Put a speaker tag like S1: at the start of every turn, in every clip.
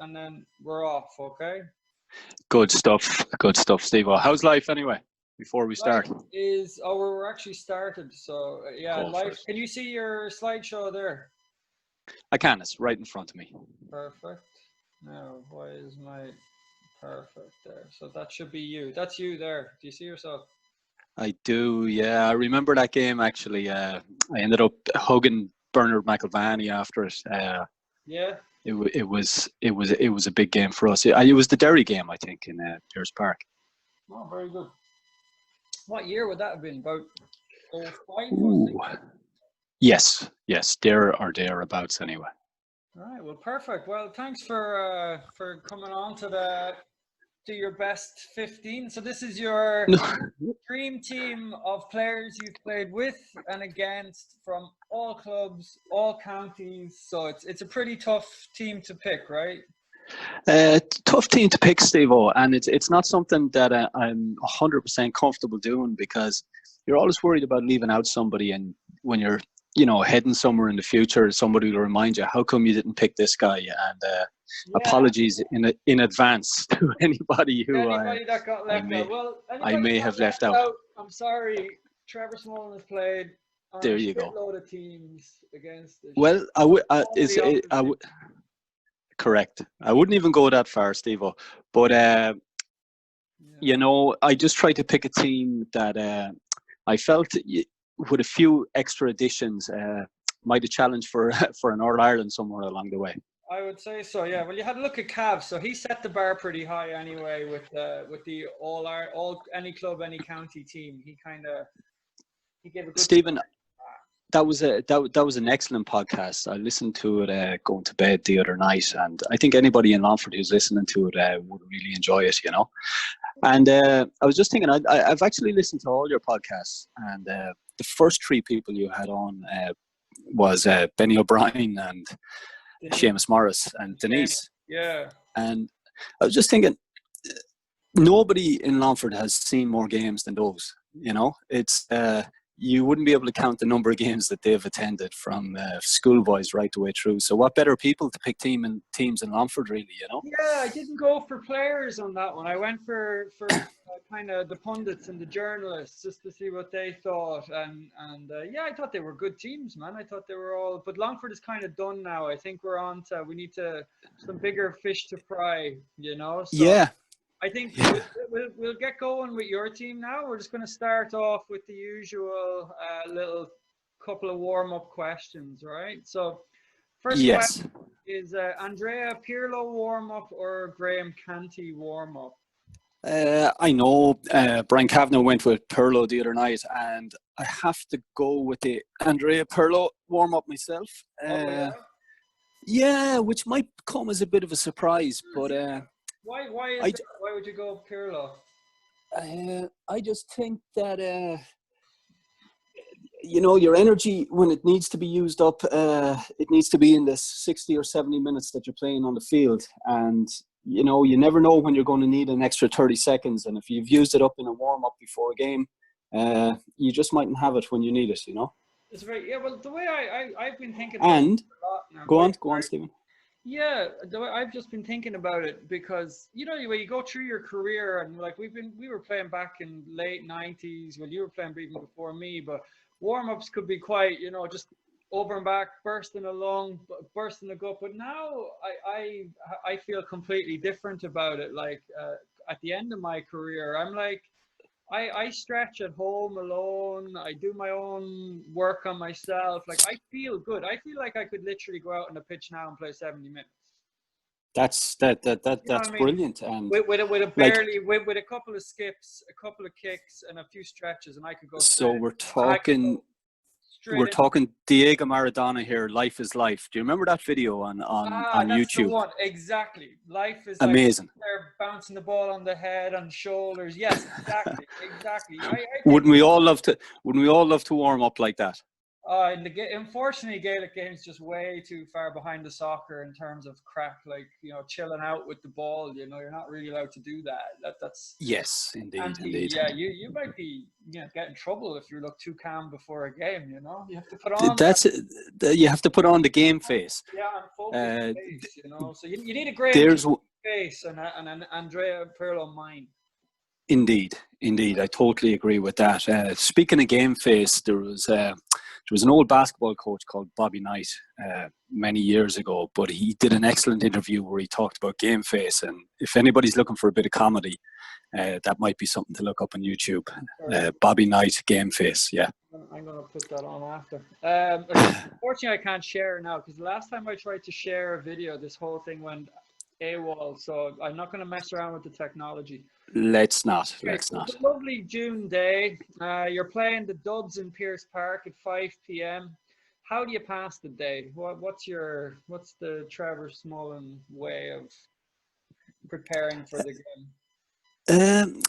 S1: and then we're off, okay?
S2: Good stuff, Steve. How's life anyway? Before we start,
S1: we're actually started. So yeah, life. Can you see your slideshow there?
S2: I can. It's right in front of me.
S1: Perfect. Now, why is my perfect there? So that should be you. That's you there. Do you see yourself?
S2: I do. Yeah, I remember that game actually. I ended up hugging Bernard McIlvany after it.
S1: Yeah.
S2: It was a big game for us. It was the Derry game, I think, in Pearse Park.
S1: Oh, very good. What year would that have been? About 05?
S2: Ooh. Yes, there or thereabouts anyway.
S1: All right, well, perfect. Well, thanks for coming on to do your best 15. So this is your dream team of players you've played with and against from all clubs, all counties. So it's a pretty tough team to pick, right?
S2: Tough team to pick, Steve-O, and it's not something that I'm 100% comfortable doing, because you're always worried about leaving out somebody, and when you're heading somewhere in the future, somebody will remind you, how come you didn't pick this guy? And apologies in advance to anybody
S1: that got left out. Well,
S2: I may have left out.
S1: I'm sorry. Trevor Smullen has played on
S2: there
S1: a
S2: you go.
S1: load of teams against the
S2: well I would correct. I wouldn't even go that far, Steve-O, but I just tried to pick a team that I felt with a few extra additions might have challenged for an All-Ireland somewhere along the way.
S1: I would say so, yeah. Well, you had a look at Cav, so he set the bar pretty high anyway with the all any club, any county team. He gave a good.
S2: Stephen, that was an excellent podcast. I listened to it going to bed the other night, and I think anybody in Longford who's listening to it would really enjoy it. And I was just thinking, I've actually listened to all your podcasts, and the first three people you had on was Benny O'Brien and Seamus Morris and Denise.
S1: Yeah.
S2: And I was just thinking, nobody in Longford has seen more games than those. It's you wouldn't be able to count the number of games that they've attended, from schoolboys right the way through. So what better people to pick teams in Longford, really,
S1: Yeah, I didn't go for players on that one. I went for kind of the pundits and the journalists, just to see what they thought. And I thought they were good teams, man. I thought they were all. But Longford is kind of done now. I think we need some bigger fish to fry, So
S2: yeah.
S1: I think we'll get going with your team now. We're just going to start off with the usual little couple of warm-up questions, right? So first question is Andrea Pirlo warm-up or Graham Canty warm-up?
S2: I know Brian Kavanagh went with Pirlo the other night, and I have to go with the Andrea Pirlo warm-up myself. Yeah, which might come as a bit of a surprise, but...
S1: Why would you go Pirlo?
S2: I just think that your energy, when it needs to be used up, it needs to be in the 60 or 70 minutes that you're playing on the field, and you never know when you're going to need an extra 30 seconds, and if you've used it up in a warm-up before a game, you just mightn't have it when you need it.
S1: It's very well. The way I've been thinking.
S2: And go on, Stephen.
S1: Yeah, I've just been thinking about it, because when you go through your career, and like we were playing back in late 90s, well, you were playing even before me, but warm-ups could be quite just over and back, bursting a lung, bursting a gut. But now I feel completely different about it. Like at the end of my career, I'm like, I stretch at home alone. I do my own work on myself. Like, I feel good. I feel like I could literally go out on the pitch now and play 70 minutes.
S2: That's brilliant. And
S1: with a couple of skips, a couple of kicks, and a few stretches, and I could go.
S2: So we're talking Diego Maradona here. Life is life. Do you remember that video on
S1: that's
S2: YouTube?
S1: The one. Exactly. Life is
S2: amazing.
S1: Like they're bouncing the ball on the head, on shoulders. Yes, exactly.
S2: Wouldn't we all love to warm up like that?
S1: Unfortunately, Gaelic games just way too far behind the soccer in terms of crack. Like, chilling out with the ball. You're not really allowed to do that. That's
S2: Yes, indeed,
S1: anti.
S2: indeed.
S1: Yeah, you might be get in trouble if you look too calm before a game. You have to put on that.
S2: That's you have to put on the game face.
S1: Yeah, and focus
S2: Uh,
S1: face. So you need a Graham
S2: there's
S1: face and an Andrea Pirlo mind.
S2: Indeed, I totally agree with that. Speaking of game face, there was an old basketball coach called Bobby Knight many years ago, but he did an excellent interview where he talked about game face. And if anybody's looking for a bit of comedy, that might be something to look up on YouTube. Bobby Knight, game face, yeah.
S1: I'm going to put that on after. Unfortunately, I can't share now because the last time I tried to share a video, this whole thing went AWOL. So I'm not going to mess around with the technology.
S2: Let's not.
S1: It's a lovely June day. You're playing the Dubs in Pierce Park at 5 p.m. How do you pass the day? What's the Trevor Smullen way of preparing for the game?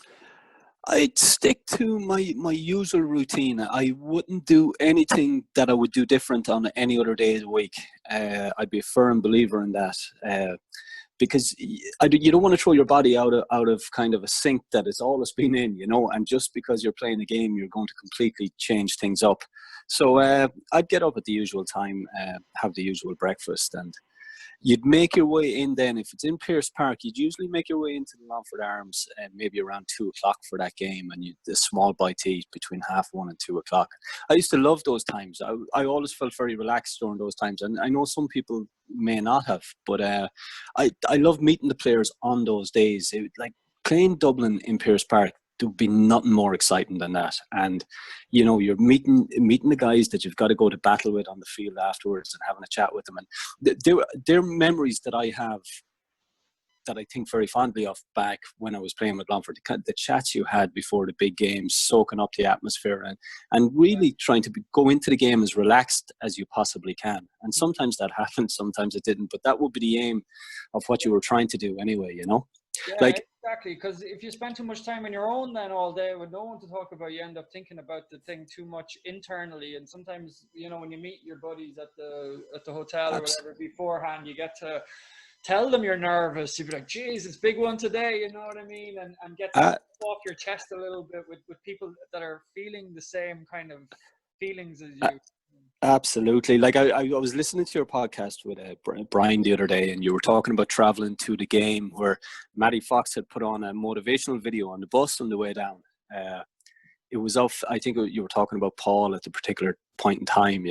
S2: I'd stick to my usual routine. I wouldn't do anything that I would do different on any other day of the week. I'd be a firm believer in that. Because you don't want to throw your body out of kind of a sink that it's always been in, and just because you're playing a game, you're going to completely change things up. So I'd get up at the usual time, have the usual breakfast, and you'd make your way in then. If it's in Pierce Park, you'd usually make your way into the Longford Arms maybe around 2 o'clock for that game, and you'd a small bite to eat between 1:30 and 2 o'clock. I used to love those times. I always felt very relaxed during those times, and I know some people may not have, but I love meeting the players on those days. Like playing Dublin in Pierce Park, there would be nothing more exciting than that. And you're meeting the guys that you've got to go to battle with on the field afterwards and having a chat with them. And they're memories that I have that I think very fondly of back when I was playing with Longford. The chats you had before the big games, soaking up the atmosphere and really trying to go into the game as relaxed as you possibly can. And sometimes that happened, sometimes it didn't. But that would be the aim of what you were trying to do anyway,
S1: Yeah, exactly. Because if you spend too much time on your own then all day with no one to talk about, you end up thinking about the thing too much internally. And sometimes, when you meet your buddies at the hotel or whatever beforehand, you get to tell them you're nervous. You'd be like, geez, it's big one today, you know what I mean? And get to off your chest a little bit with people that are feeling the same kind of feelings as you.
S2: Absolutely. Like I was listening to your podcast with Brian the other day, and you were talking about traveling to the game where Matty Fox had put on a motivational video on the bus on the way down. It was I think you were talking about Paul at the particular point in time,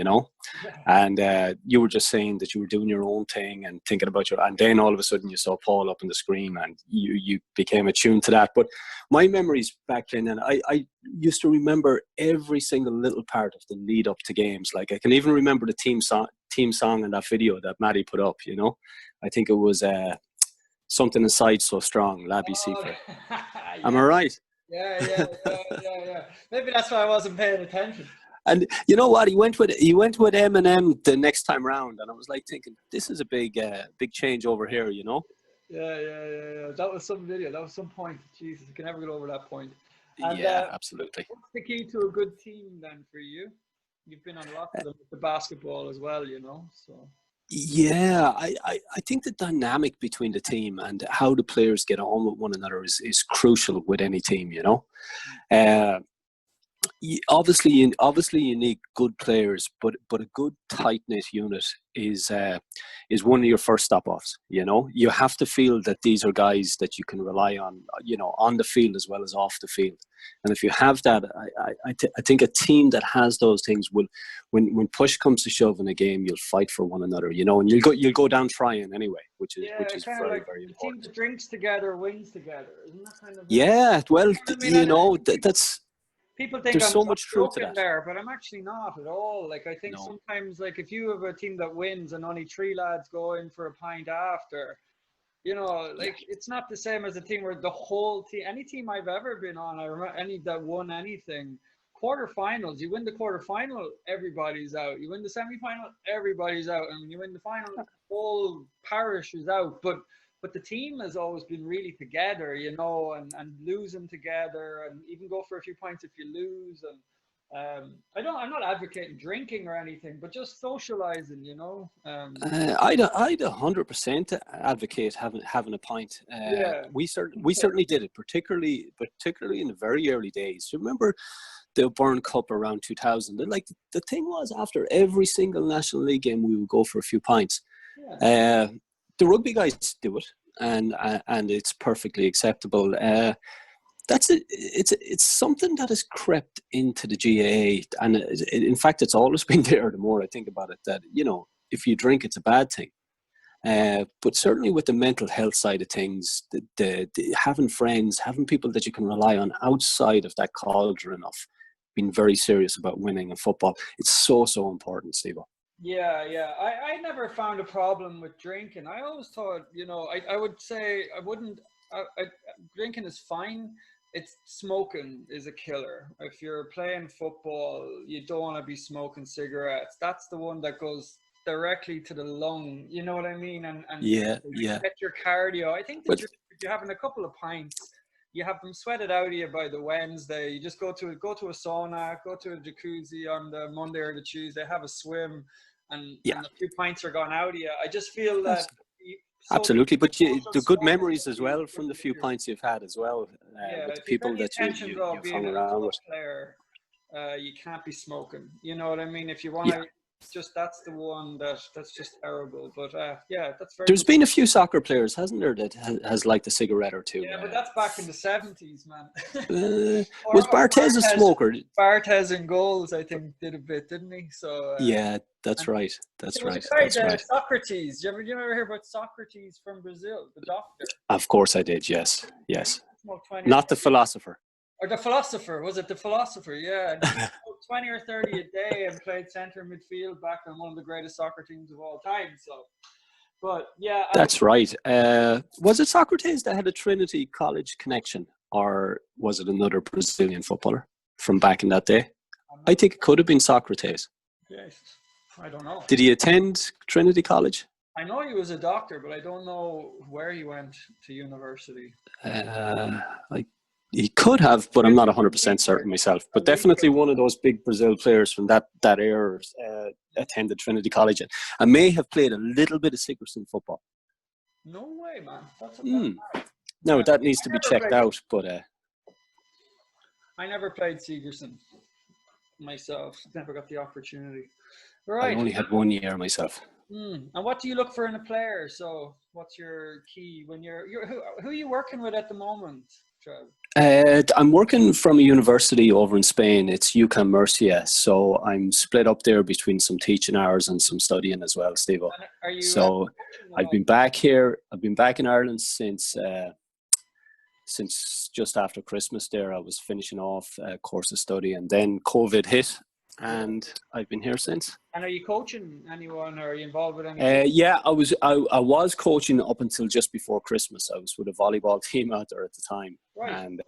S2: and you were just saying that you were doing your own thing and thinking about and then all of a sudden you saw Paul up on the screen and you became attuned to that. But my memories back then, and I used to remember every single little part of the lead up to games. Like I can even remember the team song in that video that Maddie put up, I think it was Something Inside So Strong, Labby Seifert. Am I right?
S1: Yeah. Maybe that's why I wasn't paying attention.
S2: And you know what? He went with Eminem the next time round, and I was like thinking, this is a big change over here,
S1: Yeah. That was some video. That was some point. Jesus, you can never get over that point. And,
S2: yeah, absolutely.
S1: What's the key to a good team then for you? You've been on lots of them with the basketball as well, So.
S2: Yeah, I think the dynamic between the team and how the players get on with one another is crucial with any team, Obviously you need good players, but a good tight-knit unit is one of your first stop-offs. You have to feel that these are guys that you can rely on, on the field as well as off the field. And if you have that, I think a team that has those things will, when push comes to shove in a game, you'll fight for one another, and you'll go down trying anyway, which is very,
S1: like
S2: very important.
S1: The team that drinks together wins together, isn't that kind of?
S2: Yeah, well, that's.
S1: People think
S2: there's so much truth to that
S1: there, but I'm actually not at all. Like I think sometimes, like if you have a team that wins and only 3 lads go in for a pint after, it's not the same as a team where the whole team. Any team I've ever been on, I remember any that won anything. Quarterfinals, you win the quarterfinal, everybody's out. You win the semi-final, everybody's out, and you win the final, whole parish is out. But the team has always been really together, and losing together, and even go for a few points if you lose. And I'm not advocating drinking or anything, but just socializing, you know.
S2: I'd 100% advocate having a pint.
S1: Yeah,
S2: We certainly did it, particularly in the very early days. Remember the Burn Cup around 2000? And like the thing was, after every single National League game, we would go for a few pints.
S1: yeah,
S2: The rugby guys do it, and it's perfectly acceptable. It's something that has crept into the GAA, and in fact, it's always been there. The more I think about it, that if you drink, it's a bad thing. But certainly with the mental health side of things, the having friends, having people that you can rely on outside of that cauldron of being very serious about winning in football, it's so important, Steve.
S1: yeah, yeah. I never found a problem with drinking. I always thought, I would say I wouldn't. Drinking is fine. It's smoking is a killer. If you're playing football, you don't want to be smoking cigarettes. That's the one that goes directly to the lung. You know what I mean? And
S2: Yeah,
S1: you
S2: yeah.
S1: get your cardio. I think that
S2: But
S1: if you're having a couple of pints, you have them sweated out of you by the Wednesday. You just go to a sauna, go to a jacuzzi on the Monday or the Tuesday, have a swim, and
S2: yeah,
S1: a few pints are gone out of you. I just feel that
S2: absolutely. But
S1: social
S2: the good
S1: smoke
S2: memories as
S1: is
S2: well from the few pints you've had as well,
S1: yeah,
S2: with the
S1: if you've
S2: people
S1: any
S2: that
S1: intentions of
S2: you've
S1: being
S2: hung
S1: a
S2: around
S1: top
S2: with.
S1: player, you can't be smoking. You know what I mean? If you want
S2: Yeah.
S1: to, that's the one that's just terrible. But yeah, that's very
S2: There's
S1: good.
S2: been a few soccer players, hasn't there, that has liked a cigarette or two.
S1: Yeah, but that's back in the 70s, man.
S2: Was
S1: or
S2: Barthez a smoker?
S1: Barthez in goals, I think, did a bit, didn't he? So
S2: Yeah, that's
S1: and
S2: right.
S1: there
S2: That's
S1: was a
S2: right.
S1: guy,
S2: That's right.
S1: Socrates. You ever hear about Socrates from Brazil, the doctor?
S2: Of course I did. Yes,
S1: He
S2: yes.
S1: smoked 20 or
S2: Not the
S1: 30.
S2: philosopher.
S1: Or the philosopher, was it the philosopher? Yeah, and he smoked 20 or 30 a day and played centre midfield back on one of the greatest soccer teams of all time. So, but yeah,
S2: That's right. Was it Socrates that had a Trinity College connection, or was it another Brazilian footballer from back in that day? I think it could have been Socrates.
S1: yes, I don't know.
S2: Did he attend Trinity College?
S1: I know he was a doctor, but I don't know where he went to university.
S2: Like he could have, but I'm not 100% certain myself. But definitely one of those big Brazil players from that era attended Trinity College and may have played a little bit of Sigerson football.
S1: No way, man. That's
S2: No, that needs to be checked out. But
S1: I never played Segerson myself. Never got the opportunity.
S2: I
S1: Right.
S2: only had 1 year myself.
S1: And what do you look for in a player? So, what's your key when you're who are you working with at the moment, Trev?
S2: I'm working from a university over in Spain. It's UCAM Murcia. So I'm split up there between some teaching hours and some studying as well, Steve.
S1: Are you?
S2: So I've been back here. I've been back in Ireland since just after Christmas. There, I was finishing off a course of study, and then COVID hit, and I've been here since.
S1: And are you coaching anyone, or are you involved with any?
S2: Yeah, I was coaching up until just before Christmas. I was with a volleyball team out there at the time, and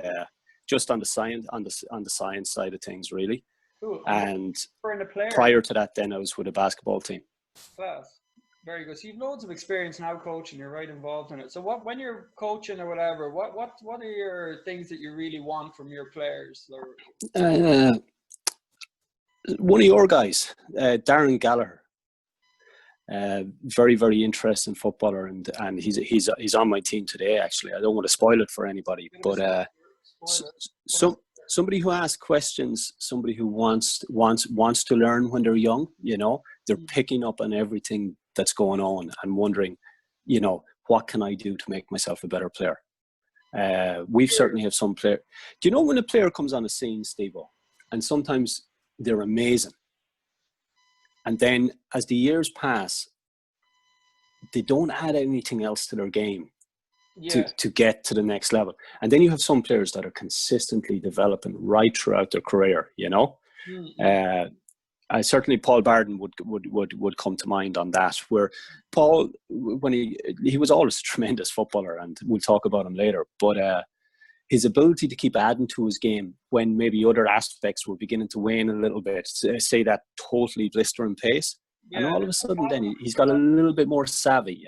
S2: just on the science side of things, really.
S1: Cool.
S2: And
S1: player.
S2: Prior to that, then I was with a basketball team.
S1: Class. Very good. So you've loads of experience now coaching. You're right involved in it. So when you're coaching or whatever, what are your things that you really want from your players?
S2: One of your guys, Darren Gallagher, very, very interesting footballer, and he's on my team today. Actually, I don't want to spoil it for anybody, but somebody who asks questions, somebody who wants to learn when they're young. They're picking up on everything that's going on and wondering, what can I do to make myself a better player? We've certainly have some player. Do you know when a player comes on the scene, Steve-O, and sometimes they're amazing, and then as the years pass, they don't add anything else to their game to get to the next level. And then you have some players that are consistently developing right throughout their career, Certainly Paul Barden would come to mind on that, where Paul, when he was always a tremendous footballer, and we'll talk about him later, but his ability to keep adding to his game when maybe other aspects were beginning to wane a little bit, say that totally blistering pace, and all of a sudden then he's got a little bit more savvy,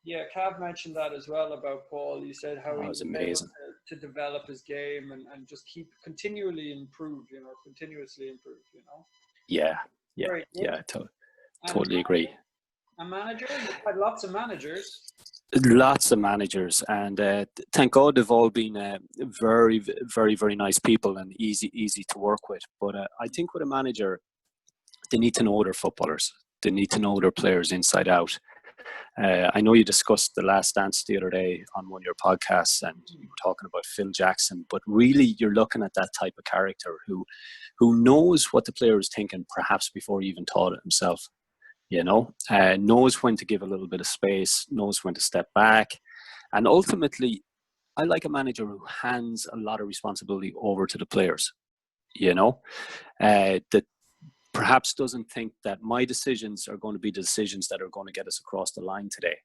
S1: Yeah, Cav mentioned that as well about Paul. He said how he was
S2: amazing.
S1: to develop his game and just keep continually improve, continuously improve.
S2: Yeah,
S1: Very good. And
S2: totally agree.
S1: a manager, you've had lots of managers.
S2: Lots of managers, and thank God they've all been very, very, very nice people and easy to work with. But I think with a manager, they need to know their footballers. They need to know their players inside out. I know you discussed The Last Dance the other day on one of your podcasts, and you were talking about Phil Jackson. But really, you're looking at that type of character who knows what the player is thinking, perhaps before he even thought it himself. Knows when to give a little bit of space, knows when to step back. And ultimately, I like a manager who hands a lot of responsibility over to the players, that perhaps doesn't think that my decisions are going to be the decisions that are going to get us across the line today,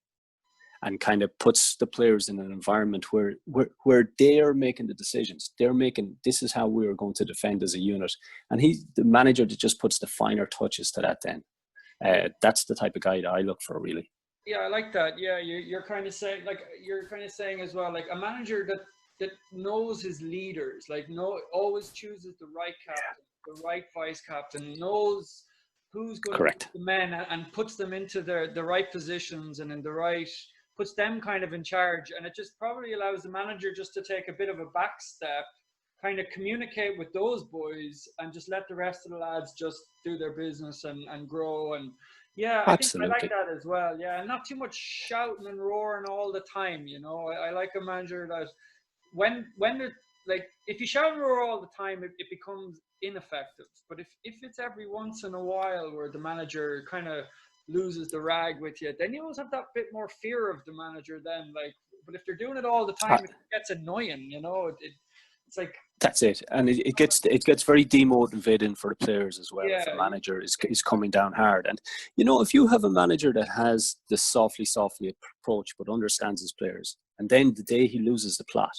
S2: and kind of puts the players in an environment where they're making the decisions. They're making, this is how we are going to defend as a unit. And he's the manager that just puts the finer touches to that then. That's the type of guy that I look for, really.
S1: Yeah, I like that. Yeah, you're kind of saying, as well, like a manager that knows his leaders, always chooses the right captain, the right vice captain, knows who's going
S2: Correct.
S1: to put the men and puts them into the right positions and puts them kind of in charge. And it just probably allows the manager just to take a bit of a back step, kind of communicate with those boys and just let the rest of the lads just do their business and grow. And yeah, I think I like that as well. Yeah, and not too much shouting and roaring all the time. I like a manager that when they're like, if you shout and roar all the time, it becomes ineffective. But if it's every once in a while where the manager kind of loses the rag with you, then you always have that bit more fear of the manager then. But if they're doing it all the time, it gets annoying. It's like,
S2: that's it, and it gets very demotivating for the players as well. If a manager is coming down hard, and if you have a manager that has the softly approach but understands his players, and then the day he loses the plot,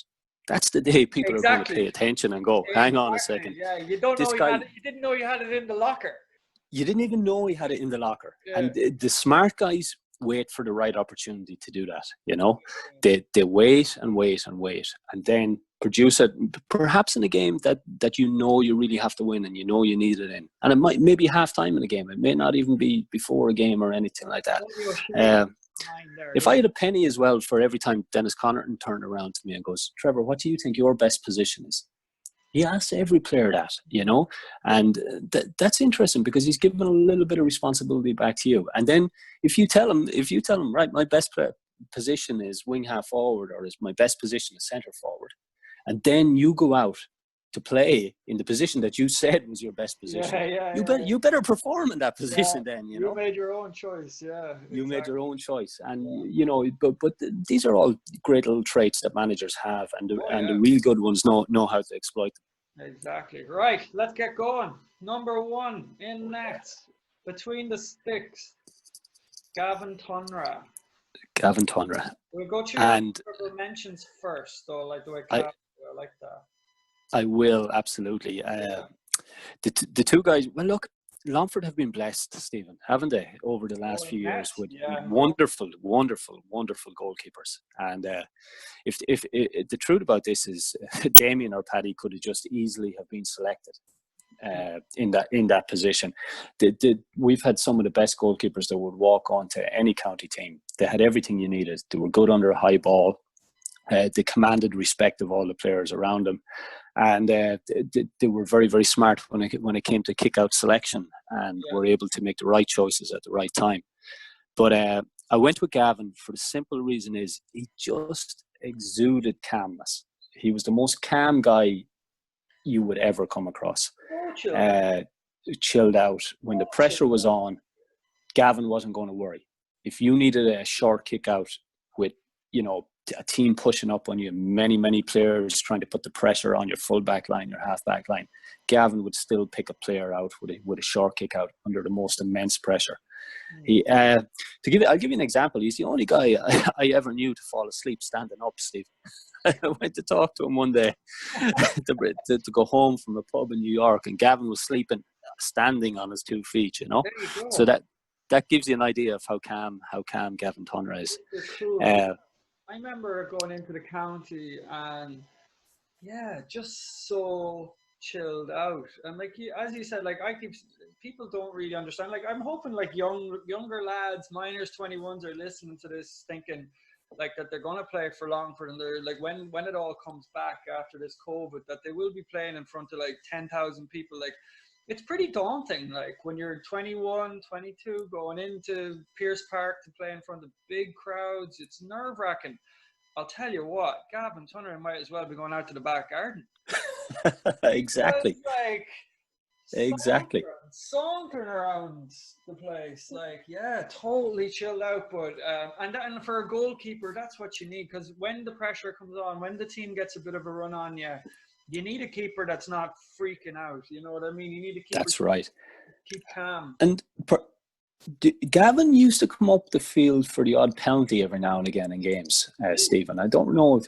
S2: that's the day people are going to pay attention and go, hang on a second.
S1: Yeah, you don't know you didn't know you had it in the locker.
S2: You didn't even know he had it in the locker. Yeah. And the smart guys wait for the right opportunity to do that. They wait and wait and wait, and then produce it, perhaps in a game that you really have to win and you need it in. And it might maybe half time in a game. It may not even be before a game or anything like that. If I had a penny as well for every time Dennis Connerton turned around to me and goes, Trevor, what do you think your best position is? He asks every player that, and that's interesting because he's given a little bit of responsibility back to you. And then if you tell him, right, my best position is wing half forward, or is my best position is centre forward, and then you go out to play in the position that you said was your best position, you better perform in that position. Then
S1: you made your own choice.
S2: You made your own choice, and but these are all great little traits that managers have, and the real good ones know how to exploit them.
S1: Exactly. Right, let's get going. Number 1 in net, between the sticks, Gavin Tunra. We'll go through your mentions first, though, like the way I like that.
S2: I will, absolutely. The two guys, well, look, Longford have been blessed, Stephen, haven't they, over the last few years with wonderful goalkeepers. And if the truth about this is, Damien or Paddy could have just easily have been selected in that position. We've had some of the best goalkeepers that would walk onto any county team. They had everything you needed. They were good under a high ball. They commanded respect of all the players around them, and they were very, very smart when it came to kick-out selection, and were able to make the right choices at the right time. But I went with Gavin for the simple reason is he just exuded calmness. He was the most calm guy you would ever come across. Chilled out. When the pressure was on, Gavin wasn't going to worry. If you needed a short kick-out with, a team pushing up on you, many players trying to put the pressure on your full back line, your half back line, Gavin would still pick a player out with a short kick out under the most immense pressure. I'll give you an example. He's the only guy I ever knew to fall asleep standing up, Steve. I went to talk to him one day to go home from a pub in New York, and Gavin was sleeping standing on his 2 feet, So that gives you an idea of how calm Gavin Tunra is.
S1: I remember going into the county, and yeah, just so chilled out. And like you, as you said, like people don't really understand. Like I'm hoping like younger lads, minors, 21s are listening to this thinking like that they're gonna play for Longford, and they're like when it all comes back after this COVID, that they will be playing in front of like 10,000 people. Like it's pretty daunting. Like when you're 21, 22, going into Pierce Park to play in front of big crowds, it's nerve wracking. I'll tell you what, Gavin Tunner might as well be going out to the back garden. Because
S2: Exactly.
S1: like
S2: Exactly.
S1: sauntering around the place, like yeah, totally chilled out. But and for a goalkeeper, that's what you need, because when the pressure comes on, when the team gets a bit of a run on you, you need a keeper that's not freaking out. You know what I mean? You need a keeper
S2: That's right.
S1: keep calm.
S2: And Gavin used to come up the field for the odd penalty every now and again in games, Stephen. I don't know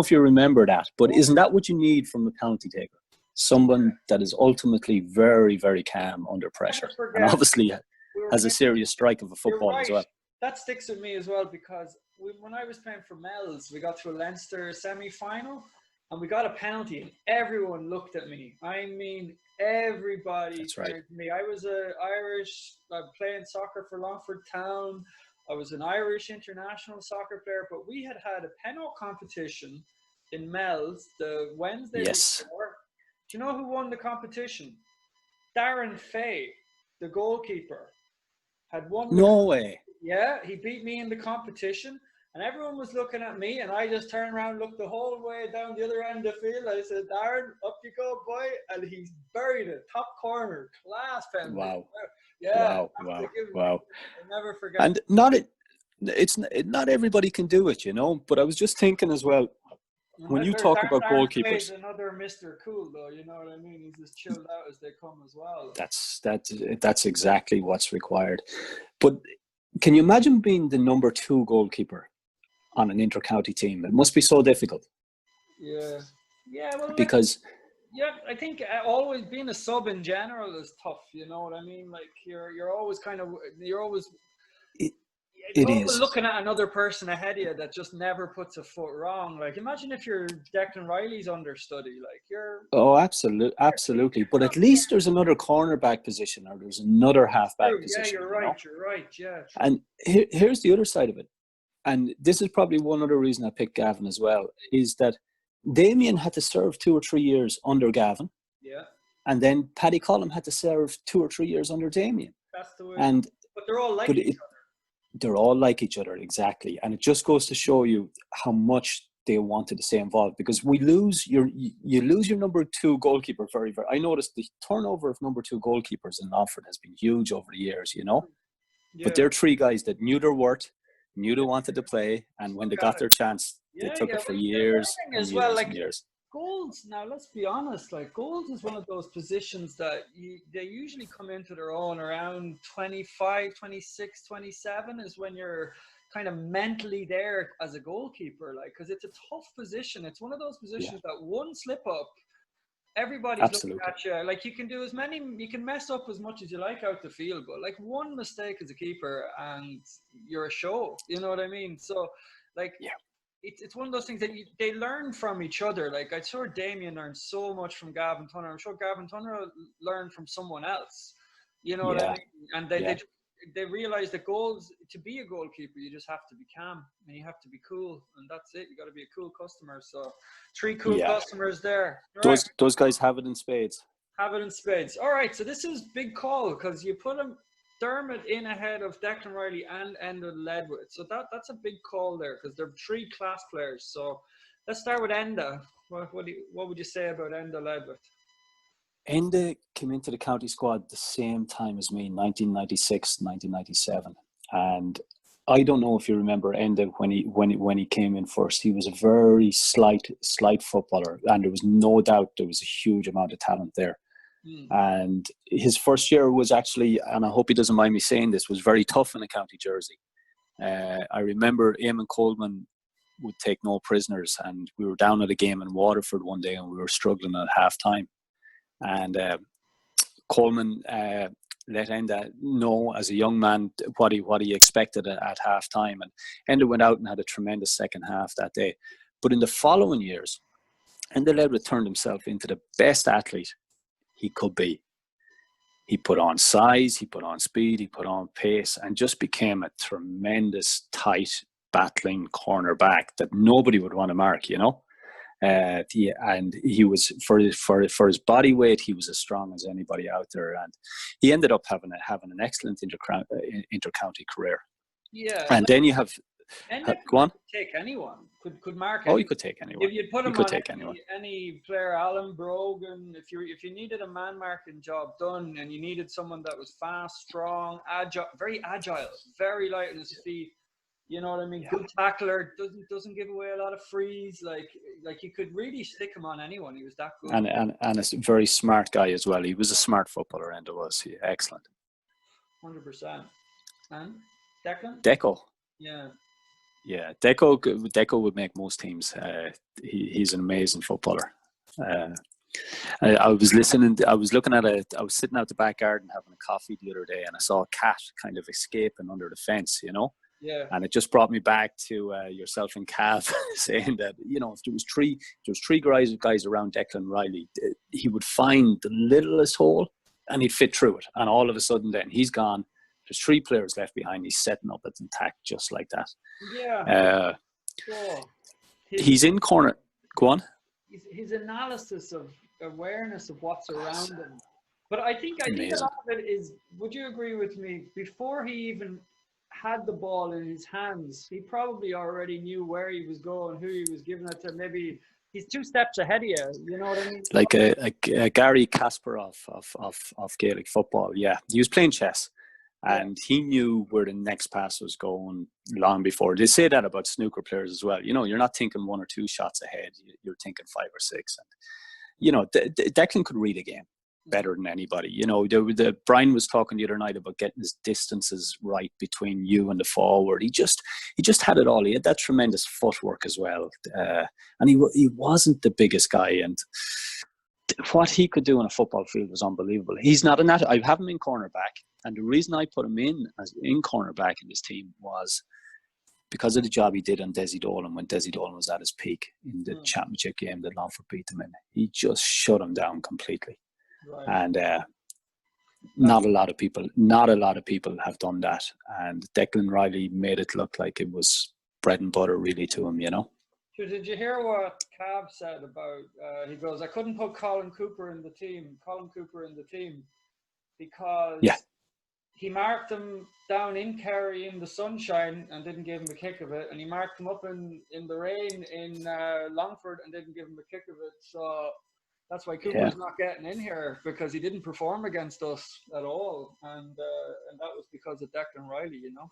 S2: if you remember that, but isn't that what you need from a penalty taker? Someone that is ultimately very, very calm under pressure, and obviously has a serious strike of a football as well.
S1: That sticks with me as well, because when I was playing for Mel's, we got to a Leinster semi-final and we got a penalty and everyone looked at me. I mean, everybody turned to me. I was Irish, playing soccer for Longford Town. I was an Irish international soccer player, but we had a penalty competition in Mel's the Wednesday before. Do you know who won the competition? Darren Fay, the goalkeeper, had won.
S2: No way.
S1: Yeah, he beat me in the competition, and everyone was looking at me, and I just turned around, looked the whole way down the other end of the field. I said, Darren, up you go, boy. And he's buried it, top corner, class penalty.
S2: Wow.
S1: Yeah.
S2: Wow.
S1: I'll never forget.
S2: And not everybody can do it, you know, but I was just thinking as well, when you talk about goalkeepers,
S1: another Mr. Cool, though, you know what I mean? He's as chilled out as they come as well.
S2: That's exactly what's required. But can you imagine being the number 2 goalkeeper on an inter-county team? It must be so difficult.
S1: Yeah. Well,
S2: because
S1: I think always being a sub in general is tough. You know what I mean? Like you're always
S2: It is
S1: looking at another person ahead of you that just never puts a foot wrong. Like imagine if you're Declan Riley's understudy, like you're.
S2: Oh, absolutely. But at least there's another cornerback position, or there's another halfback position.
S1: Yeah, you're right. You're right. Yeah. True.
S2: And here's the other side of it. And this is probably one other reason I picked Gavin as well, is that Damien had to serve 2 or 3 years under Gavin.
S1: Yeah.
S2: And then Paddy Collum had to serve 2 or 3 years under Damien.
S1: That's the way.
S2: But
S1: they're all like each other.
S2: They're all like each other, exactly. And it just goes to show you how much they wanted to stay involved, because you lose your number 2 goalkeeper very, very. I noticed the turnover of number 2 goalkeepers in Longford has been huge over the years, you know. Yeah. But they're 3 guys that knew their worth, knew they wanted to play, and when they got their chance, they took it for years and years and years.
S1: Goals, now let's be honest, like goals is one of those positions that they usually come into their own around 25, 26, 27 is when you're kind of mentally there as a goalkeeper, like, because it's a tough position. It's one of those positions that one slip up, everybody's looking at you. Like you can mess up as much as you like out the field, but like one mistake as a keeper and you're a show, you know what I mean? So like, it's one of those things that they learn from each other. Like I'm sure Damien learned so much from Gavin Tunner. I'm sure Gavin Tunner learned from someone else. You know what I mean? And they realize that to be a goalkeeper, you just have to be calm and you have to be cool, and that's it. You got to be a cool customer. So 3 cool customers there.
S2: Those guys have it in spades.
S1: Have it in spades. All right. So this is big call, because you put him Dermot in ahead of Declan Riley and Enda Ledwith. So that's a big call there, because they're 3 class players. So let's start with Enda. What would you say about Enda Ledwith?
S2: Enda came into the county squad the same time as me, 1996, 1997. And I don't know if you remember Enda when he came in first. He was a very slight footballer, and there was no doubt there was a huge amount of talent there. And his first year was actually, and I hope he doesn't mind me saying this, was very tough in a county jersey. I remember Eamon Coleman would take no prisoners, and we were down at a game in Waterford one day and we were struggling at half time. And Coleman let Enda know as a young man what he expected at half time. And Enda went out and had a tremendous second half that day. But in the following years, And the Ledwood turned himself into the best athlete he could be. He put on size, he put on speed, he put on pace, and just became a tremendous, tight, battling cornerback that nobody would want to mark, you know. And he was, for his body weight, he was as strong as anybody out there. And he ended up having an excellent intercounty career.
S1: Yeah.
S2: And then you have, go on.
S1: Could take anyone. Could mark.
S2: Oh, you could take anyone.
S1: If you'd put him
S2: you could
S1: on
S2: take anyone.
S1: any player, Alan Brogan, if you needed a man marking job done, and you needed someone that was fast, strong, agile, very light on his feet. You know what I mean? Yeah. Good tackler, doesn't give away a lot of frees. Like you could really stick him on anyone. He was that good.
S2: And a very smart guy as well. He was a smart footballer, and it was excellent.
S1: 100%. And Declan?
S2: Deco.
S1: Yeah.
S2: Yeah, Deco would make most teams. He's an amazing footballer. I was sitting out the back garden having a coffee the other day, and I saw a cat kind of escaping under the fence, you know.
S1: Yeah.
S2: And it just brought me back to yourself and Cav saying that, you know, if there was three guys around Declan Riley, he would find the littlest hole and he'd fit through it. And all of a sudden, then he's gone. There's 3 players left behind. He's setting up an attack just like that.
S1: Yeah.
S2: He's in corner. Go on.
S1: His analysis of awareness of what's around him. But I think a lot of it is, would you agree with me, before he even had the ball in his hands, he probably already knew where he was going, who he was giving it to. Maybe he's 2 steps ahead of you. You know what I mean?
S2: Like a Gary Kasparov of Gaelic football. Yeah, he was playing chess, and he knew where the next pass was going long before. They say that about snooker players as well. You know, you're not thinking 1 or 2 shots ahead. You're thinking 5 or 6. And you know, Declan could read a game better than anybody. You know, Brian was talking the other night about getting his distances right between you and the forward. He just had it all. He had that tremendous footwork as well, and he wasn't the biggest guy. And what he could do on a football field was unbelievable. He's not I have him in cornerback, and the reason I put him in cornerback in this team was because of the job he did on Desi Dolan when Desi Dolan was at his peak in the championship game that Longford beat them in. He just shut him down completely. Right. And not a lot of people have done that. And Declan Riley made it look like it was bread and butter really to him, you know.
S1: So did you hear what Cav said about? He goes, I couldn't put Colin Cooper in the team because he marked him down in Kerry in the sunshine and didn't give him a kick of it, and he marked him up in the rain in Longford and didn't give him a kick of it. So that's why Cooper's not getting in here, because he didn't perform against us at all, and that was because of Declan Riley, you know.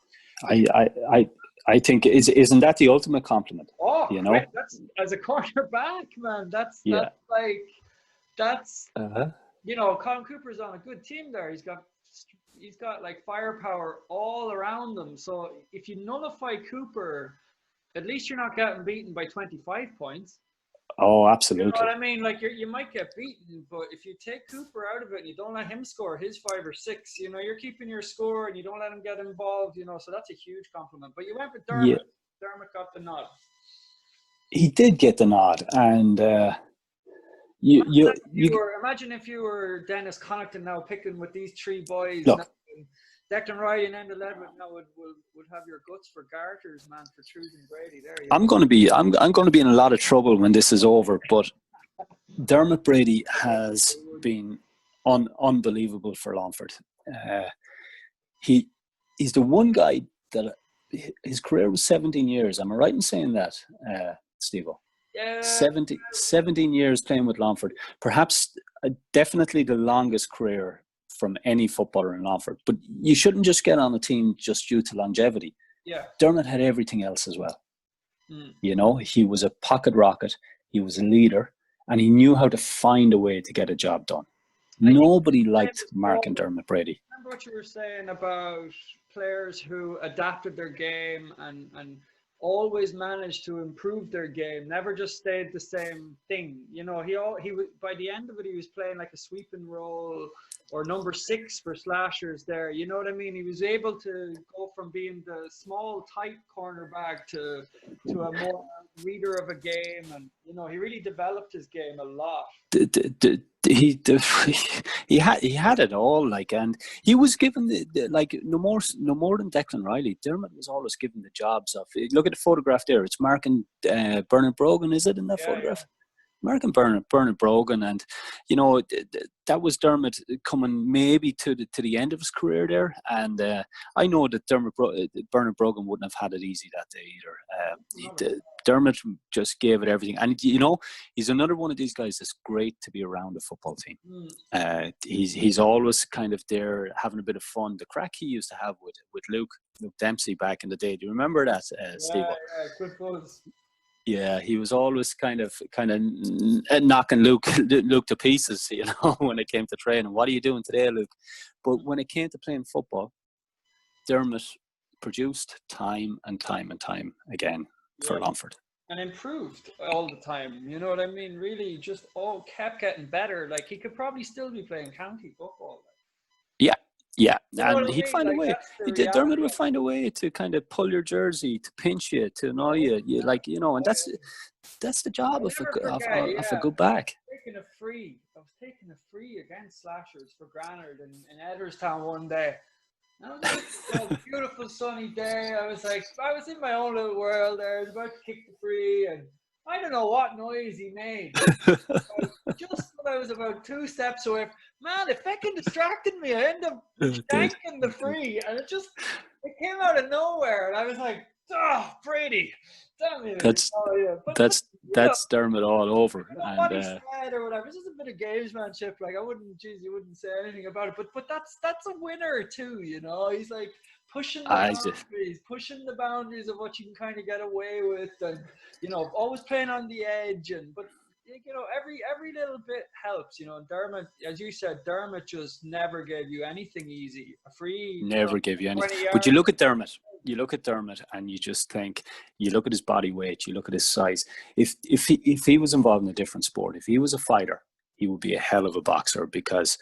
S2: I think isn't that the ultimate compliment?
S1: Oh,
S2: you know,
S1: that's as a cornerback, man. That's you know, Colin Cooper's on a good team there. He's got like firepower all around them. So if you nullify Cooper, at least you're not getting beaten by 25 points.
S2: Oh, absolutely.
S1: You know what I mean? Like you might get beaten, but if you take Cooper out of it and you don't let him score his 5 or 6, you know, you're keeping your score and you don't let him get involved, you know, so that's a huge compliment. But you went with Dermot. Yeah. Dermot got the nod.
S2: He did get the nod, and
S1: imagine if you were Dennis Connaughton now picking with these 3 boys.
S2: Look,
S1: Declan Riley and Enda Ledwood now would have your guts for garters, man, for choosing Brady there.
S2: I'm going to be in a lot of trouble when this is over, but Dermot Brady has been unbelievable for Longford. He's the one guy that his career was 17 years. Am I right in saying that, Steve-O?
S1: Yeah.
S2: 17 years playing with Longford. Perhaps definitely the longest career from any footballer in Longford. But you shouldn't just get on a team just due to longevity.
S1: Yeah.
S2: Dermot had everything else as well. You know, he was a pocket rocket, he was a leader, and he knew how to find a way to get a job done. Nobody liked Mark and Dermot Brady.
S1: Remember what you were saying about players who adapted their game and always managed to improve their game, never just stayed the same thing. You know, he was, by the end of it, he was playing like a sweeping role or number 6 for slashers there. You know what I mean? He was able to go from being the small, tight cornerback to a more reader of a game, and he really developed his game a lot.
S2: He he had it all, like, and he was given like no more than Declan Riley. Dermot was always given the jobs of. Look at the photograph there. It's Mark and Bernard Brogan. Is it in that photograph? Mark and Bernard Brogan, and that was Dermot coming maybe to the end of his career there, and I know that Bernard Brogan wouldn't have had it easy that day either. Dermot just gave it everything, and he's another one of these guys that's great to be around a football team. He's always kind of there having a bit of fun. The crack he used to have with Luke Dempsey back in the day. Do you remember that, Steve?
S1: Yeah, good buzz.
S2: Yeah, he was always kind of knocking Luke to pieces, when it came to training. What are you doing today, Luke? But when it came to playing football, Dermot produced time and time and time again for Longford. And
S1: improved all the time. You know what I mean? Really just kept getting better. Like, he could probably still be playing county football.
S2: Yeah, and he'd find a way. Dermot would find a way to kind of pull your jersey, to pinch you, to annoy you, and that's the job of a good back.
S1: I was taking a free against Slashers for Granard in Edderstown one day. And it was a beautiful sunny day. I was in my own little world there. I was about to kick the free, and I don't know what noise he made. Just when I was about 2 steps away, man, it fucking distracted me. I ended up shanking the free, and it came out of nowhere, and I was like, "Oh, Brady, damn it!"
S2: That's Dermot all over.
S1: What he said or whatever, it's just a bit of gamesmanship. Like, you wouldn't say anything about it, but that's a winner too. He's like pushing the boundaries of what you can kind of get away with, and always playing on the edge, but every little bit helps. Dermot, as you said, Dermot just never gave you anything easy. A free
S2: never gave you anything. But you look at Dermot and you just think, you look at his body weight, you look at his size. If he was involved in a different sport, if he was a fighter, he would be a hell of a boxer, because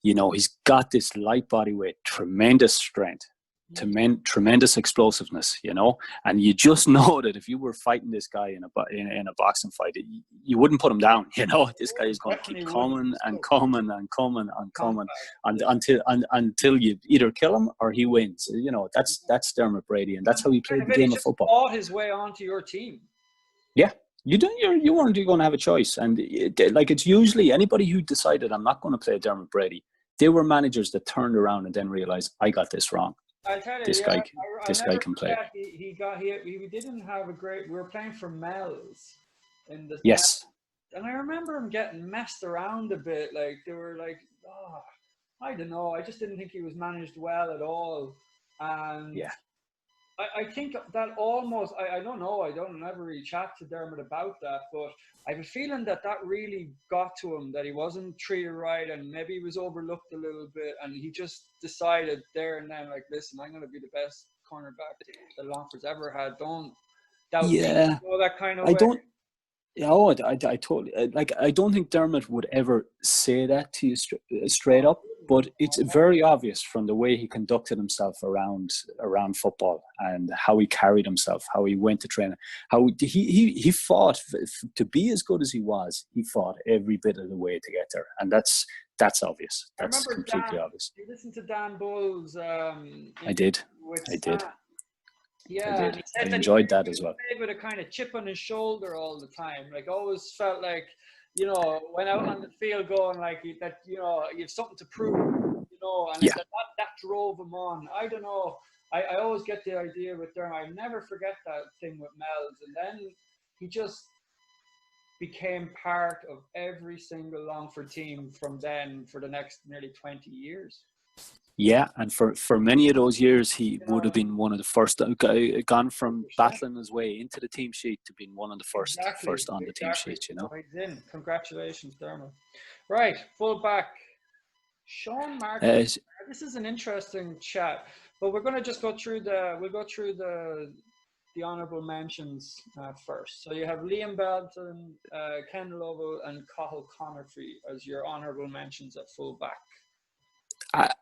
S2: he's got this light body weight, tremendous strength, tremendous explosiveness, and you just know that if you were fighting this guy in a boxing fight, you wouldn't put him down. This guy is going to keep coming and coming and coming and coming until you either kill him or he wins. That's Dermot Brady, and that's how he played the game of football.
S1: Fought his way onto your team.
S2: Yeah. You weren't going to have a choice, and it's usually anybody who decided, I'm not going to play Dermot Brady. They were managers that turned around and then realized, I got this wrong.
S1: I tell you,
S2: this guy can play.
S1: We didn't have a great. We were playing for Mel's in the.
S2: Yes.
S1: And I remember him getting messed around a bit. Like, they were like, I don't know. I just didn't think he was managed well at all. And
S2: yeah.
S1: I think that almost, I don't know, I don't never really chat to Dermot about that, but I have a feeling that really got to him, that he wasn't treated right, and maybe he was overlooked a little bit, and he just decided there and then, like, listen, I'm going to be the best cornerback that Longford's ever had. Don't doubt me. That kind of way.
S2: I totally, I don't think Dermot would ever say that to you straight up, but it's very obvious from the way he conducted himself around football, and how he carried himself, how he went to training, how he fought to be as good as he was. He fought every bit of the way to get there, and that's obvious. That's completely obvious.
S1: You listened to Dan Bull's.
S2: I did.
S1: Yeah, and he said
S2: I enjoyed that as well.
S1: He played with a kind of chip on his shoulder all the time. Like, always felt like, went out on the field going like that. You have something to prove. And that drove him on. I don't know. I always get the idea with Dermot. I never forget that thing with Mel's, and then he just became part of every single Longford team from then for the next nearly 20 years.
S2: Yeah, and for many of those years, he would have been one of the first, gone from battling his way into the team sheet to being one of the first on the team sheet,
S1: Congratulations, Dermot. Right, full back. Sean Martin. This is an interesting chat, but we're going to just go through the honourable mentions first. So you have Liam Belton, Ken Lovell, and Cathal Connerty as your honourable mentions at full back.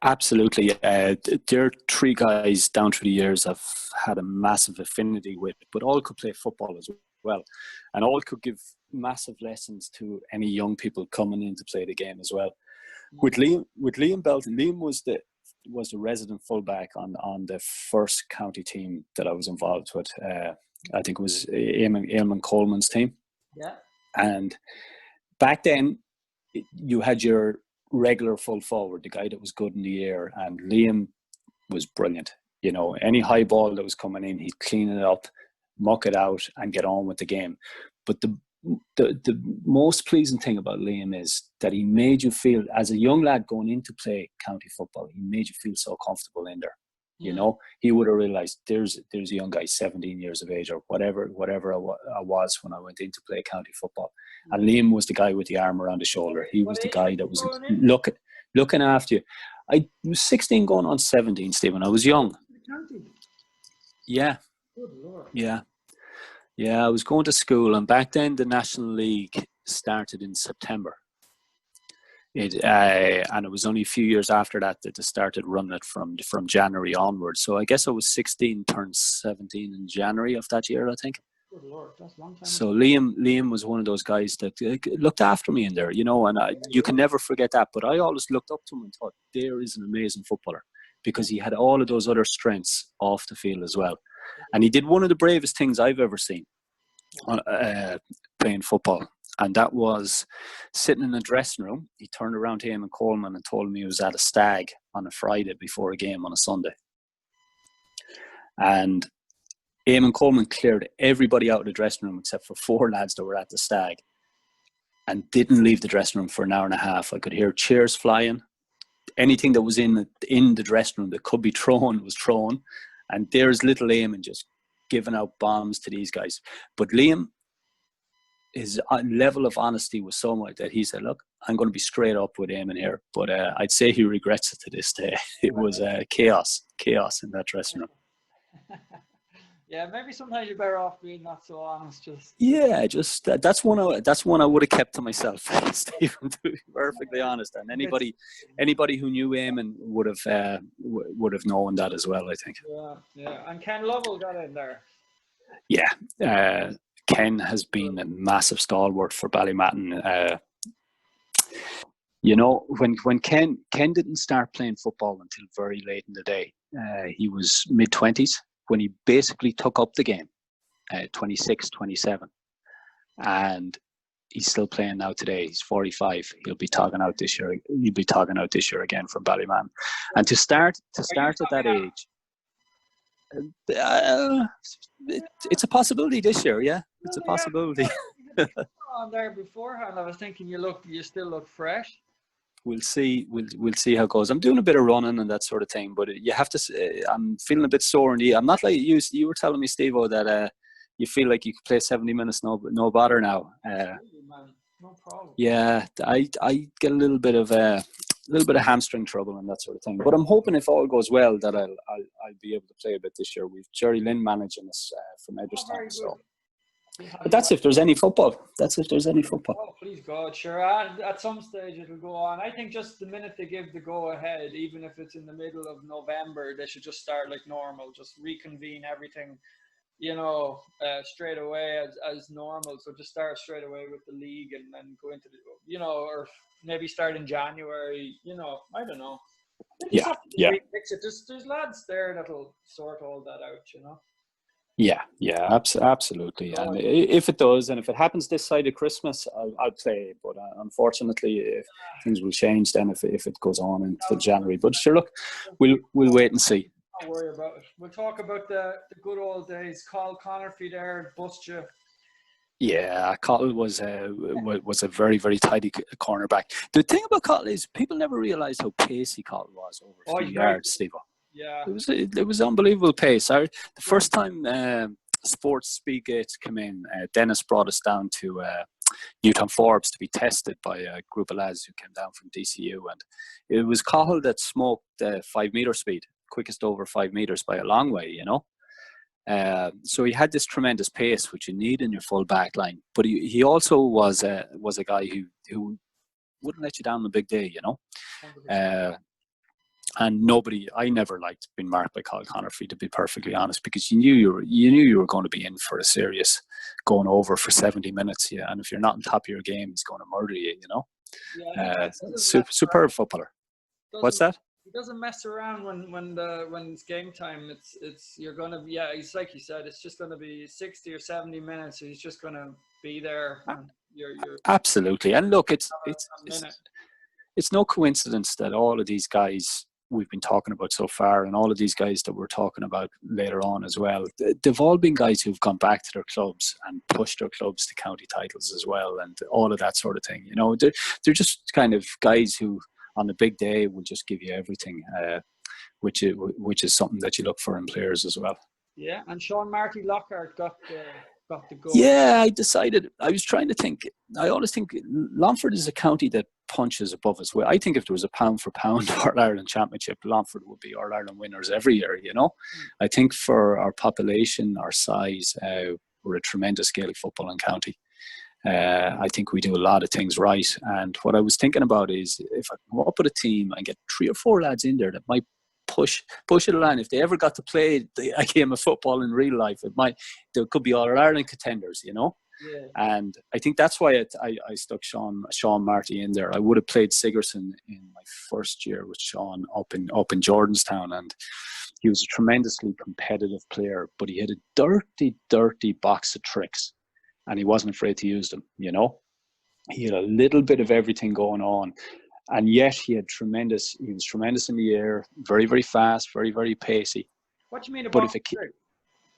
S2: Absolutely. There are 3 guys down through the years I've had a massive affinity with, but all could play football as well, and all could give massive lessons to any young people coming in to play the game as well. With Liam Belton, Liam was the resident fullback on the first county team that I was involved with. I think it was Eamon Coleman's team.
S1: Yeah.
S2: And back then, you had your regular full forward, the guy that was good in the air, and Liam was brilliant. You know, any high ball that was coming in, he'd clean it up, muck it out, and get on with the game. But the most pleasing thing about Liam is that he made you feel, as a young lad going in to play county football, he made you feel so comfortable in there. You know, he would have realised there's a young guy, 17 years of age or whatever I was when I went in to play county football. And Liam was the guy with the arm around the shoulder. He was the guy that was looking after you. I was 16 going on 17, Stephen. I was young. Yeah.
S1: Good Lord.
S2: Yeah. Yeah, I was going to school, and back then the National League started in September. And it was only a few years after that they started running it from January onwards. So I guess I was 16, turned 17 in January of that year, I think.
S1: Good Lord, that's a long time.
S2: So Liam was one of those guys that looked after me in there, you know, and you can never forget that. But I always looked up to him and thought, there is an amazing footballer, because he had all of those other strengths off the field as well. And he did one of the bravest things I've ever seen playing football. And that was sitting in the dressing room. He turned around to Eamon Coleman and told me he was at a stag on a Friday before a game on a Sunday. And Eamon Coleman cleared everybody out of the dressing room except for 4 lads that were at the stag, and didn't leave the dressing room for an hour and a half. I could hear cheers flying. Anything that was in the dressing room that could be thrown was thrown. And there's little Eamon just giving out bombs to these guys. But Liam, his level of honesty was so much that he said, look, I'm going to be straight up with Eamon here. But I'd say he regrets it to this day. It was chaos in that dressing room.
S1: Yeah, maybe sometimes you're better off being not so honest.
S2: That's one I would have kept to myself, Stephen, to be perfectly honest. And anybody who knew Eamon would have known that as well, I think.
S1: Yeah. And Ken Lovell got in there.
S2: Yeah, Ken has been a massive stalwart for Ballymatton. You know, when Ken didn't start playing football until very late in the day. He was mid-20s when he basically took up the game, 26, 27. And he's still playing now today. He's 45. He'll be togging out this year. He'll be togging out this year again from Ballymatton. And to start at that age, it's a possibility this year. Yeah, it's a possibility.
S1: On there beforehand, I was thinking you still look fresh.
S2: We'll see. We'll see how it goes. I'm doing a bit of running and that sort of thing, but you have to. I'm feeling a bit sore in the. I'm not like you. You were telling me, Steve-O, that you feel like you could play 70 minutes no bother now.
S1: No problem.
S2: Yeah, I get a little bit of hamstring trouble and that sort of thing. But I'm hoping if all goes well that I'll be able to play a bit this year. We've Jerry Lynn managing us from Edgerstown, so. But that's if there's any football.
S1: Oh, please God, sure. At some stage it'll go on. I think just the minute they give the go ahead, even if it's in the middle of November, they should just start like normal. Just reconvene everything, straight away as normal. So just start straight away with the league and then go into the, or maybe start in January. I don't know.
S2: Yeah.
S1: There's lads there that'll sort all that out.
S2: Yeah, absolutely. And if it does, and if it happens this side of Christmas, I'll play. But unfortunately, things will change then if it goes on into January. But sure, look, we'll wait and see.
S1: Don't worry about it. We'll talk about the good old days. Carl Connerty there, bust you.
S2: Yeah, Cottle was a very, very tidy cornerback. The thing about Cottle is people never realised how pacey Cottle was over 3 yards, Steve-O.
S1: Yeah,
S2: it was unbelievable pace. The first time Sports Speedgates came in, Dennis brought us down to Newton Forbes to be tested by a group of lads who came down from DCU, and it was Cahill that smoked 5 meter speed, quickest over 5 meters by a long way, so he had this tremendous pace which you need in your full back line, but he also was a guy who wouldn't let you down on a big day, And I never liked being marked by Kyle Connerty, to be perfectly honest, because you knew you were going to be in for a serious going over for 70 minutes, yeah. And if you're not on top of your game, he's going to murder you, you know.
S1: Yeah,
S2: Superb footballer. What's that?
S1: He doesn't mess around when it's game time. It's you're gonna it's like you said. It's just gonna be 60 or 70 minutes. So he's just gonna be there. And you're
S2: absolutely. And look, it's
S1: minute.
S2: It's no coincidence that all of these guys we've been talking about so far, and all of these guys that we're talking about later on as well, they've all been guys who've gone back to their clubs and pushed their clubs to county titles as well, and all of that sort of thing. You know, they're just kind of guys who, on the big day, will just give you everything, which is something that you look for in players as well.
S1: Yeah, and Sean Marty Lockhart got the goal.
S2: Yeah, I was trying to think. I always think Longford is a county that punches above its weight. I think if there was a pound for pound All-Ireland Championship, Longford would be All-Ireland winners every year, you know. I think for our population, our size, we're a tremendous Gaelic footballing county. I think we do a lot of things right. And what I was thinking about is if I come up with a team and get 3 or 4 lads in there that might push it along. If they ever got to play a game of football in real life, there could be All-Ireland contenders, you know.
S1: Yeah.
S2: And I think that's why I stuck Sean Marty in there. I would have played Sigerson in my first year with Sean up in Jordanstown, and he was a tremendously competitive player, but he had a dirty box of tricks, and he wasn't afraid to use them, you know. He had a little bit of everything going on. And yet he was tremendous in the air, very, very fast, very, very pacey.
S1: What do you mean
S2: about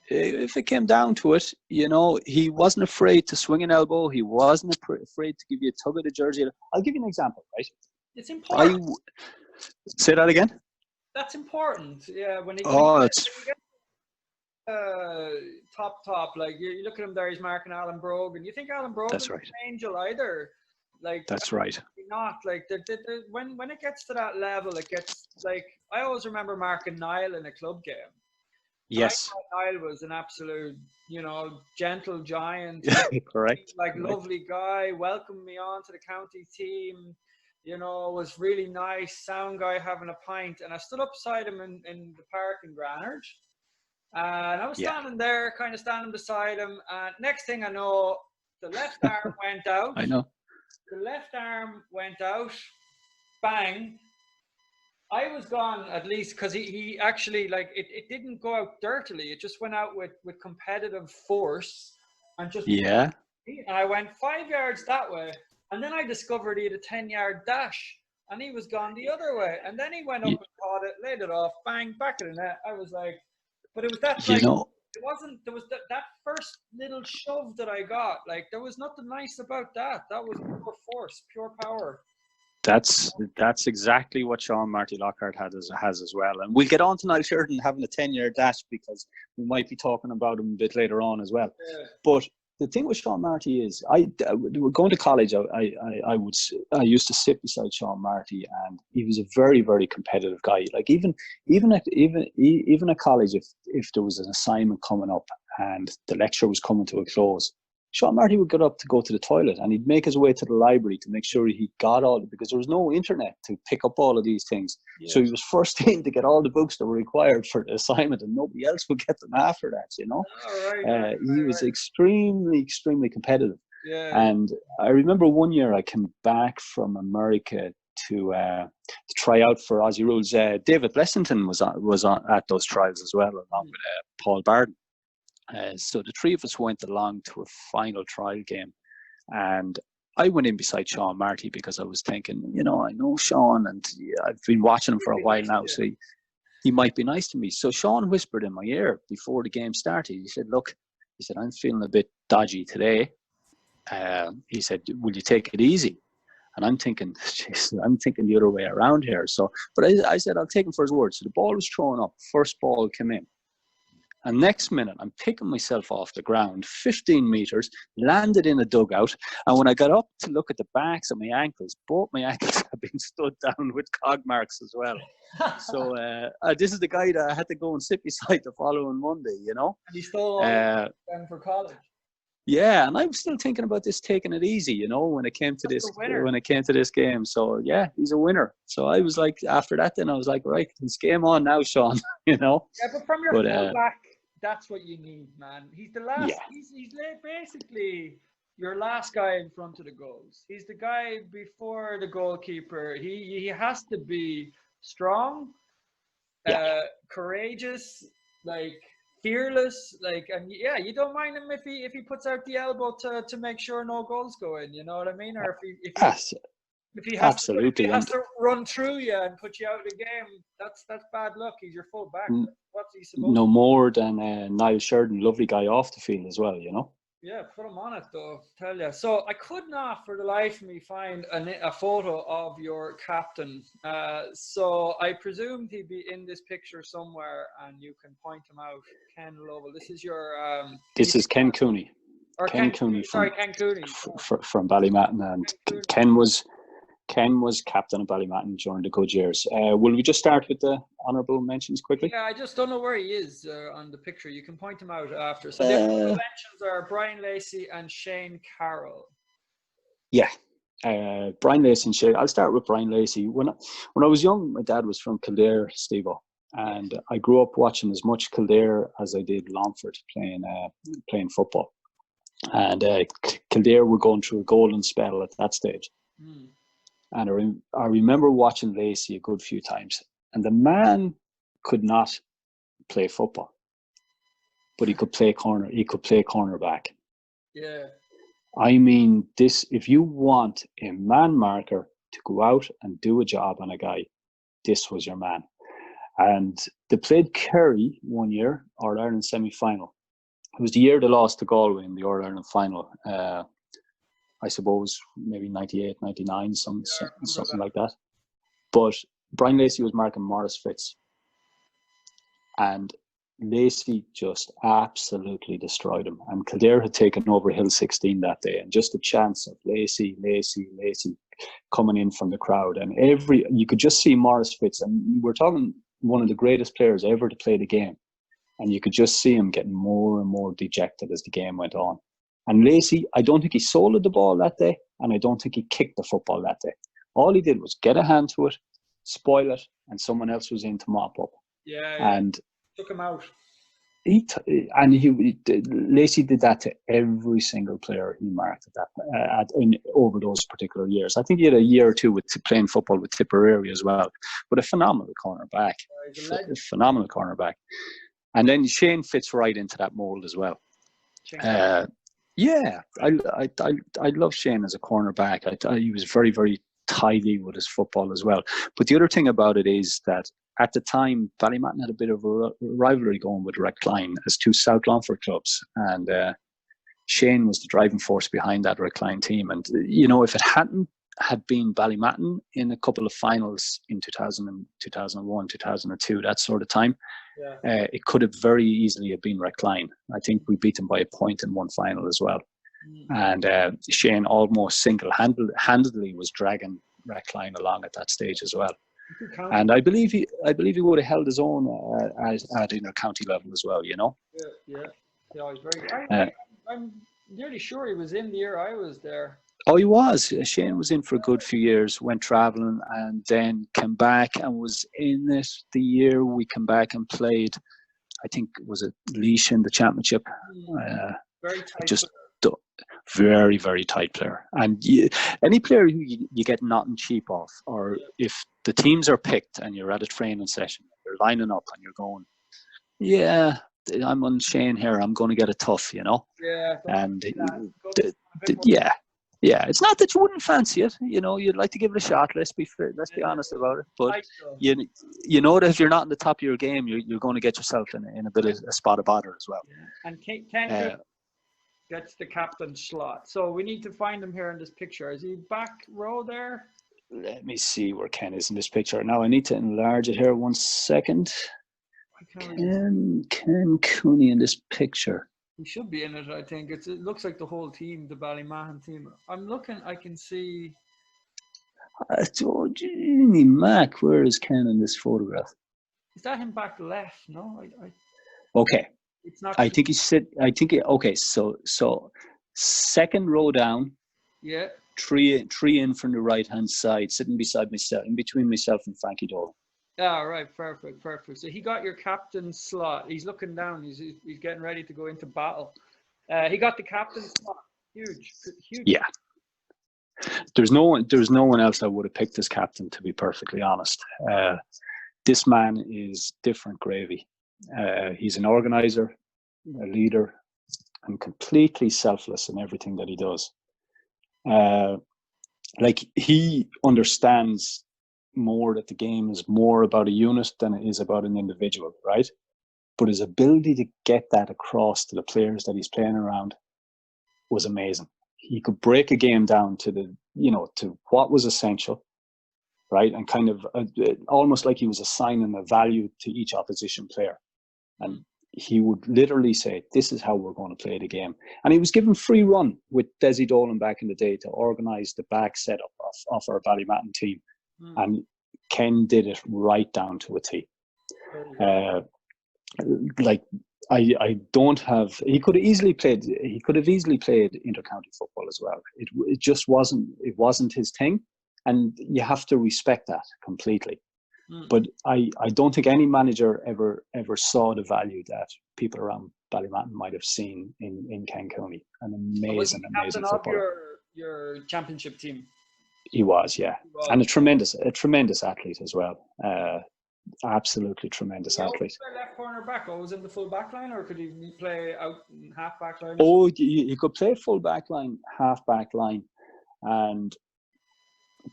S2: if it came down to it, you know, he wasn't afraid to swing an elbow. He wasn't afraid to give you a tug of the jersey. I'll give you an example, right?
S1: It's important.
S2: Say that again?
S1: That's important. Yeah, when you top, like you look at him there, he's marking Alan Brogan. You think Alan Brogan's an angel either? Like
S2: that's right.
S1: Not like when it gets to that level, it gets like I always remember marking Niall in a club game.
S2: Yes,
S1: Niall was an absolute, you know, gentle giant.
S2: Correct.
S1: Lovely guy. Welcomed me on to the county team. You know, was really nice. Sound guy having a pint, and I stood up beside him in the park in Granard, and I was standing there, kind of standing beside him. And next thing I know, the left arm went out.
S2: I know.
S1: The left arm went out, bang. I was gone at least because he actually, like, it didn't go out dirtily. It just went out with competitive force and just.
S2: Yeah.
S1: And I went 5 yards that way. And then I discovered he had a 10-yard dash and he was gone the other way. And then he went up and caught it, laid it off, bang, back of the net. I was like, but it was that, like, it wasn't, there was that first little shove that I got. Like, there was nothing nice about that. That was pure force, pure power.
S2: That's exactly what Sean Marty Lockhart has as well. And we'll get on to Niall Sheridan having a 10-year dash because we might be talking about him a bit later on as well.
S1: Yeah.
S2: But the thing with Sean Marty is, going to college, I used to sit beside Sean Marty, and he was a very, very competitive guy. Like even at college, if there was an assignment coming up and the lecture was coming to a close, Sean Marty would get up to go to the toilet, and he'd make his way to the library to make sure he got because there was no internet to pick up all of these things. Yeah. So he was first in to get all the books that were required for the assignment, and nobody else would get them after that, you know. He was extremely, extremely competitive.
S1: Yeah.
S2: And I remember one year I came back from America to try out for Aussie Rules. David Blessington was on at those trials as well, along with Paul Barden. So the three of us went along to a final trial game, and I went in beside Sean Marty because I was thinking, you know, I know Sean, and I've been watching him for a while now, so he might be nice to me. So Sean whispered in my ear before the game started. He said, "Look," he said, "I'm feeling a bit dodgy today." He said, "Will you take it easy?" And I'm thinking, I'm thinking the other way around here. So, but I said, I'll take him for his word. So the ball was thrown up. First ball came in. And next minute, I'm picking myself off the ground, 15 metres, landed in a dugout. And when I got up to look at the backs of my ankles, both my ankles have been stood down with cog marks as well. So this is the guy that I had to go and sit beside the following Monday, you know.
S1: And he still went for college.
S2: Yeah, and I'm still thinking about this taking it easy, you know, when it came to
S1: That's
S2: this
S1: a winner.
S2: game. So yeah, he's a winner. So I was like, after that, then I was like, right, it's game on now, Sean. You know,
S1: Yeah, but from your
S2: but
S1: fullback, that's what you need, man. He's the last.
S2: yeah,
S1: Basically your last guy in front of the goals. He's the guy before the goalkeeper. He has to be strong,
S2: yeah,
S1: courageous, like fearless, like, and yeah, you don't mind him if he puts out the elbow to make sure no goals go in. You know what I mean? Or
S2: Abs-
S1: if he
S2: absolutely,
S1: has
S2: and
S1: to run through you and put you out of the game, that's bad luck. He's your full back.
S2: n-
S1: What's he supposed
S2: no
S1: to?
S2: more than Niall Sheridan, lovely guy off the field as well, you know.
S1: Yeah, put him on it though. Tell you. So I could not, for the life of me, find a photo of your captain. So I presumed he'd be in this picture somewhere, and you can point him out. Ken Lovell. This is your. Can you
S2: This is Ken Cooney.
S1: or
S2: Ken
S1: Ken
S2: Cooney
S1: Cooney? Sorry, Ken Cooney.
S2: from Ballymatton, and
S1: Ken Cooney.
S2: Ken was captain of Ballymatton during the good years. Will we just start with the honourable mentions quickly?
S1: Yeah, I just don't know where he is on the picture. You can point him out after. So the honourable
S2: Uh,
S1: mentions are Brian Lacey and Shane Carroll.
S2: yeah, Brian Lacey and Shay. I'll start with Brian Lacey. When I was young, my dad was from Kildare, Steve-O, and I grew up watching as much Kildare as I did Longford playing football. And Kildare were going through a golden spell at that stage.
S1: Mm.
S2: And I remember watching Lacey a good few times. And the man could not play football, but he could play corner. He could play cornerback.
S1: Yeah.
S2: I mean, if you want a man marker to go out and do a job on a guy, this was your man. And they played Kerry one year, All-Ireland semi-final. It was the year they lost to Galway in the All-Ireland final. I suppose maybe 98, 99, something like that. But Brian Lacey was marking Morris Fitz. And Lacey just absolutely destroyed him. And Kildare had taken over Hill 16 that day. And just the chance of Lacey coming in from the crowd. And you could just see Morris Fitz. And we're talking one of the greatest players ever to play the game. And you could just see him getting more and more dejected as the game went on. And Lacey, I don't think he sold the ball that day, and I don't think he kicked the football that day. All he did was get a hand to it, spoil it, and someone else was in to mop up.
S1: Yeah.
S2: And
S1: took him out.
S2: Lacey did that to every single player he marked over those particular years. I think he had a year or two with playing football with Tipperary as well, but a phenomenal cornerback. Phenomenal cornerback. And then Shane fits right into that mold as well. Yeah, I love Shane as a cornerback. He was very, very tidy with his football as well. But the other thing about it is that at the time, Ballymatton had a bit of a rivalry going with Recline as two South Longford clubs. And Shane was the driving force behind that Recline team. And, you know, if it hadn't had been Ballymatton in a couple of finals in 2000, 2001, 2002, that sort of time, it could have very easily have been Recline. I think we beat them by a point in one final as well. And Shane almost single-handedly was dragging Recline along at that stage as well. And I believe he would have held his own at inter-county level as well, you know.
S1: Yeah, he's very. I'm nearly sure he was in the year I was there.
S2: Oh, he was. Shane was in for a good few years, went travelling, and then came back and was in it the year we came back and played. I think was it Laois in the championship.
S1: Very tight.
S2: Just very, very tight player. And any player who you get nothing cheap off, or if the teams are picked and you're at a training session, you're lining up and you're going, yeah, I'm on Shane here. I'm going to get it tough, you know.
S1: Yeah.
S2: And yeah, it's not that you wouldn't fancy it. You know, you'd like to give it a shot. Let's be honest about it. But you know that if you're not in the top of your game, you're going to get yourself in a bit of a spot of bother as well.
S1: And Ken gets the captain slot. So we need to find him here in this picture. Is he back row there?
S2: Let me see where Ken is in this picture. Now I need to enlarge it here 1 second. Ken Cooney in this picture.
S1: He should be in it, I think. It looks like the whole team, the Ballymahon team. I'm looking, I can see.
S2: Jimmy Mac, where is Ken in this photograph?
S1: Is that him back left? No,
S2: okay.
S1: It's not.
S2: I think he's okay. So second row down,
S1: Yeah.
S2: three in from the right hand side, sitting beside myself, in between myself and Frankie Dolan.
S1: Yeah, right. Perfect. So he got your captain slot. He's looking down. He's getting ready to go into battle. He got the captain slot. Huge.
S2: Yeah. There's no one else I would have picked as captain, to be perfectly honest. This man is different gravy. He's an organizer, a leader, and completely selfless in everything that he does. Like, he understands more that the game is more about a unit than it is about an individual, right? But his ability to get that across to the players that he's playing around was amazing. He could break a game down to to what was essential, right? And kind of almost like he was assigning a value to each opposition player. And he would literally say, this is how we're going to play the game. And he was given free run with Desi Dolan back in the day to organise the back setup of our Ballymatton team. And Ken did it right down to a T. Like, I don't have. He could have easily played intercounty football as well. It just wasn't. It wasn't his thing, and you have to respect that completely. But I don't think any manager ever saw the value that people around Ballymatton might have seen in Ken Cooney. An amazing footballer.
S1: Your championship team.
S2: He was, yeah, and a tremendous athlete as well. Absolutely tremendous athlete.
S1: Play left corner back, or was in the full back line, or could he play out in half back line?
S2: Oh, he could play full back line, half back line, and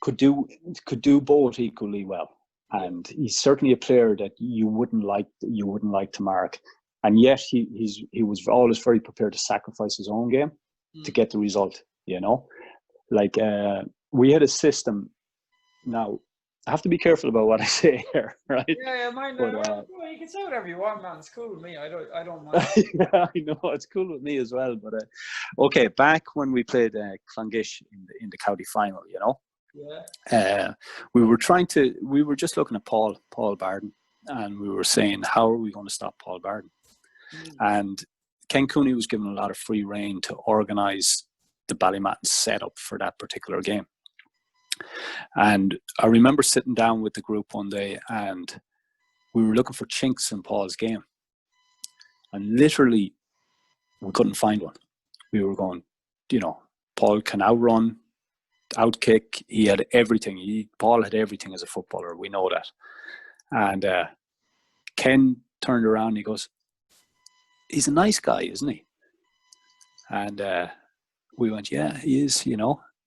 S2: could do both equally well. And he's certainly a player that you wouldn't like to mark. And yet he was always very prepared to sacrifice his own game to get the result. Like, we had a system. Now, I have to be careful about what I say here, right?
S1: Yeah, mind. But, you can say whatever you want, man. It's cool with me. I don't mind.
S2: Yeah, I know, it's cool with me as well. But okay, back when we played Clongish in the county final,
S1: Yeah.
S2: we were just looking at Paul Barden, and we were saying, how are we going to stop Paul Barden? And Ken Cooney was given a lot of free rein to organise the Ballymatton setup for that particular game. And I remember sitting down with the group one day, and we were looking for chinks in Paul's game. And literally, we couldn't find one. We were going, Paul can outrun, outkick. He had everything. Paul had everything as a footballer. We know that. And Ken turned around and he goes, he's a nice guy, isn't he? And we went, yeah, he is,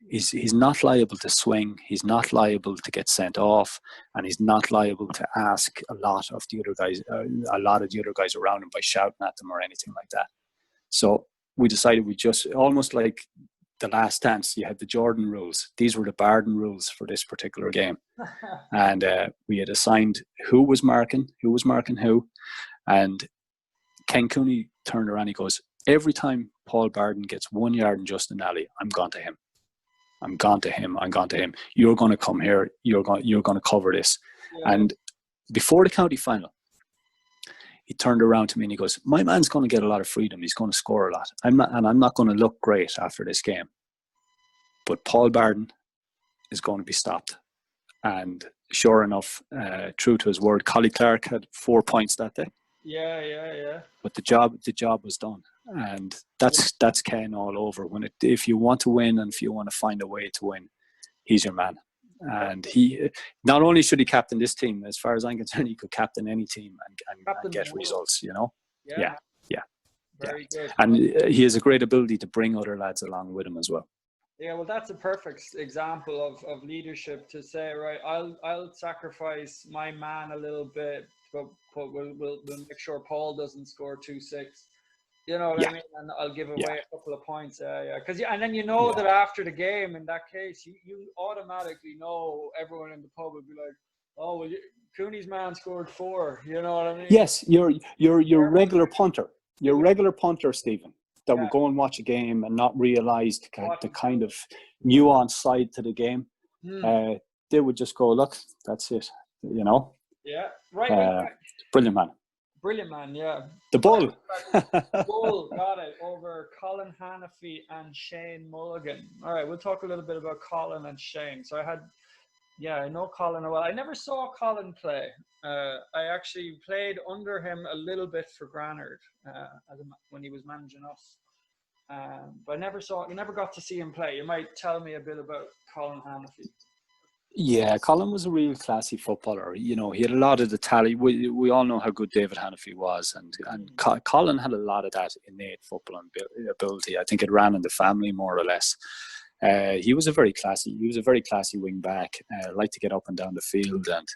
S2: He's not liable to swing. He's not liable to get sent off, and he's not liable to ask a lot of the other guys around him by shouting at them or anything like that. So we decided we just, almost like The Last Dance, you had the Jordan rules. These were the Barden rules for this particular game, and we had assigned who was marking who, and Ken Cooney turned around. He goes, every time Paul Barden gets 1 yard in just an alley, I'm gone to him. I'm gone to him. You're going to come here. You're going to cover this. Yeah. And before the county final, he turned around to me and he goes, my man's going to get a lot of freedom. He's going to score a lot. I'm not going to look great after this game. But Paul Barden is going to be stopped. And sure enough, true to his word, Collie Clark had 4 points that day.
S1: Yeah.
S2: But the job was done. And that's Ken all over. If you want to win and if you want to find a way to win, he's your man. And he not only should he captain this team, as far as I'm concerned, he could captain any team and get results. Yeah.
S1: Very good.
S2: And he has a great ability to bring other lads along with him as well.
S1: Yeah, well, that's a perfect example of leadership, to say, right, I'll sacrifice my man a little bit, but we'll make sure Paul doesn't score 2-6. You know what I mean? And I'll give away a couple of points. Because and then that after the game, in that case, you automatically know everyone in the pub will be like, oh, well, Cooney's man scored 4. You know what I mean?
S2: Yes, your regular punter. Your regular punter, Stephen, that would go and watch a game and not realise the kind of nuanced side to the game. They would just go, look, that's it.
S1: Yeah, right.
S2: Brilliant man.
S1: Brilliant man, yeah.
S2: The Bull.
S1: Bull, got it, over Colin Hannafy and Shane Mulligan. All right, we'll talk a little bit about Colin and Shane. So I know Colin well. I never saw Colin play. I actually played under him a little bit for Granard when he was managing us. But I never got to see him play. You might tell me a bit about Colin Hannafy.
S2: Yeah, Colin was a real classy footballer. You know, he had a lot of the tally. We all know how good David Hannafy was, and Colin had a lot of that innate football ability. I think it ran in the family more or less. He was a very classy wing back. Liked to get up and down the field, and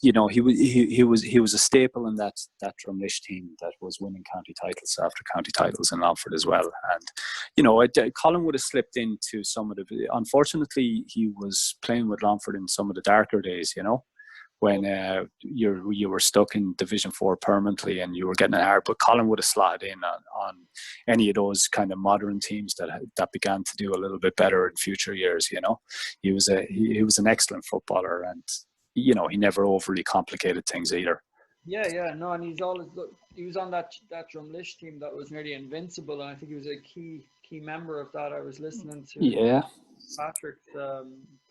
S2: you know, he was a staple in that Drumlish team that was winning county titles after county titles in Longford as well. And you know, Colin would have slipped into some of the. Unfortunately, he was playing with Longford in some of the darker days. You know, when you were stuck in Division 4 permanently and you were getting it hard. But Colin would have slotted in on any of those kind of modern teams that began to do a little bit better in future years. You know, he was an excellent footballer, and you know, he never overly complicated things either.
S1: Yeah, no, and he was on that Drumlish team that was nearly invincible, and I think he was a key member of that. I was listening to Patrick's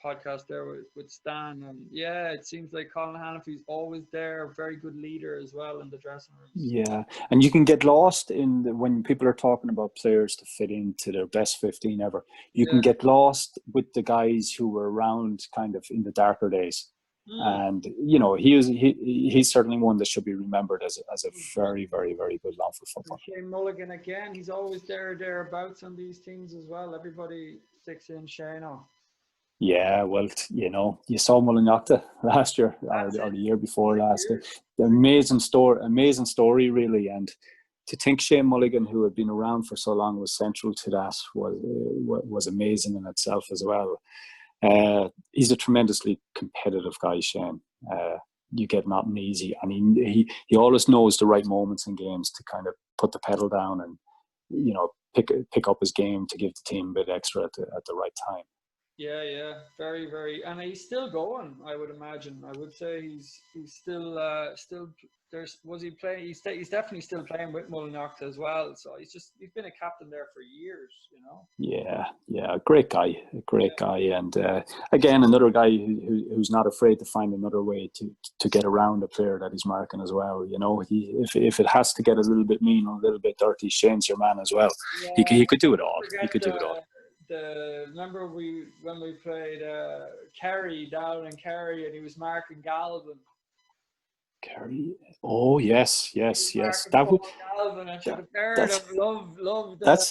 S1: podcast there with Stan, and yeah, it seems like Colin Hannafy's always there, very good leader as well in the dressing rooms.
S2: Yeah, and you can get lost when people are talking about players to fit into their best 15 ever. You can get lost with the guys who were around kind of in the darker days. And you know, he's certainly one that should be remembered as a very, very, very good Longford footballer.
S1: Shane Mulligan again, he's always thereabouts on these teams as well. Everybody sticks in Shane off.
S2: Yeah, well, you know, you saw Mullinachta last year or the year before last. The amazing story, really. And to think Shane Mulligan, who had been around for so long, was central to that was amazing in itself as well. He's a tremendously competitive guy, Shane. You get nothing easy, and he always knows the right moments in games to kind of put the pedal down and, you know, pick up his game to give the team a bit extra at the right time.
S1: Yeah, very, very, and he's still going. I would imagine. I would say he's still. Was he playing? He's definitely still playing with Mullinachta as well. So he's been a captain there for years. You know.
S2: Yeah, great guy, and again, another guy who's not afraid to find another way to get around a player that he's marking as well. You know, if it has to get a little bit mean or a little bit dirty, Shane's your man as well. Yeah, he could do it all.
S1: Remember when we played Kerry down in Kerry and he was marking Galvin.
S2: Kerry. Oh yes.
S1: That was Galvin. I should have heard of love.
S2: That's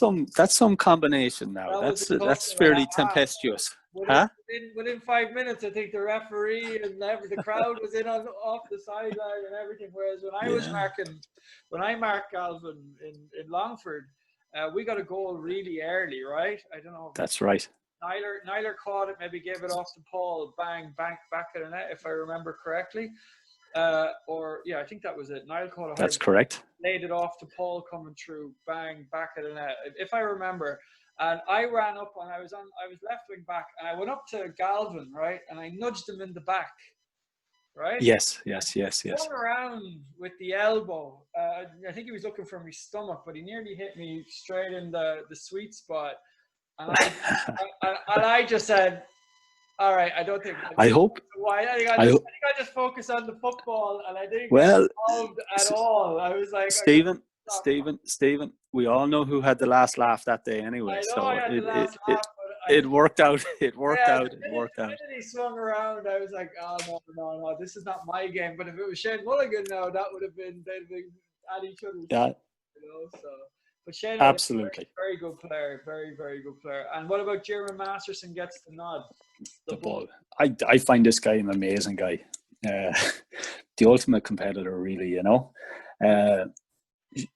S2: some combination now. That's fairly tempestuous.
S1: Within 5 minutes, I think the referee and the crowd was in off the sideline and everything. Whereas when I marked Galvin in Longford, we got a goal really early, right? I don't know.
S2: That's right.
S1: Niler caught it, maybe gave it off to Paul, bang, back at the net, if I remember correctly. I think that was it. Niall caught it.
S2: That's correct.
S1: Laid it off to Paul coming through, bang, back at the net, if I remember. And I ran up and I was left wing back, and I went up to Galvin, right, and I nudged him in the back. Right?
S2: Yes.
S1: Swung around with the elbow. I think he was looking for my stomach, but he nearly hit me straight in the sweet spot. And I just said, all right, I don't think. I just focus on the football, and I didn't get involved at all. I was like,
S2: Stephen, we all know who had the last laugh that day anyway. It worked out. It worked out.
S1: When he swung around, I was like, oh, no, this is not my game. But if it was Shane Mulligan now, that would have been, they'd have been at each other's.
S2: Yeah.
S1: You know, so. But Shane,
S2: absolutely,
S1: very good player, very, very good player. And what about Jeremy Masterson gets the nod?
S2: The ball. I find this guy an amazing guy. The ultimate competitor, really. You know.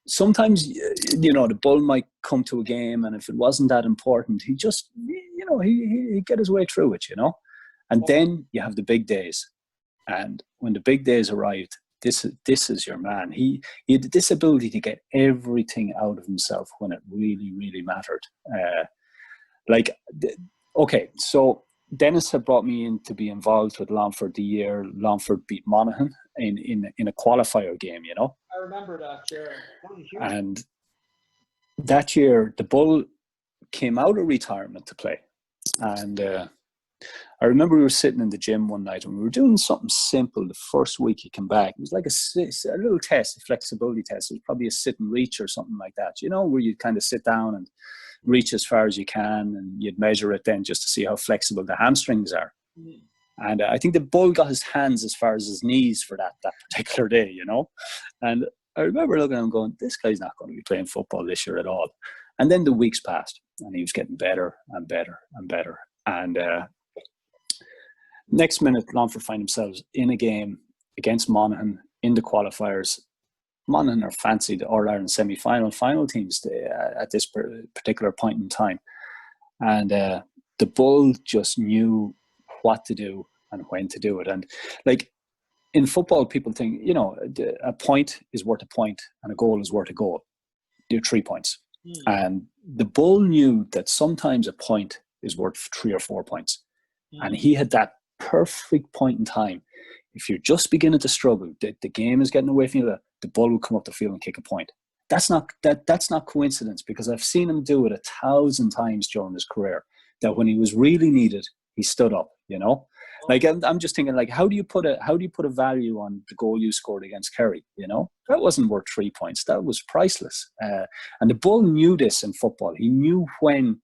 S2: Sometimes, you know, the Bull might come to a game, and if it wasn't that important, he just, you know, he'd get his way through it, you know. And then you have the big days, and when the big days arrived, this is your man. He had this ability to get everything out of himself when it really, really mattered. Okay, so Dennis had brought me in to be involved with Longford the year Longford beat Monaghan in a qualifier game, you know.
S1: I remember that, yeah. That was huge.
S2: And that year, the Bull came out of retirement to play. And I remember we were sitting in the gym one night and we were doing something simple the first week he came back. It was like a little test, a flexibility test. It was probably a sit and reach or something like that, you know, where you kind of sit down and reach as far as you can and you'd measure it then just to see how flexible the hamstrings are. Mm. And I think the Bull got his hands as far as his knees for that particular day, you know. And I remember looking at him going, this guy's not going to be playing football this year at all. And then the weeks passed and he was getting better and better and better. And next minute, Longford find themselves in a game against Monaghan in the qualifiers. Monaghan are fancied All-Ireland semi-final, final teams at this particular point in time. And the Bull just knew what to do and when to do it. And like in football, people think, you know, a point is worth a point and a goal is worth a goal. They're 3 points. Mm. And the Bull knew that sometimes a point is worth 3 or 4 points. Mm. And he had that perfect point in time. If you're just beginning to struggle, the game is getting away from you, the Bull will come up the field and kick a point. That's not coincidence, because I've seen him do it 1,000 times during his career, that when he was really needed, he stood up, you know. Like I'm just thinking, like, how do you put a value on the goal you scored against Kerry? You know, that wasn't worth 3 points. That was priceless. And the Bull knew this in football. He knew when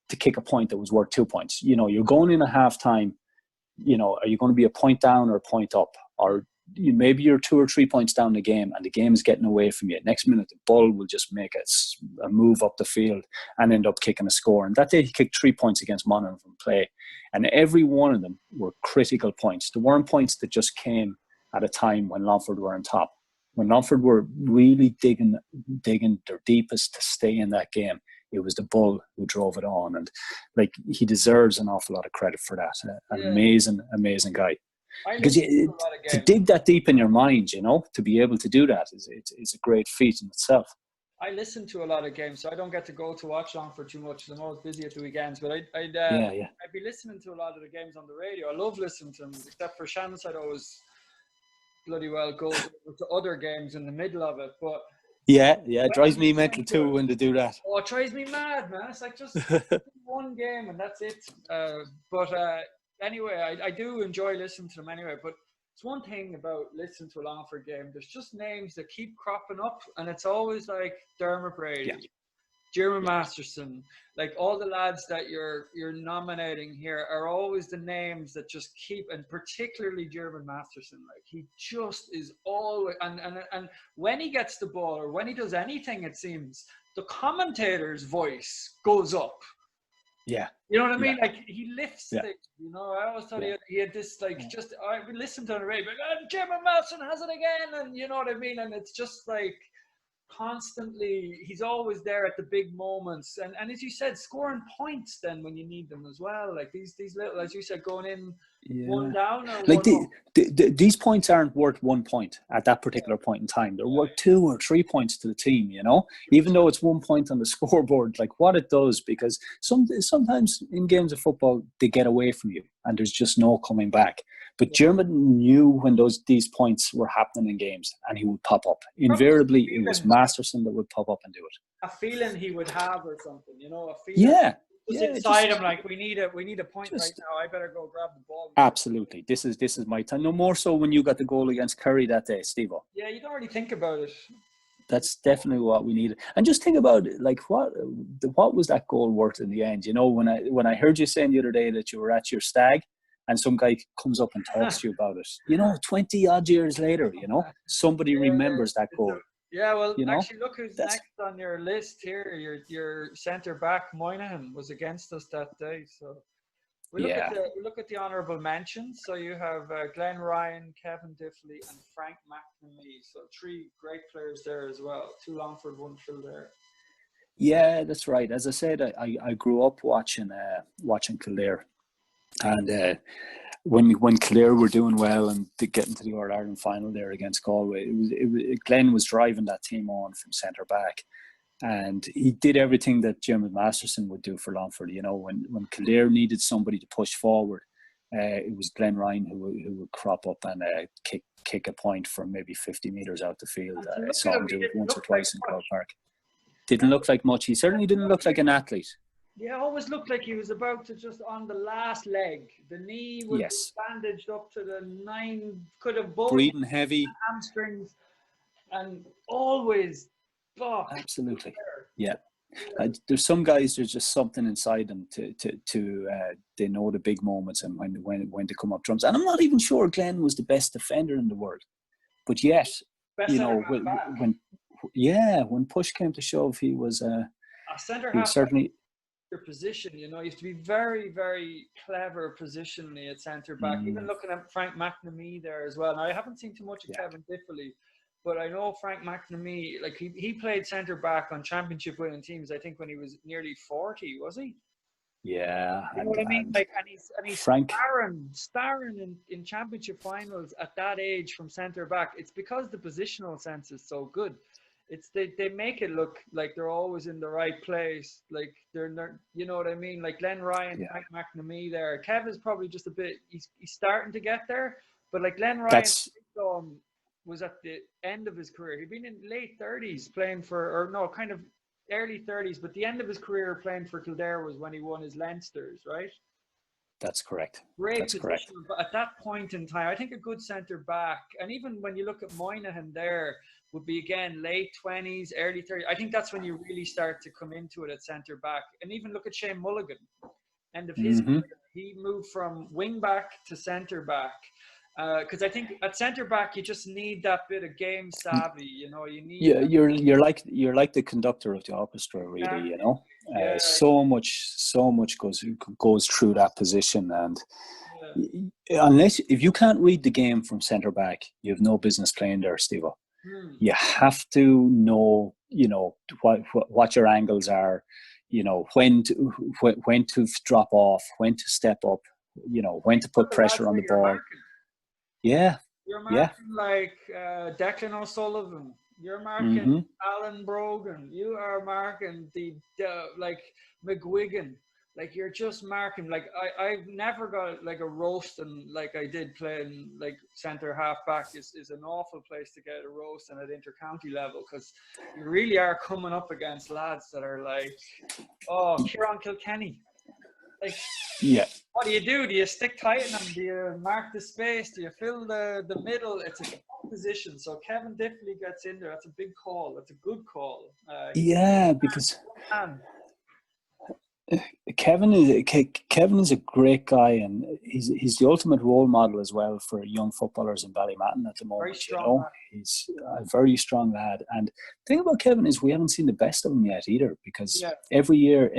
S2: to kick a point that was worth 2 points. You know, you're going in a half time. You know, are you going to be a point down or a point up? Or maybe you're 2 or 3 points down the game and the game is getting away from you. Next minute, the Bull will just make a move up the field and end up kicking a score. And that day he kicked 3 points against Monaghan from play. And every one of them were critical points. There weren't points that just came at a time when Longford were on top. When Longford were really digging their deepest to stay in that game, it was the Bull who drove it on. And like, he deserves an awful lot of credit for that. Amazing guy. Because to dig that deep in your mind, you know, to be able to do that is a great feat in itself.
S1: I listen to a lot of games, so I don't get to go to watch Longford too much. I'm always busy at the weekends, but I'd be listening to a lot of the games on the radio. I love listening to them, except for Shannon, I'd always bloody well go to other games in the middle of it. But
S2: it drives me mental too when they do that.
S1: Oh, it drives me mad, man. It's like just one game and that's it. Anyway, I do enjoy listening to them anyway, but it's one thing about listening to a Longford game. There's just names that keep cropping up, and it's always like Dermot Brady, Jeremy Masterson, like all the lads that you're nominating here are always the names that just keep, and particularly Jeremy Masterson, like he just is always, and when he gets the ball or when he does anything, it seems the commentator's voice goes up.
S2: Yeah.
S1: You know what I mean? Like, he lifts things, you know. I always thought he had this, like, just, I would listen to the radio, like, Jeremy Masterson has it again, and you know what I mean? And it's just like, constantly, he's always there at the big moments. And as you said, scoring points then when you need them as well. Like, these little, as you said, going in one down or
S2: like
S1: one
S2: these points aren't worth 1 point at that particular point in time. They're worth 2 or 3 points to the team, you know, even though it's 1 point on the scoreboard, like what it does, because sometimes in games of football, they get away from you and there's just no coming back. But German knew when these points were happening in games, and he would pop up. Invariably, it was Masterson that would pop up and do it.
S1: A feeling he would have or something, you know, a feeling. Inside him, like, we need a point right now. I better go grab the ball.
S2: Absolutely, this is my time. No more so when you got the goal against Kerry that day, Steve-O.
S1: Yeah, you don't really think about it.
S2: That's definitely what we needed. And just think about it, like what was that goal worth in the end? You know, when I heard you saying the other day that you were at your stag, and some guy comes up and talks to you about it, you know, 20 odd years later, you know, somebody remembers that goal.
S1: Yeah, well, you know? Actually, look who's next on your list here. Your centre back Moynihan was against us that day. So we look at the honourable mentions. So you have Glenn Ryan, Kevin Diffley, and Frank McNamee. So 3 great players there as well. 2 Longford, 1 Kildare.
S2: Yeah, that's right. As I said, I grew up watching Kildare. And when Kildare were doing well and getting to the All-Ireland final there against Galway, Glenn was driving that team on from centre back, And he did everything that Jeremy Masterson would do for Longford. You know, when Kildare needed somebody to push forward, it was Glenn Ryan who would crop up and kick a point from maybe 50 metres out the field. I saw him do it once or twice in Croke Park. Didn't look like much. He certainly didn't look like an athlete.
S1: Yeah, always looked like he was about to just on the last leg. The knee was bandaged up to the 9, could have both
S2: breathing heavy,
S1: hamstrings, and always. Oh,
S2: absolutely, yeah. There's some guys. There's just something inside them to they know the big moments and when to come up trumps. And I'm not even sure Glenn was the best defender in the world, but yet,
S1: best
S2: you know, when push came to shove, he was a
S1: centre
S2: half. Certainly.
S1: Your position, you know, you have to be very, very clever positionally at centre back. Even looking at Frank McNamee there as well. Now, I haven't seen too much of Kevin Diffley, but I know Frank McNamee, like he played centre back on championship winning teams. I think when he was nearly 40, was he?
S2: Yeah,
S1: you know what I mean. Like, and he's
S2: Frank
S1: starring in championship finals at that age from centre back. It's because the positional sense is so good. It's they make it look like they're always in the right place, like they're you know what I mean, like Glenn Ryan, Frank McNamee there. Kevin's probably just a bit, he's starting to get there, but like Glenn Ryan was at the end of his career. He'd been in late 30s playing for, or no, kind of early 30s, but the end of his career playing for Kildare was when he won his Leinsters, right?
S2: That's correct.
S1: Great
S2: That's
S1: position,
S2: correct.
S1: but at that point in time, I think a good centre back, and even when you look at Moynihan there, would be again late 20s, early 30s. I think that's when you really start to come into it at centre back. And even look at Shane Mulligan, end of his career. He moved from wing back to centre back. Because I think at centre back you just need that bit of game savvy, you know. You need
S2: you're like the conductor of the orchestra, really, you know. So much goes through that position, and unless if you can't read the game from centre back, you have no business playing there, Steve-O. You have to know, you know, what your angles are, you know, when to drop off, when to step up, you know, when to put pressure on the ball.
S1: You're marking like Declan O'Sullivan. You're marking Alan Brogan. You are marking the like McGuigan. Like you're just marking. Like I've never got like a roasting like I did playing like centre half back is an awful place to get a roasting at inter-county level, because you really are coming up against lads that are like, oh, Kieran Kilkenny. Like, what do? Do you stick tight in them? Do you mark the space? Do you fill the middle? It's a tough position. So Kevin Diffley gets in there. That's a big call. That's a good call.
S2: Because Kevin is a great guy, and he's the ultimate role model as well for young footballers in Ballymatton at the moment. You know, he's a very strong lad. And the thing about Kevin is we haven't seen the best of him yet either, because every year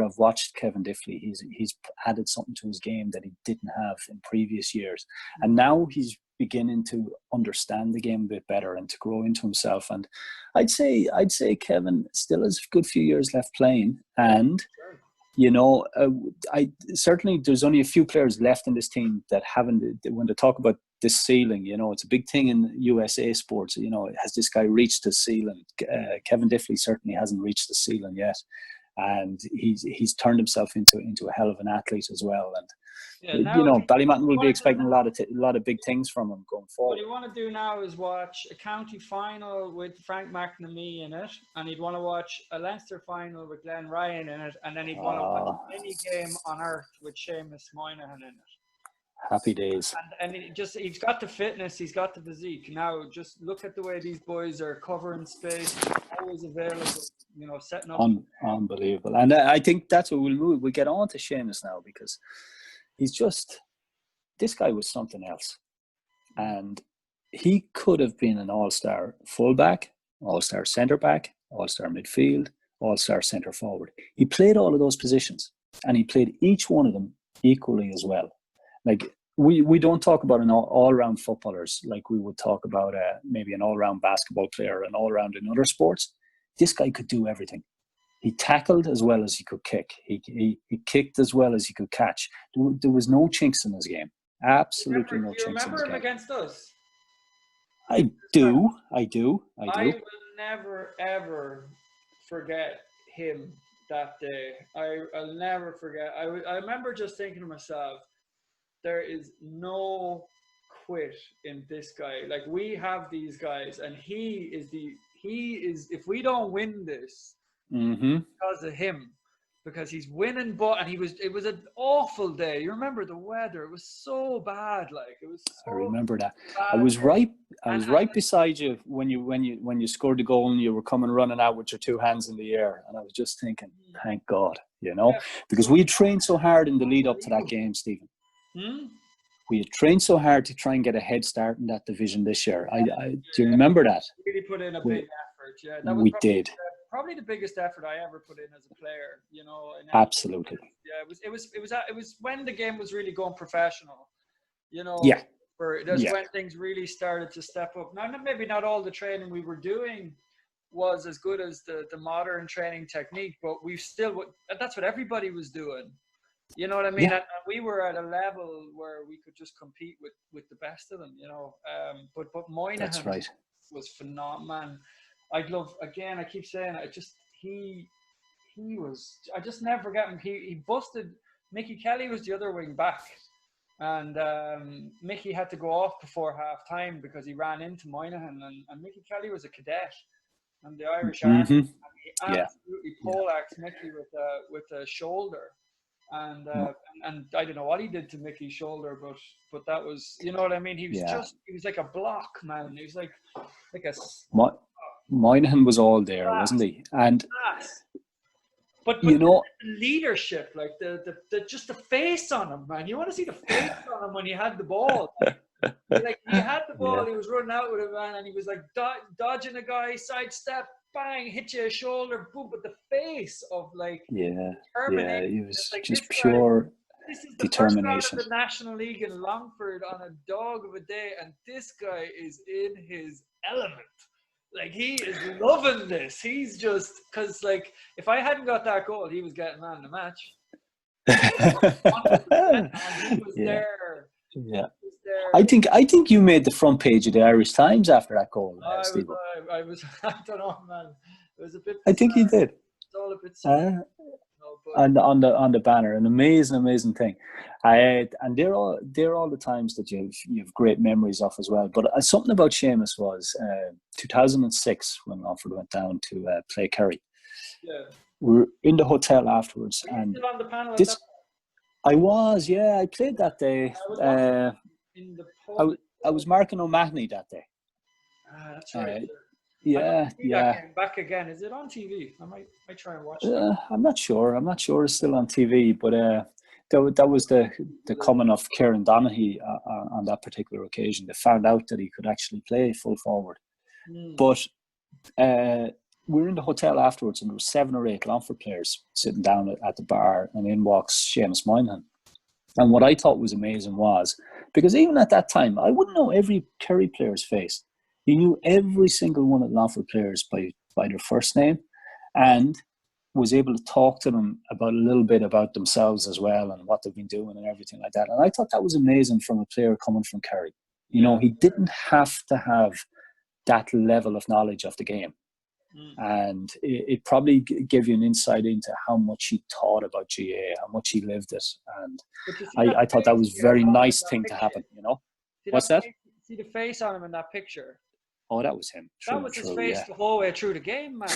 S2: I've watched Kevin Diffley. He's added something to his game that he didn't have in previous years, and now he's beginning to understand the game a bit better and to grow into himself. And I'd say Kevin still has a good few years left playing, and you know, I certainly there's only a few players left in this team that haven't. When they talk about this ceiling, you know, it's a big thing in USA sports. You know, has this guy reached the ceiling? Kevin Diffley certainly hasn't reached the ceiling yet, and he's turned himself into a hell of an athlete as well. And you know, Ballymatton will be expecting a lot of big things from him going forward.
S1: What you want to do now is watch a county final with Frank McNamee in it, and he'd want to watch a Leinster final with Glenn Ryan in it, and then he'd want to watch any game on earth with Seamus Moynihan in it.
S2: Happy days.
S1: And he's got the fitness, he's got the physique. Now just look at the way these boys are covering space, always available, you know, setting up.
S2: Unbelievable. And I think that's what we'll move. We get on to Seamus now, because this guy was something else. And he could have been an all-star fullback, all-star centre-back, all-star midfield, all-star centre-forward. He played all of those positions, and he played each one of them equally as well. Like, we don't talk about an all-round footballers like we would talk about maybe an all-round basketball player, an all-round in other sports. This guy could do everything. He tackled as well as he could kick. He kicked as well as he could catch. There was no chinks in his game. Absolutely no chinks in his game.
S1: Do you remember him against us?
S2: I do.
S1: I will never, ever forget him that day. I'll never forget. I remember just thinking to myself, there is no quit in this guy. Like, we have these guys, and he is, if we don't win this, because of him, because he's winning, and it was an awful day. You remember the weather? It was so bad. Like, it was
S2: I
S1: so
S2: remember that.
S1: bad.
S2: I was right beside you when you scored the goal and you were coming running out with your two hands in the air, and I was just thinking, thank God, because we had trained so hard in the lead up to that game, Stephen. We had trained so hard to try and get a head start in that division this year. Do you remember that?
S1: Really put in a big effort. Yeah, that
S2: was
S1: probably the biggest effort I ever put in as a player.
S2: Absolutely.
S1: Yeah, it was when the game was really going professional.
S2: Yeah.
S1: When things really started to step up. Now, maybe not all the training we were doing was as good as the modern training technique, but that's what everybody was doing. You know what I mean?
S2: Yeah.
S1: And we were at a level where we could just compete with the best of them, But Moynihan was phenomenal, man. I keep saying it, I just never forget him. He busted, Mickey Kelly was the other wing back. And Mickey had to go off before half time because he ran into Moynihan, and Mickey Kelly was a cadet and the Irish Army. And he absolutely poleaxed Mickey with a shoulder. And I don't know what he did to Mickey's shoulder, but that was, you know what I mean? He was like a block, man. He was like a
S2: Moynihan was all there, wasn't he? And
S1: but the leadership, like the just the face on him, man. You want to see the face on him when he had the ball. Like, he had the ball, he was running out with it, man, and he was like dodging a guy, sidestep, bang, hit you a shoulder, boom. But the face of determination.
S2: He was
S1: like,
S2: just pure
S1: this is the
S2: determination.
S1: First round of the National League in Longford on a dog of a day, and this guy is in his element. Like, he is loving this. He's just, because, like, if I hadn't got that goal, he was getting man of the match. 100%, and he was there.
S2: Yeah. I think you made the front page of the Irish Times after that goal, Stephen.
S1: I don't know, man. It was a bit.
S2: I think you did.
S1: It's all a bit.
S2: And on the banner, an amazing thing. And they're all the times that you have great memories of as well. But something about Seamus was 2006 when Longford went down to play Kerry.
S1: Yeah.
S2: We were in the hotel afterwards,
S1: Were you still on the panel?
S2: I was, yeah. I played that day.
S1: In the pub.
S2: I was marking O'Mahony that day.
S1: That's right.
S2: Yeah.
S1: Back again. Is it on TV? I might try and watch
S2: it. I'm not sure. It's still on TV, but that was the coming of Kieran Donaghy on that particular occasion. They found out that he could actually play full forward. But we were in the hotel afterwards, and there were 7 or 8 Longford players sitting down at the bar, and in walks Seamus Moynihan. And what I thought was amazing was, because even at that time, I wouldn't know every Kerry player's face. He knew every single one of the Longford players by their first name, and was able to talk to them about a little bit about themselves as well and what they've been doing and everything like that. And I thought that was amazing from a player coming from Kerry. He didn't have to have that level of knowledge of the game. And it probably gave you an insight into how much he thought about GA, how much he lived it. And I thought that was a very nice thing to happen, What's that?
S1: See the face on him in that picture?
S2: Oh, that was him.
S1: That was his face the whole way through the game, man.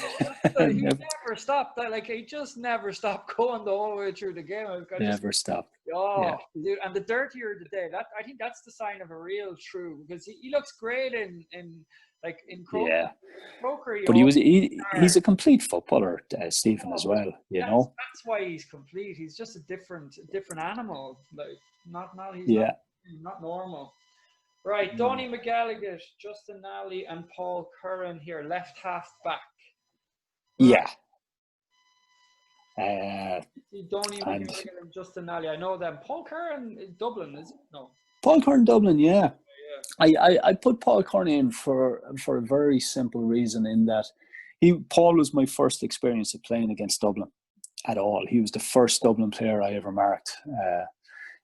S1: He never stopped. Like, he just never stopped going the whole way through the game.
S2: Never stopped.
S1: Dude, and the dirtier the day, I think that's the sign of a real true, because he looks great in Croker.
S2: Yeah.
S1: Croker,
S2: but he's a complete footballer, Stephen, as well.
S1: That's why he's complete. He's just a different animal. Like, not normal. Right, Donny McGallagher, Justin Nally, and Paul Curran here, left half back.
S2: Yeah.
S1: Donny McGallagher and Justin Nally, I know them. Paul Curran is Dublin, is it? No.
S2: Paul Curran, Dublin, yeah. I put Paul Curran in for a very simple reason, in that Paul was my first experience of playing against Dublin at all. He was the first Dublin player I ever marked.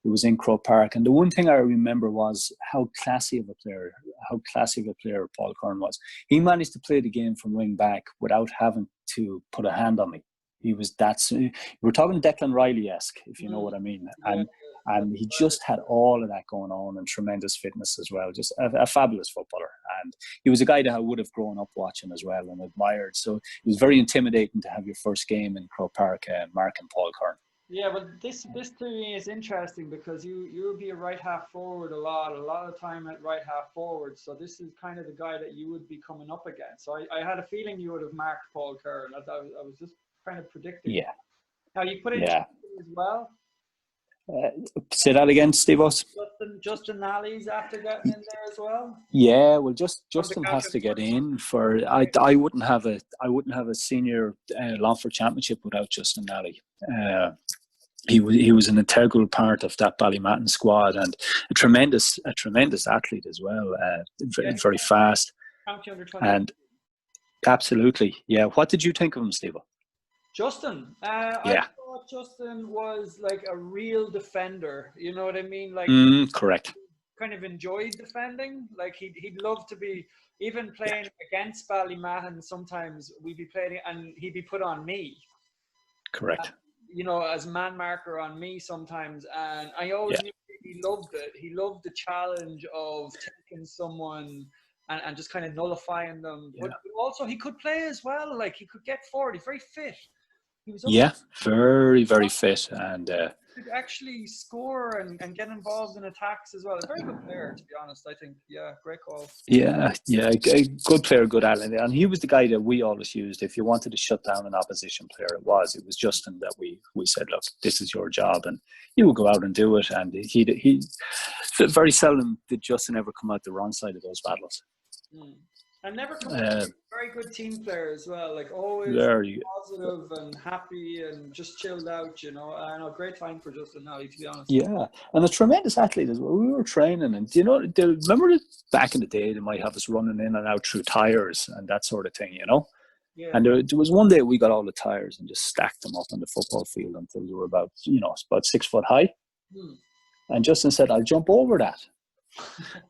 S2: It was in Croke Park. And the one thing I remember was how classy of a player Paul Curran was. He managed to play the game from wing back without having to put a hand on me. He was we're talking Declan Riley-esque, if you know what I mean. And he just had all of that going on, and tremendous fitness as well. Just a fabulous footballer. And he was a guy that I would have grown up watching as well and admired. So it was very intimidating to have your first game in Croke Park, Mark and Paul Curran.
S1: Yeah, but this to me is interesting because you'll be a right half forward a lot of time at right half forward. So this is kind of the guy that you would be coming up against. So I had a feeling you would have marked Paul Curran. I was just kind of predicting.
S2: Yeah.
S1: Now you put in Justin as well.
S2: Say that again, Steve O's.
S1: Justin Nally's after getting in there as well.
S2: Yeah, well, Justin has to get in for. I wouldn't have a senior Longford Championship without Justin Nally. He was an integral part of that Ballymatton squad and a tremendous athlete as well. Very fast. And absolutely, yeah. What did you think of him, Steve?
S1: Justin, I thought Justin was like a real defender. You know what I mean? Like,
S2: correct.
S1: Kind of enjoyed defending. Like he'd love to be even playing against Ballymatton. Sometimes we'd be playing and he'd be put on me.
S2: Correct.
S1: As man marker on me sometimes, and I always knew he loved it. He loved the challenge of taking someone and just kind of nullifying them. But also he could play as well. Like he could get forward. He's very fit. He was
S2: very, very fit, and
S1: he could actually score and get involved in attacks as well. A very good player, to be honest. I think, great call.
S2: Yeah, good player, good athlete, and he was the guy that we always used. If you wanted to shut down an opposition player, it was Justin that we said, look, this is your job, and you would go out and do it. And he very seldom did Justin ever come out the wrong side of those battles.
S1: And never come out very good team player as well, like always
S2: very
S1: positive and happy and just chilled out, I know, great time for Justin Nally, to be honest.
S2: Yeah, and a tremendous athlete as well. We were training, and remember back in the day they might have us running in and out through tires and that sort of thing,
S1: Yeah.
S2: And there was one day we got all the tires and just stacked them up on the football field until they were about 6 foot high. And Justin said, I'll jump over that.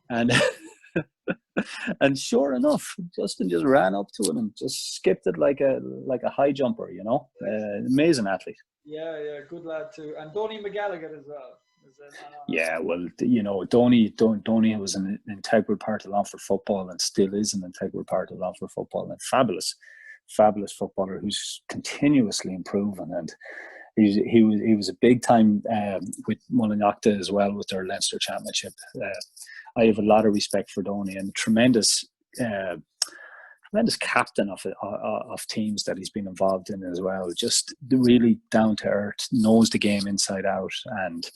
S2: And and sure enough, Justin just ran up to it and just skipped it like a high jumper, amazing athlete.
S1: Yeah, good lad too. And Donny McGallagher as well.
S2: Yeah, well, Donny was an integral part of Longford football and still is an integral part of Longford football, and fabulous footballer who's continuously improving. And he was a big time with Mullinachta as well with their Leinster Championship. I have a lot of respect for Donny, and tremendous captain of teams that he's been involved in as well. Just really down to earth, knows the game inside out, and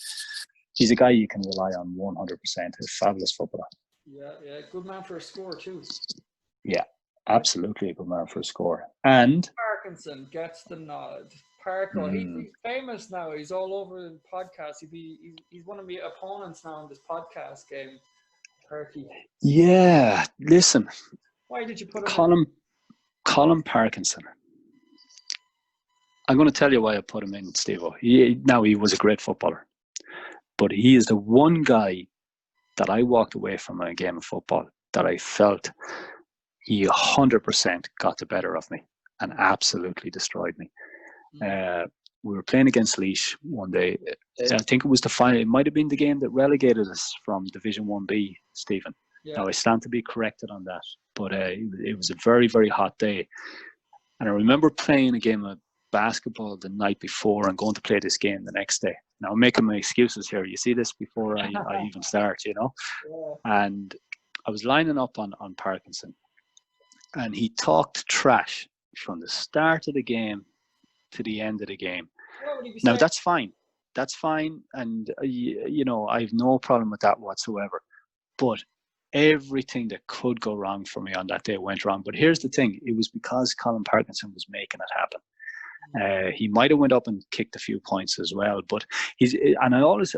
S2: he's a guy you can rely on 100%. A fabulous footballer.
S1: Yeah, good man for a score too.
S2: Yeah, absolutely a good man for a score. And
S1: Parkinson gets the nod. Parker, he's famous now. He's all over the podcast. He's one of my opponents now in this podcast game. Perky.
S2: Yeah, listen.
S1: Why did you put him
S2: Colin Parkinson? I'm going to tell you why I put him in, Steve-O. He was a great footballer, but he is the one guy that I walked away from a game of football that I felt he 100% got the better of me and absolutely destroyed me. We were playing against Laois one day. I think it was the final. It might have been the game that relegated us from Division 1B, Stephen. Yeah. Now, I stand to be corrected on that, but it was a very, very hot day. And I remember playing a game of basketball the night before and going to play this game the next day. Now, I'm making my excuses here. You see this before I even start, Yeah. And I was lining up on Parkinson, and he talked trash from the start of the game to the end of the game. Now, that's fine. And, I have no problem with that whatsoever. But everything that could go wrong for me on that day went wrong. But here's the thing. It was because Colin Parkinson was making it happen. He might have went up and kicked a few points as well. But I always,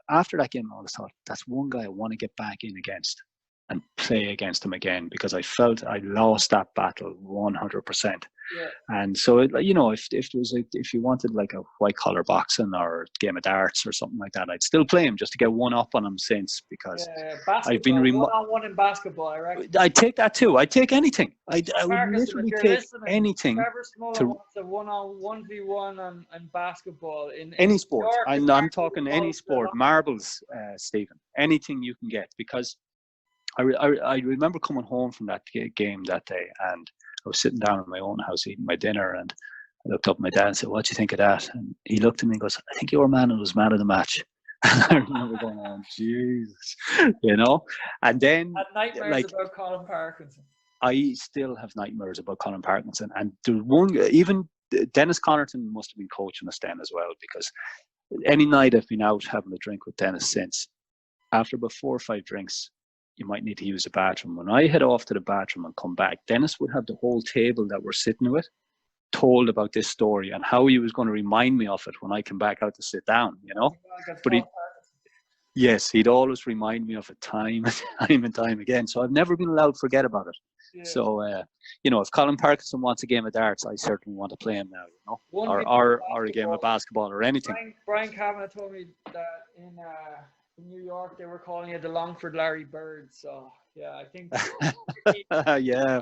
S2: after that game, I always thought, that's one guy I want to get back in against and play against him again, because I felt I lost that battle 100%.
S1: Yeah.
S2: And so, you know, if there was if you wanted like a white collar boxing or a game of darts or something like that, I'd still play him just to get one up on him since, because
S1: Yeah,
S2: I've been
S1: basketball, one-on-one in basketball, I reckon.
S2: I'd take that too. I'd take anything. I would
S1: Ferguson, if
S2: literally
S1: you're
S2: take
S1: listening,
S2: anything
S1: Trevor Smullen
S2: to
S1: wants a one-on-one and basketball in
S2: any
S1: New
S2: sport.
S1: York.
S2: I'm
S1: Apparently, the
S2: talking any
S1: balls are
S2: sport, marbles, Stephen, anything you can get, because I remember coming home from that game that day, and I was sitting down in my own house eating my dinner, and I looked up at my dad and said, "What do you think of that?" And he looked at me and goes, "I think your man was man of the match." And I remember going, "Oh, Jesus," you know. And then,
S1: had nightmares
S2: like,
S1: about Colin Parkinson.
S2: I still have nightmares about Colin Parkinson. And the one, even Dennis Connerton must have been coaching us then as well, because any night I've been out having a drink with Dennis since, after about 4 or 5 drinks, you might need to use the bathroom. When I head off to the bathroom and come back, Dennis would have the whole table that we're sitting with told about this story and how he was going to remind me of it when I come back out to sit down, you know. But yes, he'd always remind me of it time and time again. So I've never been allowed to forget about it. Yeah. So, you know, if Colin Parkinson wants a game of darts, I certainly want to play him now, you know, or a game of basketball or anything.
S1: Brian Kavanagh told me that in New York they were calling it the Longford Larry Bird. So yeah, I think.
S2: Yeah,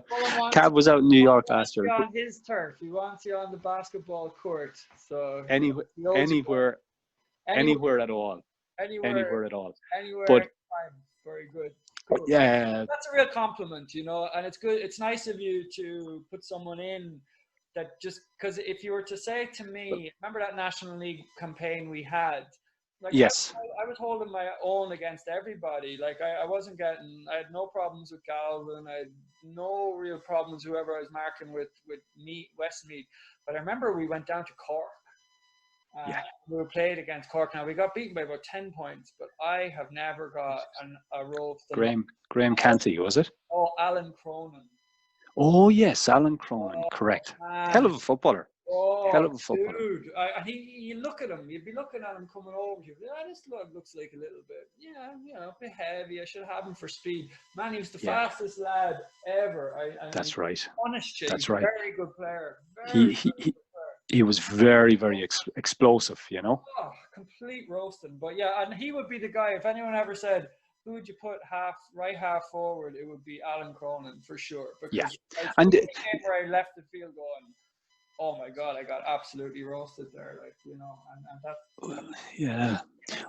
S2: Cav was out in New York last year.
S1: On his turf, he wants you on the basketball court. So
S2: anywhere at all. Anywhere at all.
S1: Anywhere.
S2: But
S1: very good. Cool.
S2: Yeah,
S1: that's a real compliment, you know, and it's good. It's nice of you to put someone in that, just because if you were to say to me, remember that National League campaign we had? Like,
S2: yes.
S1: I was holding my own against everybody. Like I had no problems with Galvin. I had no real problems whoever I was marking with Westmeath. But I remember we went down to Cork. We were played against Cork. Now we got beaten by about 10 points, but I have never got a roast.
S2: Graham Canty, was it?
S1: Oh, Alan Cronin.
S2: Oh yes, Alan Cronin, correct. Man. Hell of a footballer.
S1: Oh,
S2: hell of a footballer.
S1: Dude, you look at him, you'd be looking at him coming over to you. Yeah, this looks like a little bit, you know, a bit heavy. I should have him for speed. Man, he was the fastest lad ever.
S2: That's right.
S1: Honest,
S2: that's right.
S1: Very good player.
S2: He was very, very explosive, you know.
S1: Oh, complete roasting. But yeah, and he would be the guy. If anyone ever said, who would you put right half forward, it would be Alan Cronin for sure. Because and the game where I left the field going, oh my God, I got absolutely roasted there. Like, you know, and that's
S2: yeah.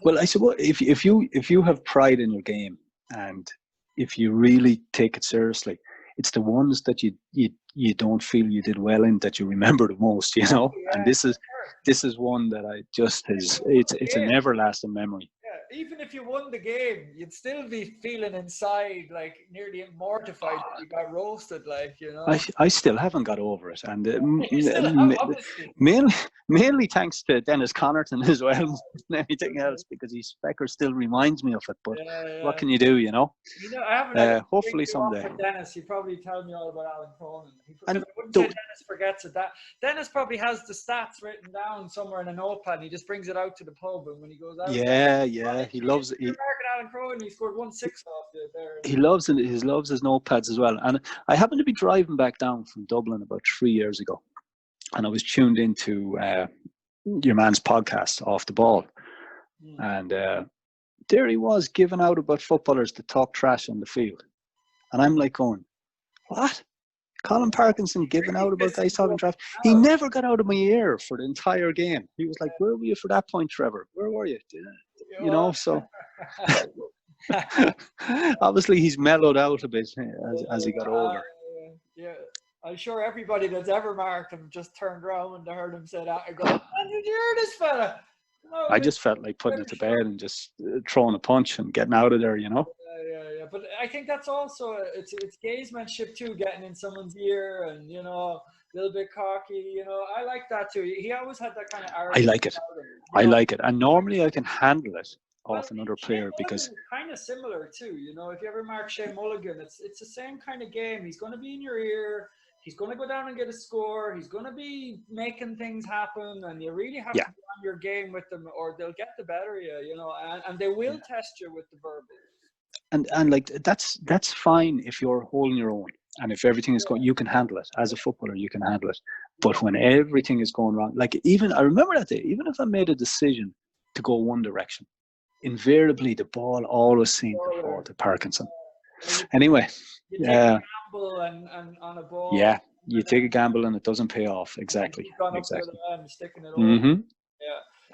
S2: Well, I suppose if you have pride in your game, and if you really take it seriously, it's the ones that you don't feel you did well in that you remember the most, you know. Yeah, and this is one that I just it's an everlasting memory.
S1: Yeah, even if you won the game, you'd still be feeling inside like nearly mortified that you got roasted, like, you know.
S2: I still haven't got over it, and mainly thanks to Dennis Connerton as well than anything else, because his specker still reminds me of it. But what can you do, you know?
S1: You know, I haven't
S2: hopefully someday.
S1: With Dennis, he'd probably tell me all about Alan Cronin. I wouldn't say Dennis forgets it. Dennis probably has the stats written down somewhere in a notepad, and he just brings it out to the pub, and when he goes out,
S2: he loves it.
S1: Alan Cronin, he scored 1-6 off there.
S2: He loves his notepads as well. And I happened to be driving back down from Dublin about 3 years ago, and I was tuned into your man's podcast, Off the Ball, and there he was giving out about footballers that talk trash on the field, and I'm like going, what? Colin Parkinson giving out about guys talking trash? He never got out of my ear for the entire game. He was like, where were you for that point, Trevor? Where were you? You know, so obviously he's mellowed out a bit as he got older.
S1: Yeah, I'm sure everybody that's ever marked him just turned around when they heard him say that and go, man, did you hear this fella? No,
S2: I just felt like putting it to bed and just throwing a punch and getting out of there, you know.
S1: Yeah. But I think that's also it's gamesmanship too, getting in someone's ear and, you know, a little bit cocky. You know, I like that too. He always had that kind of arrogance.
S2: I like it. I like it, and normally I can handle it off another player because
S1: kind of similar too. You know, if you ever mark Shane Mulligan, it's the same kind of game. He's going to be in your ear. He's going to go down and get a score. He's going to be making things happen, and you really have to be on your game with them, or they'll get the better of you. You know, and they will test you with the verbal.
S2: And like that's fine if you're holding your own. And if everything is going, you can handle it. As a footballer, you can handle it. But when everything is going wrong, like even, I remember that day, even if I made a decision to go one direction, invariably the ball always seemed to fall to Parkinson. Anyway,
S1: you take a gamble and on a ball.
S2: Yeah, you take a gamble and it doesn't pay off. Exactly.
S1: Gone up
S2: Exactly.
S1: the other end, sticking it over.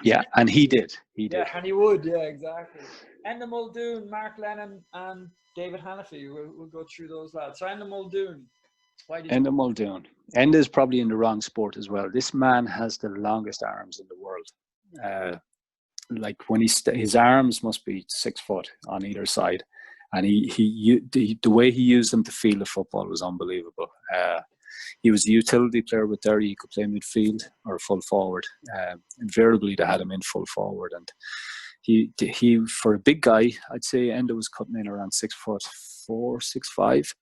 S2: Yeah, and he did.
S1: Yeah, and he would. Yeah, exactly. Enda Muldoon, Mark Lennon, and David Hannafy. We'll go through those lads. So Enda Muldoon.
S2: Enda Muldoon. Enda is probably in the wrong sport as well. This man has the longest arms in the world. Like when his arms must be 6 foot on either side, and the way he used them to field the football was unbelievable. He was a utility player with Derry. He could play midfield or full forward. Invariably, they had him in full forward, and he for a big guy, I'd say Enda was cutting in around 6'4", 6'5".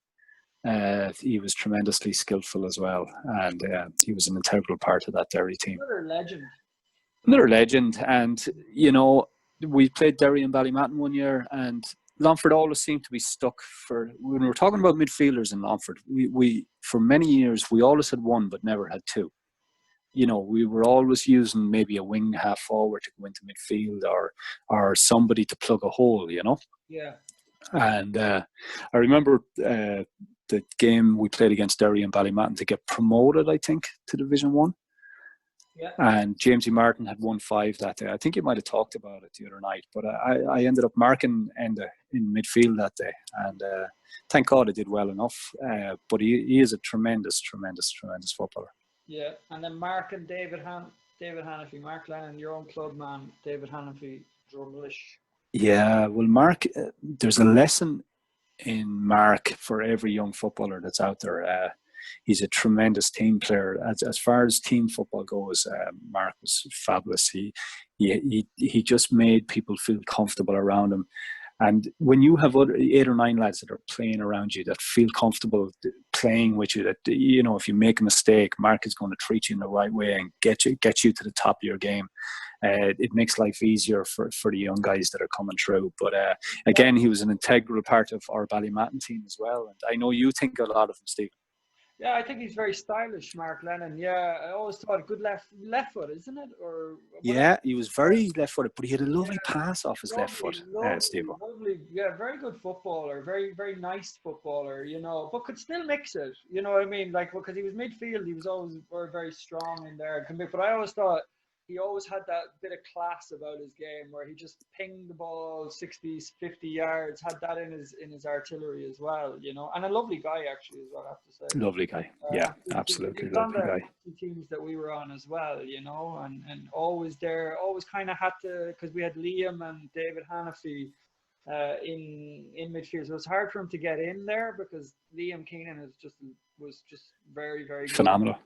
S2: He was tremendously skillful as well, and he was an integral part of that Derry team. Another legend, and you know, we played Derry and Ballymatton one year, and Longford always seemed to be stuck for, when we were talking about midfielders in Longford, we for many years we always had one but never had two. You know, we were always using maybe a wing half forward to go into midfield, or somebody to plug a hole, you know.
S1: Yeah.
S2: And I remember the game we played against Derry and Ballymatton to get promoted, I think, to Division 1.
S1: Yeah.
S2: And Jamesy Martin had won 5 that day. I think you might have talked about it the other night, but I ended up marking Enda in midfield that day, and thank God I did well enough. But he is a tremendous footballer.
S1: Yeah, and then Mark and David Hannafy, Mark Lennon, your own club man, David Hannafy, Drumlish.
S2: Yeah, well, Mark, there's a lesson in Mark for every young footballer that's out there. He's a tremendous team player. As far as team football goes, Mark was fabulous. He just made people feel comfortable around him. And when you have 8 or 9 lads that are playing around you that feel comfortable playing with you, that, you know, if you make a mistake, Mark is going to treat you in the right way and get you to the top of your game. It makes life easier for the young guys that are coming through. But again, he was an integral part of our Ballymatton team as well. And I know you think a lot of him, Steve.
S1: Yeah, I think he's very stylish, Mark Lennon. Yeah, I always thought a good left foot, isn't it? Or
S2: yeah, he was very left-footed, but he had a lovely pass off his left foot, Steve.
S1: Lovely, yeah, very good footballer, very, very nice footballer, you know, but could still mix it, you know what I mean? Like, because he was midfield, he was always very, very strong in there. But I always thought he always had that bit of class about his game where he just pinged the ball 60, 50 yards, had that in his artillery as well, you know, and a lovely guy actually as well, I have to say.
S2: Lovely guy. Yeah, absolutely lovely guy.
S1: Teams that we were on as well, you know, and always there, always kind of had to, because we had Liam and David Hannafy in midfield, so it's hard for him to get in there because Liam Keenan was just very, very good.
S2: Phenomenal.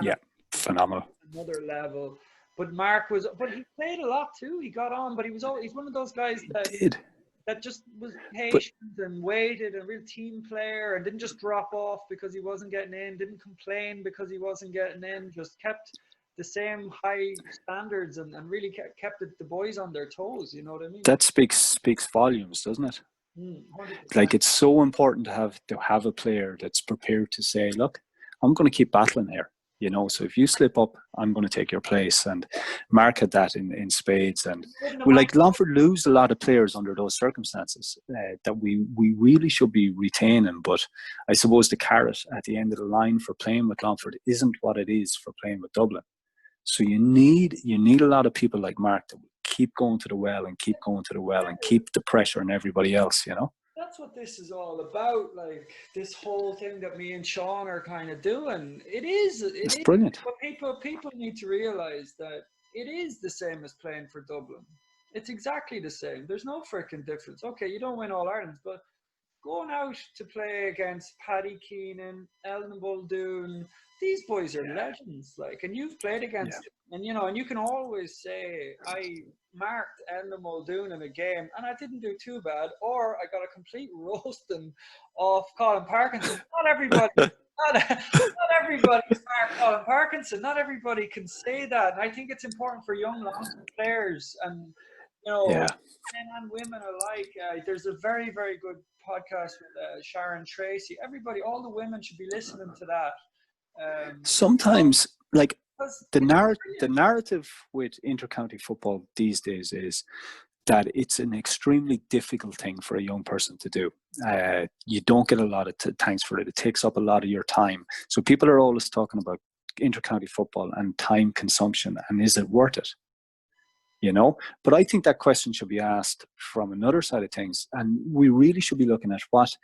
S2: Yeah, phenomenal.
S1: Another level. But he played a lot too. He got on, but he's one of those guys that just was patient and waited, a real team player, and didn't just drop off because he wasn't getting in, didn't complain because he wasn't getting in, just kept the same high standards and really kept the boys on their toes, you know what I mean?
S2: That speaks volumes, doesn't it?
S1: 100%.
S2: Like, it's so important to have a player that's prepared to say, look, I'm going to keep battling here. You know, so if you slip up, I'm going to take your place. And Mark had that in spades. And Longford lose a lot of players under those circumstances that we really should be retaining. But I suppose the carrot at the end of the line for playing with Longford isn't what it is for playing with Dublin. So you need a lot of people like Mark that will keep going to the well and keep going to the well and keep the pressure on everybody else, you know?
S1: That's what this is all about, like this whole thing that me and Sean are kind of doing. It's
S2: brilliant.
S1: But people need to realise that it is the same as playing for Dublin. It's exactly the same. There's no freaking difference. Okay, you don't win All Irelands, but going out to play against Paddy Keenan, Enda Muldoon, these boys are legends. Like, and you've played against them, and you know, and you can always say, I marked Enda Muldoon in a game and I didn't do too bad, or I got a complete roasting off Colin Parkinson. Not everybody marked Colin Parkinson. Not everybody can say that. And I think it's important for young players and you know,
S2: Yeah.
S1: men and women alike. There's a very, very good podcast with Sharon Tracy. Everybody, all the women should be listening to that.
S2: Sometimes, like,
S1: Because
S2: the
S1: it's brilliant.
S2: narrative with intercounty football these days is that it's an extremely difficult thing for a young person to do. You don't get a lot of thanks for it. It takes up a lot of your time. So people are always talking about intercounty football and time consumption, and is it worth it? You know, but I think that question should be asked from another side of things, and we really should be looking at what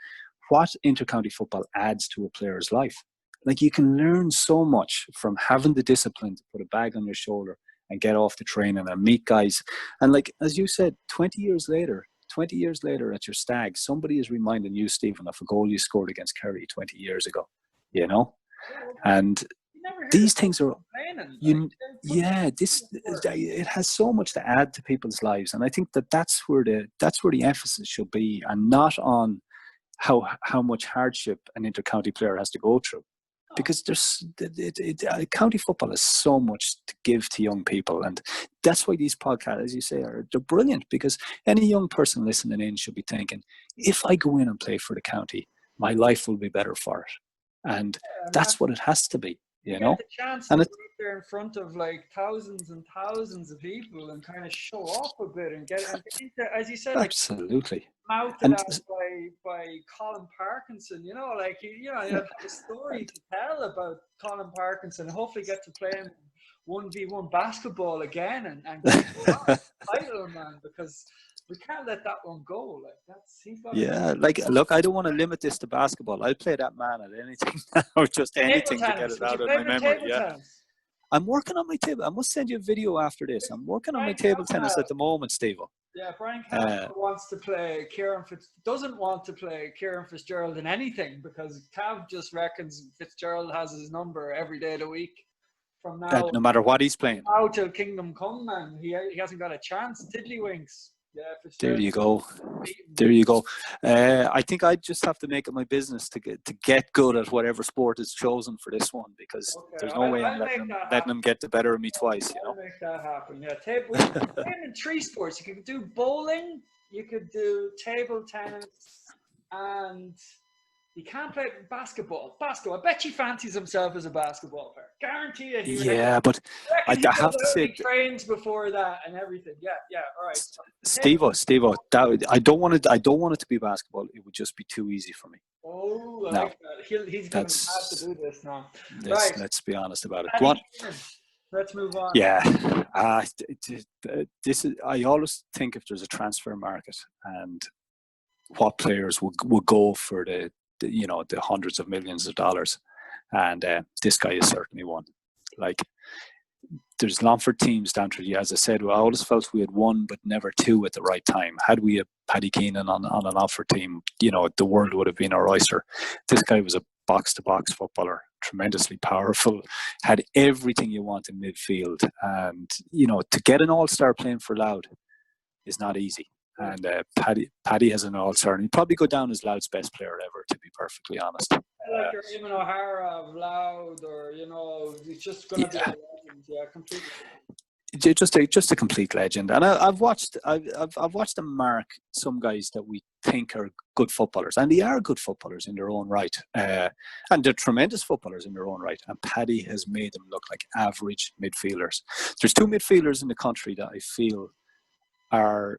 S2: intercounty football adds to a player's life. Like, you can learn so much from having the discipline to put a bag on your shoulder and get off the training and meet guys. And like, as you said, 20 years later at your stag, somebody is reminding you, Stephen, of a goal you scored against Kerry 20 years ago, you know? And
S1: You never hear
S2: these
S1: this
S2: things are,
S1: complaining.
S2: it has so much to add to people's lives. And I think that's where the emphasis should be, and not on how much hardship an intercounty player has to go through, because county football has so much to give to young people, and that's why these podcasts, as you say, they're brilliant, because any young person listening in should be thinking, if I go in and play for the county, my life will be better for it, and that's what it has to be,
S1: you
S2: you know.
S1: get the chance to
S2: And
S1: go out there in front of like thousands and thousands of people and kind of show off a bit and get into, as you said, like
S2: absolutely,
S1: mouthed
S2: and
S1: out by Colin Parkinson, you know, like you have a story to tell about Colin Parkinson. Hopefully, get to play him 1v1 basketball again and get the title, man, because we can't let that one go. Like he's got
S2: yeah, like, look, I don't want to limit this to basketball. I'll play that man at anything now, just
S1: table
S2: anything to get
S1: tennis.
S2: it
S1: Would you
S2: out of
S1: play
S2: my
S1: a bit of
S2: memory.
S1: table
S2: Yeah.
S1: tennis?
S2: I'm working on my table. I must send you a video after this. I'm working on my table tennis at the moment, Steve.
S1: Yeah, Brian Campbell wants to play doesn't want to play Kieran Fitzgerald in anything, because Cav just reckons Fitzgerald has his number every day of the week from now.
S2: No matter what he's playing.
S1: Now till Kingdom Come, man. He hasn't got a chance. Tiddlywinks. Yeah,
S2: There
S1: Fitzgerald.
S2: you go. There you go. I think I just have to make it my business to get good at whatever sport is chosen for this one, because there's no way I'm letting him get the better of me twice, you know.
S1: I'll make that happen. Yeah, we can play in 3 sports. You could do bowling, you could do table tennis, and you can't play basketball. I bet he fancies himself as a basketball player. Guarantee it.
S2: Yeah, but I have to say,
S1: he trains before that and everything. Yeah. All right.
S2: Steve-o, I don't want it to be basketball. It would just be too easy for me.
S1: Oh, I like that. He's going to have to do this now.
S2: Let's be honest about it.
S1: Let's move on.
S2: Yeah, this is. I always think, if there's a transfer market and what players would go for the hundreds of millions of dollars, and this guy is certainly one. Like, there's Longford teams down to, as I said, I always felt we had one but never two at the right time. Had we a Paddy Keenan on an Longford team, the world would have been our oyster. This guy was a box-to-box footballer, tremendously powerful, had everything you want in midfield. And, to get an all-star playing for Louth is not easy. And Paddy has an all-star, and he'd probably go down as Louth's best player ever, to be perfectly honest.
S1: Like your Eamon O'Hara of Louth, or he's just going to be a legend. Yeah, completely.
S2: Just a complete legend. And I've watched them mark some guys that we think are good footballers, and they are good footballers in their own right, and they're tremendous footballers in their own right. And Paddy has made them look like average midfielders. There's 2 midfielders in the country that I feel are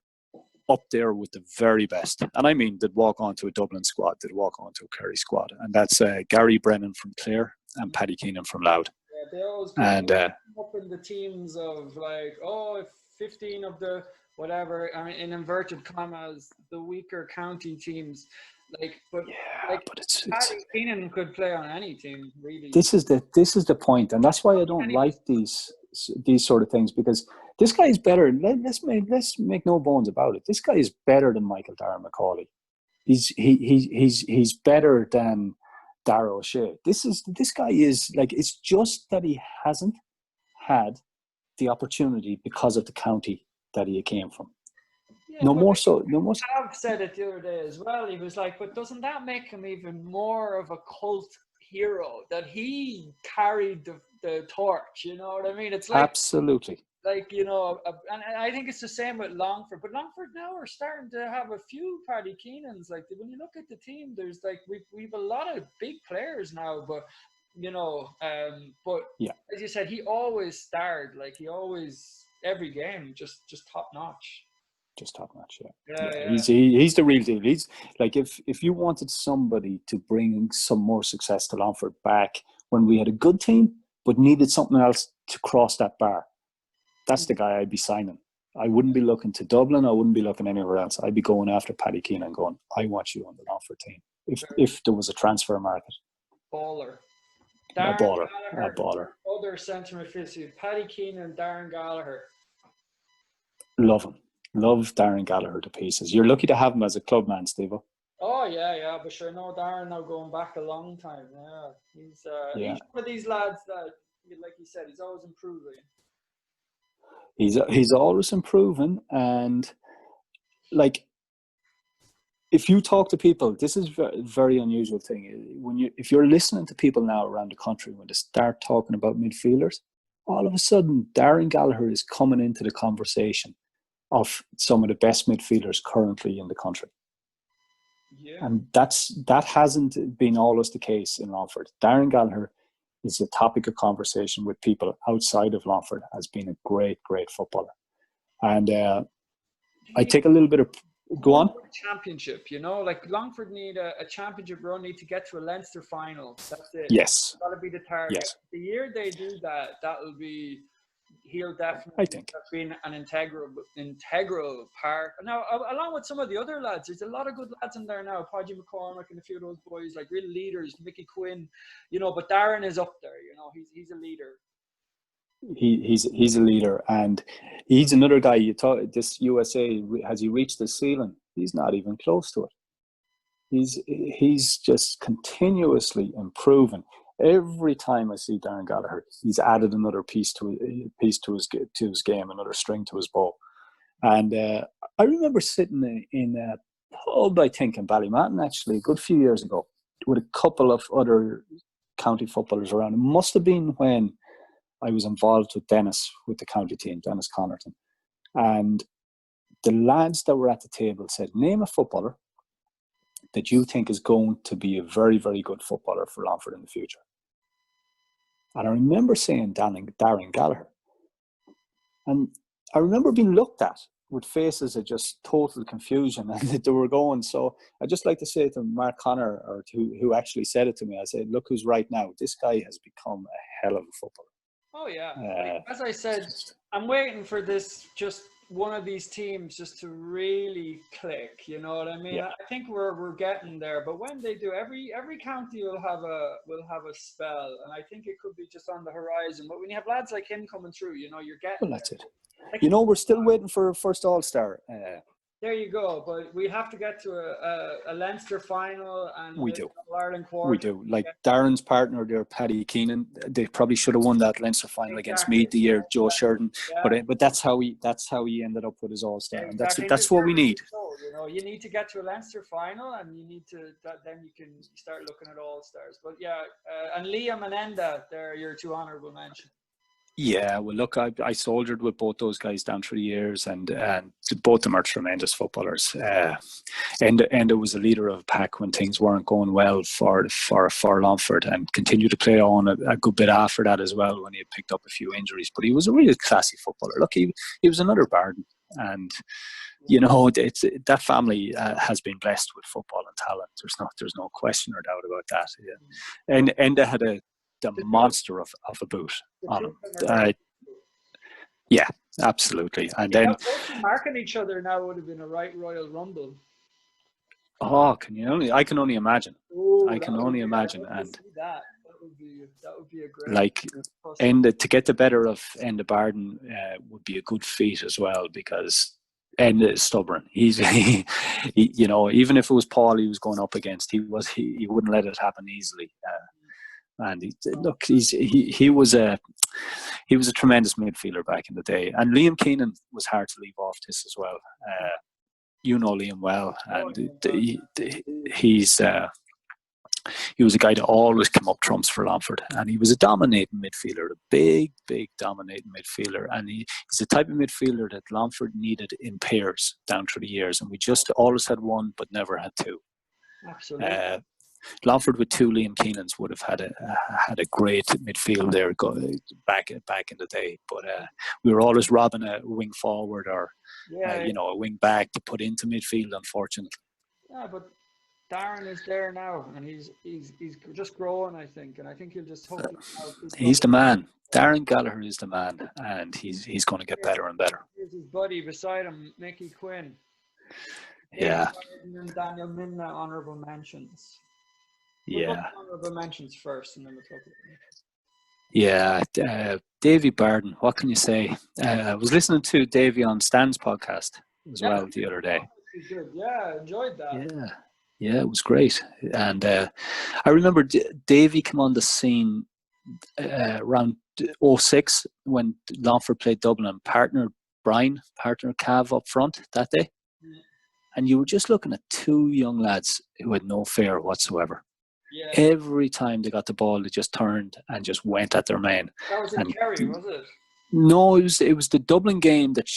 S2: up there with the very best, and I mean, that walk onto a Dublin squad, that walk onto a Kerry squad, and that's Gary Brennan from Clare and Paddy Keenan from Louth.
S1: Yeah, they always go up in the teams of 15 of the whatever. I mean, in inverted commas, the weaker county teams. But Paddy Keenan could play on any team, really.
S2: This is the point, and that's why I don't like these sort of things, because this guy is better. Let's make no bones about it. This guy is better than Michael Darragh Macaulay. He's better than Dara O'Shea. This guy is like, it's just that he hasn't had the opportunity because of the county that he came from. Yeah, no more so.
S1: I've said it the other day as well. He was like, but doesn't that make him even more of a cult hero, that he carried the torch? You know what I mean? It's like,
S2: absolutely.
S1: like, you know, and I think it's the same with Longford. But Longford now are starting to have a few Paddy Keenans. Like when you look at the team, there's like we've a lot of big players now. But you know, but
S2: Yeah.
S1: as you said, he always starred. Like he always every game just top notch.
S2: Just top notch, yeah.
S1: Yeah.
S2: He's the real deal. He's like if you wanted somebody to bring some more success to Longford back when we had a good team but needed something else to cross that bar, that's the guy I'd be signing. I wouldn't be looking to Dublin. I wouldn't be looking anywhere else. I'd be going after Paddy Keenan, going, I want you on the Longford team. If there was a transfer market,
S1: Baller.
S2: a
S1: Darren
S2: baller,
S1: Gallagher,
S2: a baller.
S1: other centre midfield, Paddy Keenan, Darren Gallagher.
S2: Love him. Love Darren Gallagher to pieces. You're lucky to have him as a club man, Steve.
S1: Oh yeah, but sure, no, Darren now going back a long time. Yeah, he's one of these lads that, like you said, he's always improving.
S2: He's always improving, and like if you talk to people, this is a very unusual thing. If you're listening to people now around the country when they start talking about midfielders, all of a sudden Darren Gallagher is coming into the conversation of some of the best midfielders currently in the country.
S1: Yeah.
S2: And that hasn't been always the case in Longford. Darren Gallagher is a topic of conversation with people outside of Longford as being a great footballer. And I take a little bit of... Go on.
S1: Championship, you know, like Longford need a championship run, need to get to a Leinster final. That's it.
S2: Yes.
S1: That'll be the target.
S2: Yes.
S1: The year they do that, that'll be... He'll definitely have been an integral part. Now, along with some of the other lads, there's a lot of good lads in there now. Podgy McCormick and a few of those boys, like real leaders. Mickey Quinn, you know. But Darren is up there. You know, he's a leader.
S2: He's a leader, and he's another guy. You thought this USA, has he reached the ceiling? He's not even close to it. He's just continuously improving. Every time I see Darren Gallagher, he's added another piece to his game, another string to his bow. And I remember sitting in a pub, I think, in Ballymatton, actually, a good few years ago, with a couple of other county footballers around. It must have been when I was involved with Dennis, with the county team, Dennis Connerton. And the lads that were at the table said, name a footballer that you think is going to be a very, very good footballer for Longford in the future. And I remember saying Darren Gallagher. And I remember being looked at with faces of just total confusion, and they were going. So I just like to say to Mark Connor, or who actually said it to me, I said, look who's right now. This guy has become a hell of a footballer.
S1: Oh yeah. As I said, I'm waiting for this, just one of these teams just to really click. You know what I mean?
S2: Yeah.
S1: I think we're getting there, but when they do, every county will have a spell, and I think it could be just on the horizon. But when you have lads like him coming through, you know, you're getting.
S2: Well, that's it. You know, we're still waiting for a first All-Star.
S1: There you go. But we have to get to a Leinster final and
S2: we do.
S1: Ireland quarter.
S2: We do. Like Darren's partner there, Paddy Keenan, they probably should have won that Leinster final against Meath the year Joe Sheridan. Yeah. But that's how he ended up with his All-Star.
S1: Exactly.
S2: And that's what we need.
S1: You know, you need to get to a Leinster final, and you need to then you can start looking at All-Stars. But yeah, and Liam and Enda, they're your two honourable mentions.
S2: Yeah, well, look, I soldiered with both those guys down through the years, and both of them are tremendous footballers. Enda was a leader of a pack when things weren't going well for Longford, and continued to play on a good bit after that as well when he had picked up a few injuries. But he was a really classy footballer. Look, he was another Barden, and you know, that family has been blessed with football and talent. There's no question or doubt about that. Yeah. And Enda had the monster of a boot on him. Yeah, absolutely. And then
S1: marking each other now would have been a right Royal Rumble.
S2: Oh, I can only imagine. I can only imagine. And
S1: that would be a great.
S2: Like, Enda, to get the better of Enda Barden would be a good feat as well, because Enda is stubborn. He, you know, even if it was Paul he was going up against, he wouldn't let it happen easily. And he was a tremendous midfielder back in the day. And Liam Keenan was hard to leave off this as well. You know Liam well, and he's He was a guy that always came up trumps for Longford, and he was a dominating midfielder, a big, big dominating midfielder. And he's the type of midfielder that Longford needed in pairs down through the years, and we just always had one, but never had two.
S1: Absolutely.
S2: Longford with two Liam Keenans would have had a great midfield there back in the day, but we were always robbing a wing forward or a wing back to put into midfield. Unfortunately.
S1: Yeah, but Darren is there now, and he's just growing, I think, and I think he'll just hopefully.
S2: He's the man. Darren Gallagher is the man, and he's going to get better and better.
S1: Here's his buddy beside him, Mickey Quinn.
S2: Yeah.
S1: And Daniel Minna honourable mentions.
S2: Yeah.
S1: Honourable mentions first, and then we'll talk about it.
S2: Yeah, Davy Barden. What can you say? I was listening to Davy on Stan's podcast as well the other day.
S1: Good. Yeah, I enjoyed that.
S2: Yeah, it was great. And I remember Davy came on the scene around 06 when Longford played Dublin, and partner Cav up front that day. Yeah. And you were just looking at two young lads who had no fear whatsoever. Yeah. Every time they got the ball, they just turned and just went at their man.
S1: That was in Kerry, was it?
S2: No, it was the Dublin game that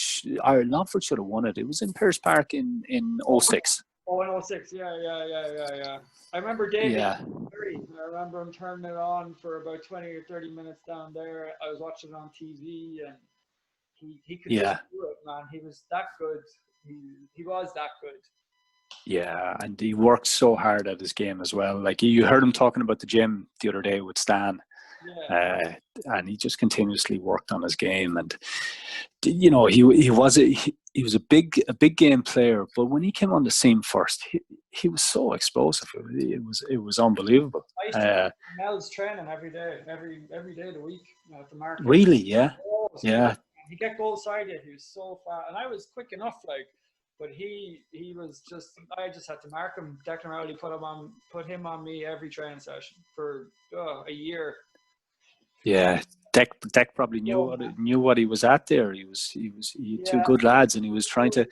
S2: Longford should have won it. It was in Pearse Park in 06.
S1: Oh, in 06, yeah. I remember David. Yeah. I remember him turning it on for about 20 or 30 minutes down there. I was watching it on TV, and he could just do it, man. He was that good. He was that good.
S2: Yeah, and he worked so hard at his game as well. Like you heard him talking about the gym the other day with Stan. Yeah. And he just continuously worked on his game, and he was a big game player. But when he came on the scene first, he was so explosive. It was unbelievable.
S1: I used to Mel's training every day of the week at the market.
S2: Really? Yeah. Yeah.
S1: He get goal sided. He was so fast, and I was quick enough, like. But he was just. I just had to mark him. Declan Rowley put him on me every training session for a year.
S2: Yeah, Deck probably knew what he was at there. He had two good lads, and he was trying to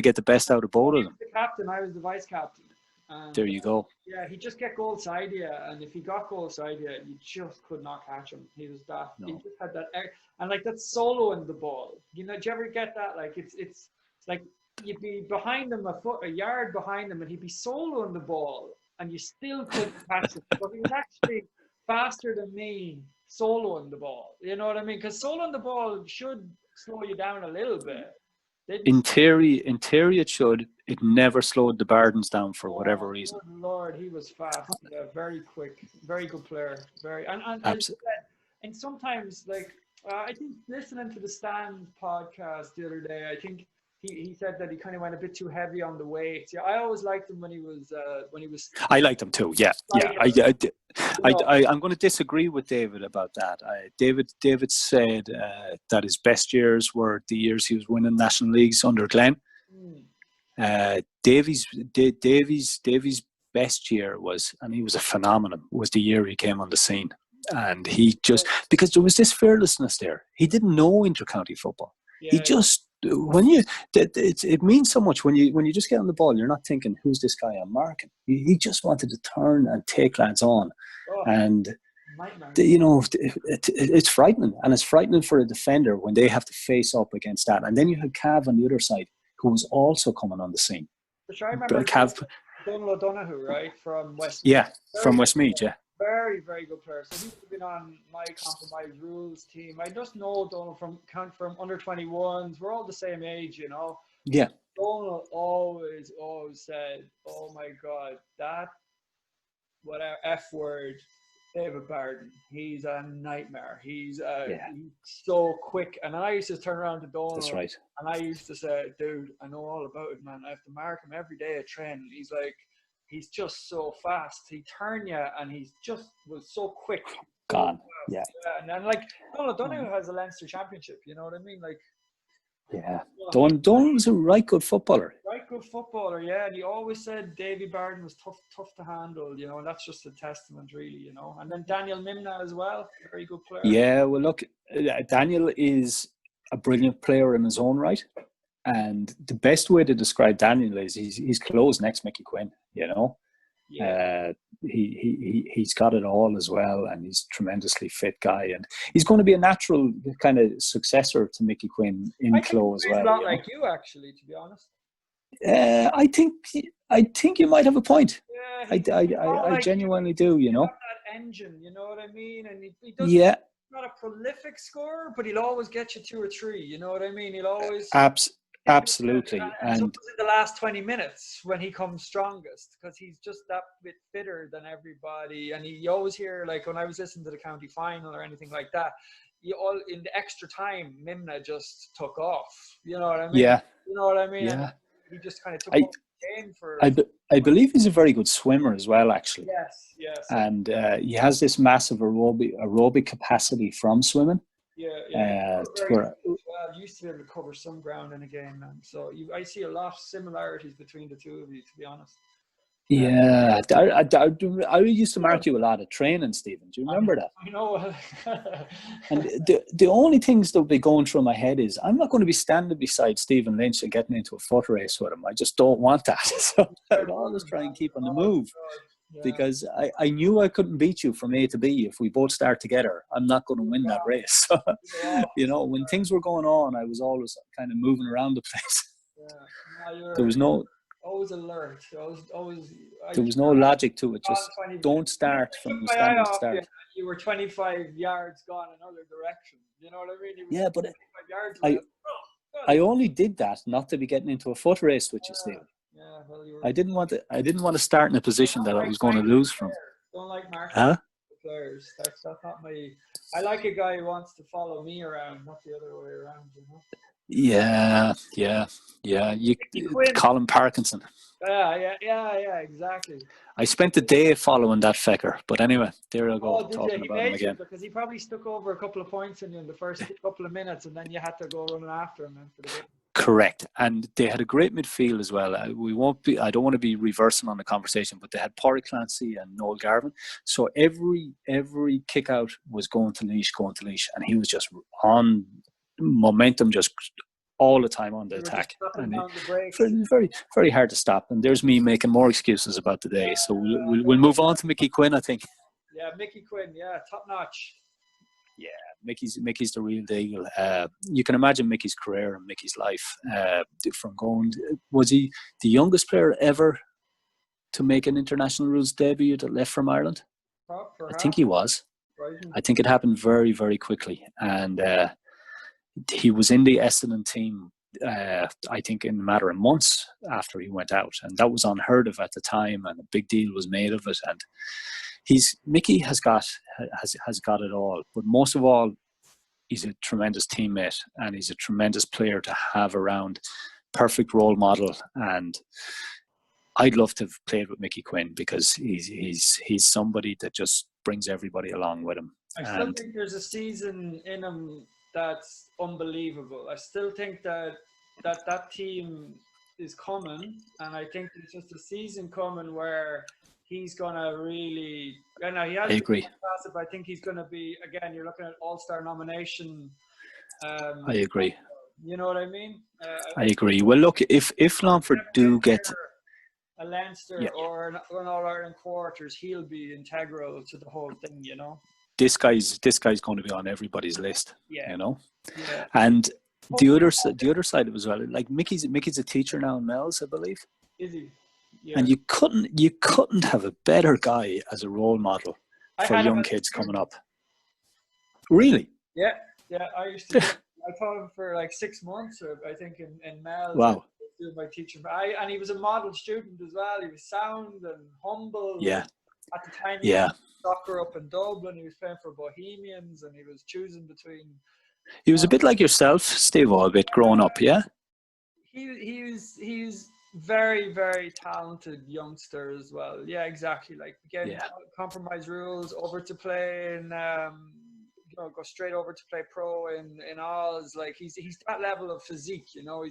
S2: get the best out of both of them.
S1: He was the captain. I was the vice captain. And,
S2: there you go.
S1: Yeah, he just get goal side you, and if he got goal side you just could not catch him. He was that. No. He just had that, and like that soloing the ball. Do you ever get that? Like it's like. You'd be behind him a yard behind him, and he'd be soloing the ball, and you still couldn't catch it. But he was actually faster than me soloing the ball. You know what I mean? Because soloing the ball should slow you down a little bit.
S2: In theory, it should. It never slowed the Bardens down for whatever reason.
S1: Good Lord, he was fast. Yeah, very quick, very good player. And sometimes, like I think listening to the Stand podcast the other day, I think. He said that he kind of went a bit too heavy on the weight. Yeah, I always liked him when he was. I liked him too. Yeah.
S2: I'm going to disagree with David about that. David said that his best years were the years he was winning national leagues under Glenn. Davy's best year was, and he was a phenomenon, was the year he came on the scene, and he just because there was this fearlessness there. He didn't know intercounty football. Yeah. He just. It means so much when you just get on the ball. You're not thinking, who's this guy I'm marking? He just wanted to turn and take lads on, and it's frightening, and it's frightening for a defender when they have to face up against that. And then you had Cav on the other side, who was also coming on the scene.
S1: I remember Donald O'Donoghue, right, from Westmeath.
S2: Yeah, from Westmeath, yeah.
S1: Very, very good player. So he's been on my compromise rules team. I just know Donald from under 21s. We're all the same age, you know.
S2: Yeah.
S1: Donald always said, "Oh my God, that whatever F word, David Barden. He's a nightmare. He's so quick." And I used to turn around to Donald.
S2: That's right.
S1: And I used to say, "Dude, I know all about it, man. I have to mark him every day at training." He's like. He's just so fast. He turned you, and was so quick.
S2: Gone. Yeah.
S1: And like Donald O'Donoghue has a Leinster Championship. You know what I mean? Like.
S2: Yeah. Donald was a right good footballer.
S1: Right good footballer, yeah. And he always said Davy Barden was tough to handle. You know, and that's just a testament, really. You know. And then Daniel Mimna as well, very good player.
S2: Yeah. Well, look, Daniel is a brilliant player in his own right. And the best way to describe Daniel is he's close next Mickey Quinn, you know.
S1: Yeah.
S2: He's got it all as well, and he's a tremendously fit guy, and he's going to be a natural kind of successor to Mickey Quinn in Clo as
S1: He's
S2: well.
S1: a lot like you, actually, to be honest.
S2: I think you might have a point.
S1: Yeah,
S2: I genuinely do. You know,
S1: that engine. You know what I mean? And he doesn't.
S2: yeah,
S1: Not a prolific scorer, but he'll always get you 2 or 3. You know what I mean? He'll always
S2: absolutely.
S1: And sometimes in the last 20 minutes when he comes strongest, because he's just that bit fitter than everybody. And you always hear, like when I was listening to the county final or anything like that, you all in the extra time, Mimna just took off. You know what I mean?
S2: Yeah.
S1: You know what I mean?
S2: Yeah.
S1: And he just kind of took off the game for.
S2: I believe he's a very good swimmer as well, actually.
S1: Yes.
S2: And he has this massive aerobic capacity from swimming.
S1: Yeah. Well, used to be able to cover some ground in a game, man. So I see a lot of similarities between the two of you, to be honest.
S2: Yeah, I used to mark you a lot at training, Stephen. Do you remember that?
S1: I know.
S2: And the only things that would be going through my head is I'm not going to be standing beside Stephen Lynch and getting into a foot race with him. I just don't want that. So I'd always try and keep on the move. Yeah. Because I knew I couldn't beat you from A to B. If we both start together, I'm not going to win that race. So, you know, when things were going on, I was always kind of moving around the place.
S1: Yeah.
S2: There was no...
S1: Always alert.
S2: There was no logic to it. Just don't start from the standing start.
S1: Yeah. You were 25 yards gone another direction. You know what I mean?
S2: Yeah, but I only did that not to be getting into a foot race with you, Stephen.
S1: Yeah, well,
S2: I didn't want to start in a position that I was going to lose from.
S1: Don't like marking players. That's not my. I like a guy who wants to follow me around, not the other way around. You know.
S2: Yeah. Colin Parkinson.
S1: Yeah, exactly.
S2: I spent the day following that fecker, but anyway, there I go, talking about him again.
S1: Because he probably stuck over a couple of points in you in the first couple of minutes, and then you had to go running after him for the game. Correct,
S2: and they had a great midfield as well. I don't want to be reversing on the conversation, but they had Pádraig Clancy and Noel Garvin. So every kick out was going to Laois, and he was just on momentum, just all the time on the attack, and very, very hard to stop. And there's me making more excuses about the day. So we'll move on to Mickey Quinn, I think.
S1: Yeah, Mickey Quinn, top notch.
S2: Yeah, Mickey's the real deal. You can imagine Mickey's career and Mickey's life. From going, was he the youngest player ever to make an international rules debut that left from Ireland?
S1: Perhaps.
S2: I think he was.
S1: Right.
S2: I think it happened very, very quickly, and he was in the Essendon team, I think, in a matter of months after he went out. And that was unheard of at the time, and a big deal was made of it. And Mickey has got it all. But most of all, he's a tremendous teammate, and he's a tremendous player to have around, perfect role model. And I'd love to have played with Mickey Quinn, because he's somebody that just brings everybody along with him.
S1: I still think there's a season in him that's unbelievable. I still think that team is coming, and I think there's just a season coming where he's gonna really. He has. I
S2: agree.
S1: Massive. I think he's gonna be, again. You're looking at All-Star nomination.
S2: I agree.
S1: You know what I mean?
S2: I agree. Well, look, if Longford do get
S1: a Leinster or an All-Ireland quarters, he'll be integral to the whole thing. You know.
S2: This guy's going to be on everybody's list, you know.
S1: Yeah.
S2: And the other side of it as well, like Mickey's a teacher now in Mel's, I believe.
S1: Is he? Yeah.
S2: And you couldn't have a better guy as a role model for young kids coming up. Really?
S1: Yeah. I used to. I taught him for like 6 months, I think, in Mel's.
S2: Wow.
S1: Doing my teaching, and he was a model student as well. He was sound and humble.
S2: Yeah.
S1: At the time, he was soccer up in Dublin. He was playing for Bohemians, and he was choosing between.
S2: He was a bit like yourself, Steve, a bit growing up, yeah.
S1: He's very, very talented youngster as well. Yeah, exactly. Like, again, compromise rules over to play and go straight over to play pro in Oz. Like he's that level of physique. You know,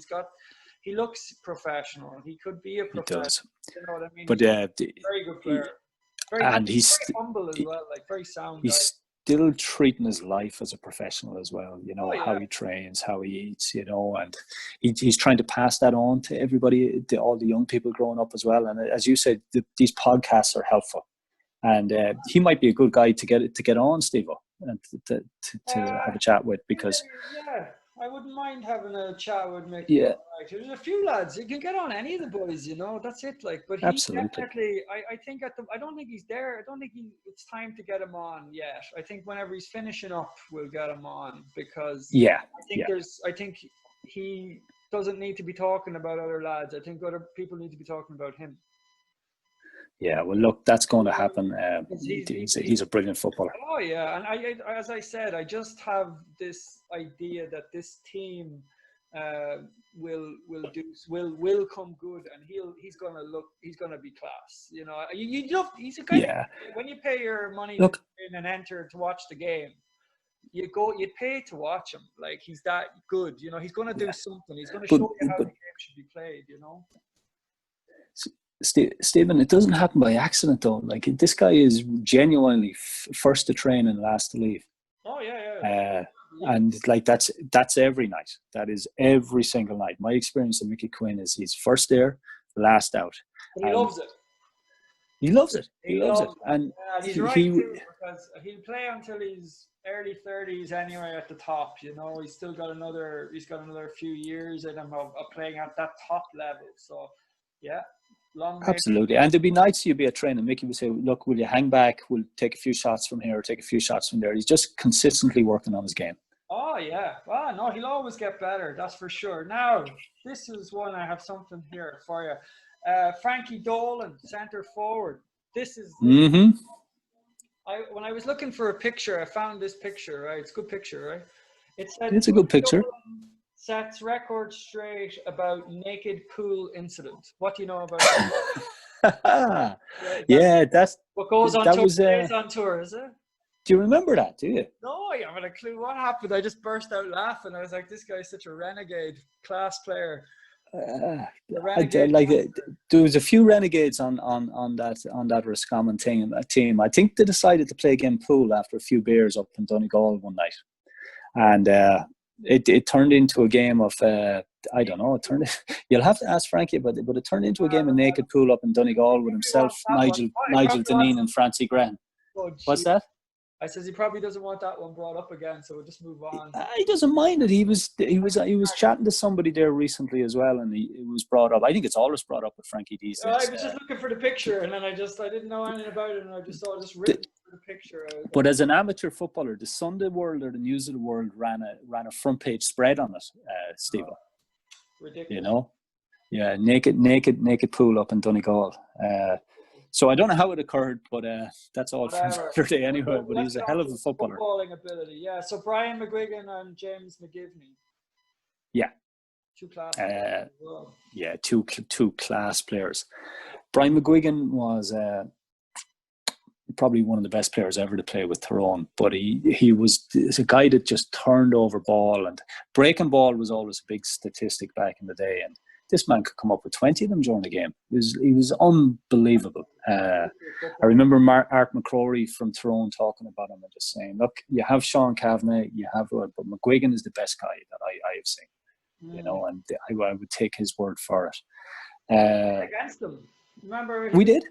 S1: he looks professional. He could be a professional.
S2: He does.
S1: You know what I mean?
S2: But
S1: very good player. He's very humble as well, like very sound.
S2: still treating his life as a professional as well, you know,
S1: Oh yeah.
S2: how he trains, how he eats, you know, and he's trying to pass that on to everybody, to all the young people growing up as well. And as you said, these podcasts are helpful. And he might be a good guy to get on, Steve-O, and to have a chat with, because
S1: yeah, I wouldn't mind having a chat with Mick.
S2: yeah,
S1: There's a few lads you can get on any of the boys, you know. That's it, like. But he
S2: absolutely.
S1: definitely, I think I don't think he's there. I don't think it's time to get him on yet. I think whenever he's finishing up, we'll get him on, because I think he doesn't need to be talking about other lads. I think other people need to be talking about him.
S2: Yeah, well, look, that's going to happen. He's a brilliant footballer.
S1: Oh yeah, and I as I said, I just have this idea that this team will come good, and he's gonna be class. You know, he's a guy. When you pay your money to in and enter to watch the game, you pay to watch him. Like, he's that good. You know, he's gonna do something. He's gonna show you how the game should be played. You know.
S2: Stephen, it doesn't happen by accident though. Like, this guy is genuinely first to train and last to leave.
S1: Oh yeah.
S2: And like that's every night. That is every single night. My experience of Mickey Quinn is he's first there, last out.
S1: But he loves it.
S2: He loves it. He loves it. And
S1: he's right too, because he'll play until he's early 30s anyway at the top. You know, he's got another few years in him of playing at that top level. So yeah.
S2: Absolutely. And there'd be nights you'd be at training, Mickey would say, look, will you hang back? We'll take a few shots from here, take a few shots from there. He's just consistently working on his game.
S1: Oh, yeah. Well, no, he'll always get better. That's for sure. Now, this is one, I have something here for you. Frankie Dolan, centre forward. This is... when I was looking for a picture, I found this picture, right? It's a good picture, right?
S2: It's a good picture.
S1: Dolan sets record straight about naked pool incident. What do you know about that?
S2: That's
S1: what goes on tour. Stays on tour, is it?
S2: Do you remember that? Do you?
S1: No, I haven't a clue what happened. I just burst out laughing. I was like, "This guy's such a renegade class player."
S2: There was a few renegades on that Roscommon team. I think they decided to play again pool after a few beers up in Donegal one night, and. It turned into a game of I don't know. You'll have to ask Frankie about it, but it turned into a game of naked pool up in Donegal with himself, Nigel Deneen, and Francie Graham. What's that?
S1: I says he probably doesn't want that one brought up again, so we'll just move on.
S2: He doesn't mind it. He was chatting to somebody there recently as well, and it was brought up. I think it's always brought up with Frankie these days.
S1: I was just looking for the picture, and then I didn't know anything about it, and I just saw this written for the picture.
S2: But as an amateur footballer, the Sunday World or the News of the World ran a front page spread on it, Steve.
S1: Ridiculous.
S2: You know, yeah, naked pool up in Donegal. So I don't know how it occurred, but that's all for another day anyway. But he's a hell of a footballer.
S1: Footballing ability, yeah. So Brian McGuigan and James McGivney.
S2: Yeah.
S1: Two class players as well.
S2: Yeah, two class players. Brian McGuigan was probably one of the best players ever to play with Tyrone, but he was a guy that just turned over ball, and breaking ball was always a big statistic back in the day, and this man could come up with 20 of them during the game. He was unbelievable. I remember Art McCrory from Tyrone talking about him and just saying, look, you have Sean Kavanagh, but McGuigan is the best guy that I have seen. You know, and I would take his word for it.
S1: Against them. Remember?
S2: We did.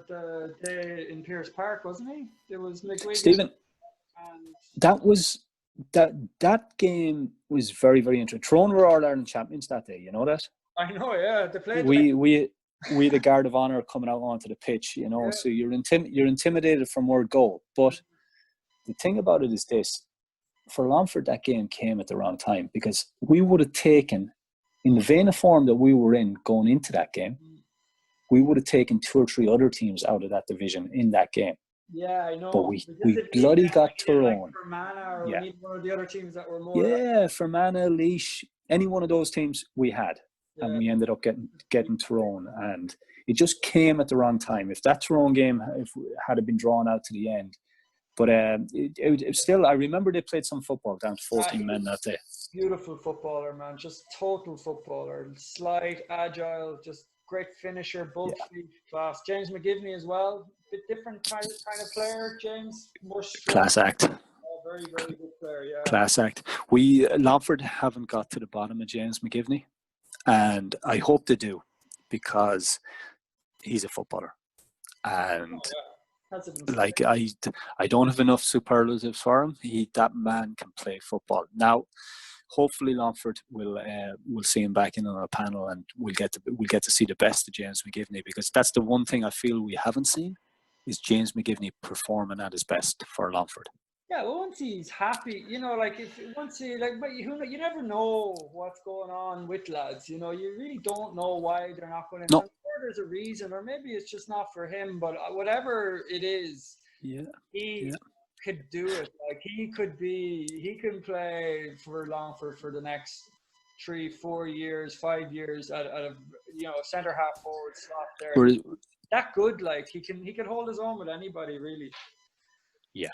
S1: The day in Pierce Park, wasn't he? It was McGuigan.
S2: Stephen, that game was very, very interesting. Tyrone were All-Ireland champions that day, you know that?
S1: I know, yeah. They played
S2: we had a guard of honour coming out onto the pitch, you know, so you're intimidated from word go. But the thing about it is this, for Longford, that game came at the wrong time, because we would have taken, in the vein of form that we were in going into that game, we would have taken 2 or 3 other teams out of that division in that game.
S1: Yeah, I know.
S2: But we bloody got Tyrone.
S1: Like Fermanagh, or we need one of the other teams that were more.
S2: Yeah, Fermanagh, Laois, any one of those teams we had. Yeah. And we ended up getting Tyrone. And it just came at the wrong time. If that Tyrone game had been drawn out to the end, But it still, I remember they played some football down to 14 men that day.
S1: Beautiful footballer, man. Just total footballer. Slight, agile, just great finisher, both feet, class. James McGivney as well. Bit different kind of player, James. More strong.
S2: Class act.
S1: Oh, very, very good player, yeah.
S2: Class act. We, Longford haven't got to the bottom of James McGivney. And I hope they do, because he's a footballer. And like, I don't have enough superlatives for him. That man can play football. Now, hopefully Longford will see him back in on a panel, and we'll get to see the best of James McGivney, because that's the one thing I feel we haven't seen, is James McGivney performing at his best for Longford.
S1: Yeah, well, once he's happy, like but you never know what's going on with lads. You really don't know why they're not going in. No. There's a reason, or maybe it's just not for him. But whatever it is, he could do it. Like he can play for Longford for the next 3, 4 years, 5 years at a centre half forward slot there. That good, like he can hold his own with anybody, really.
S2: Yeah.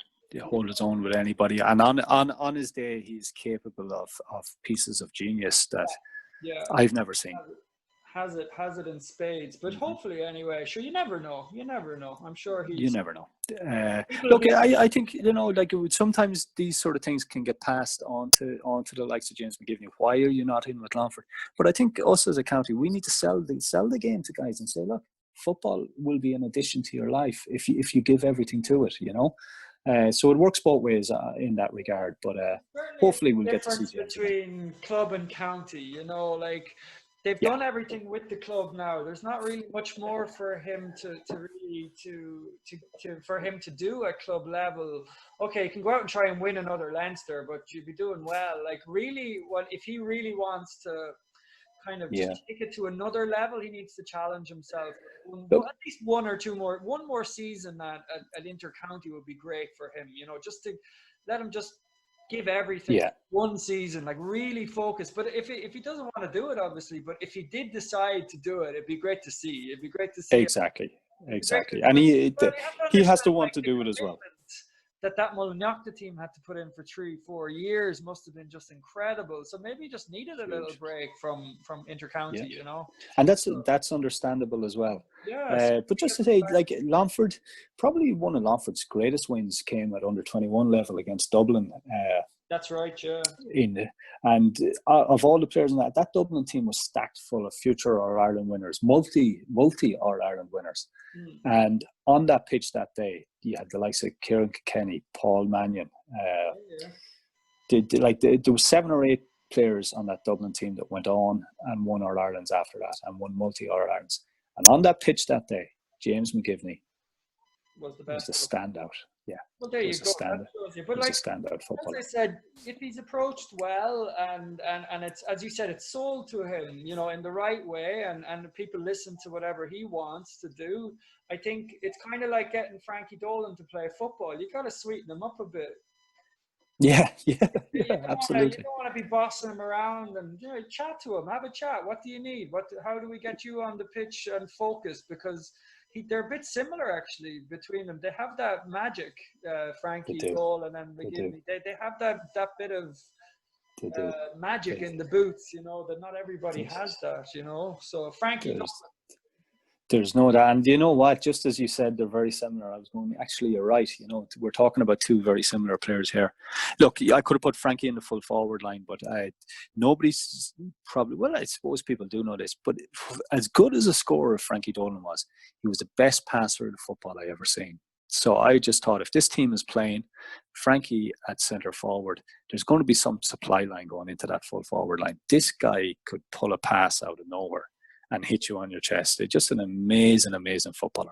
S2: Hold his own with anybody, and on his day he's capable of pieces of genius that I've never seen.
S1: Has it in spades, but hopefully anyway. Sure, you never know. I'm sure you never know.
S2: Look, I think like sometimes these sort of things can get passed on to the likes of James McGivney. Why are you not in with Longford? But I think us as a county, we need to sell the game to guys and say, look, football will be an addition to your life if you give everything to it. So it works both ways in that regard, but hopefully we'll get to see James
S1: between club and county. Like they've done everything with the club now. There's not really much more for him to for him to do at club level. Okay, he can go out and try and win another Leinster, but you'd be doing well. Like really, if he really wants to kind of take it to another level, he needs to challenge himself. At least one more season at inter-county would be great for him, just to let him just give everything one season, like really focus. But if he doesn't want to do it, obviously, but if he did decide to do it, it'd be great to see.
S2: Exactly. And he has to want to do it as well.
S1: That Mullinachta team had to put in for 3-4 years must have been just incredible. So maybe he just needed a little break from inter-county,
S2: And that's understandable as well. But just to say, like Longford, probably one of Longford's greatest wins came at under-21 level against Dublin.
S1: That's right, yeah.
S2: And of all the players in that Dublin team was stacked full of future All-Ireland winners, multi All-Ireland winners. And on that pitch that day, you had the likes of Kieran Kilkenny, Paul Mannion. There were 7 or 8 players on that Dublin team that went on and won All-Irelands after that, and won multi All-Irelands. And on that pitch that day, James McGivney was the standout. Yeah,
S1: well, there you go. But like,
S2: a standout footballer.
S1: As I said, if he's approached well and it's, as you said, it's sold to him, in the right way, and people listen to whatever he wants to do, I think it's kind of like getting Frankie Dolan to play football. You got to sweeten him up a bit.
S2: Yeah,
S1: You
S2: absolutely.
S1: don't want to be bossing him around, and chat to him, have a chat. What do you need? How do we get you on the pitch and focus? Because they're a bit similar actually between them. They have that magic, Frankie Dolan and McGivney. They have that bit of magic in the boots, that not everybody has that, So Frankie Dolan.
S2: There's no doubt. And you know what? Just as you said, they're very similar. I was going, actually, you're right. We're talking about 2 very similar players here. Look, I could have put Frankie in the full forward line, but nobody's probably, well, I suppose people do know this, but as good as a scorer Frankie Dolan was, he was the best passer of the football I ever seen. So I just thought, if this team is playing Frankie at centre forward, there's going to be some supply line going into that full forward line. This guy could pull a pass out of nowhere and hit you on your chest. It's just an amazing footballer.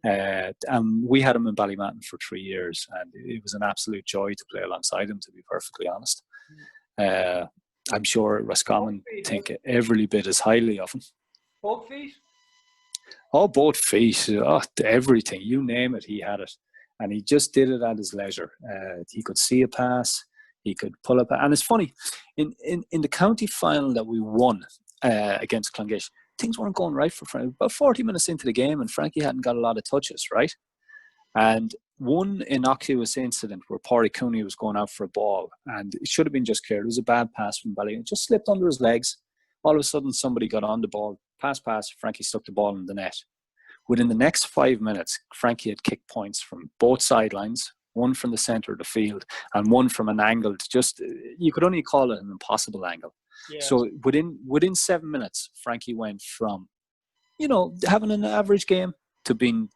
S2: And we had him in Ballymantine for 3 years, and it was an absolute joy to play alongside him, to be perfectly honest. I'm sure Roscommon think every bit as highly of him.
S1: Both feet?
S2: Oh, both feet. Oh, everything. You name it, he had it. And he just did it at his leisure. He could see a pass. He could pull up. And it's funny, in the county final that we won against Clongaish, things weren't going right for Frankie. About 40 minutes into the game, and Frankie hadn't got a lot of touches, right? And one innocuous incident where Pádraig Cooney was going out for a ball, and it should have been just cleared. It was a bad pass from Bally. It just slipped under his legs. All of a sudden, somebody got on the ball. Pass. Frankie stuck the ball in the net. Within the next 5 minutes, Frankie had kicked points from both sidelines, one from the centre of the field and one from an angle. Just, you could only call it an impossible angle.
S1: Yeah.
S2: So within 7 minutes, Frankie went from, having an average game to being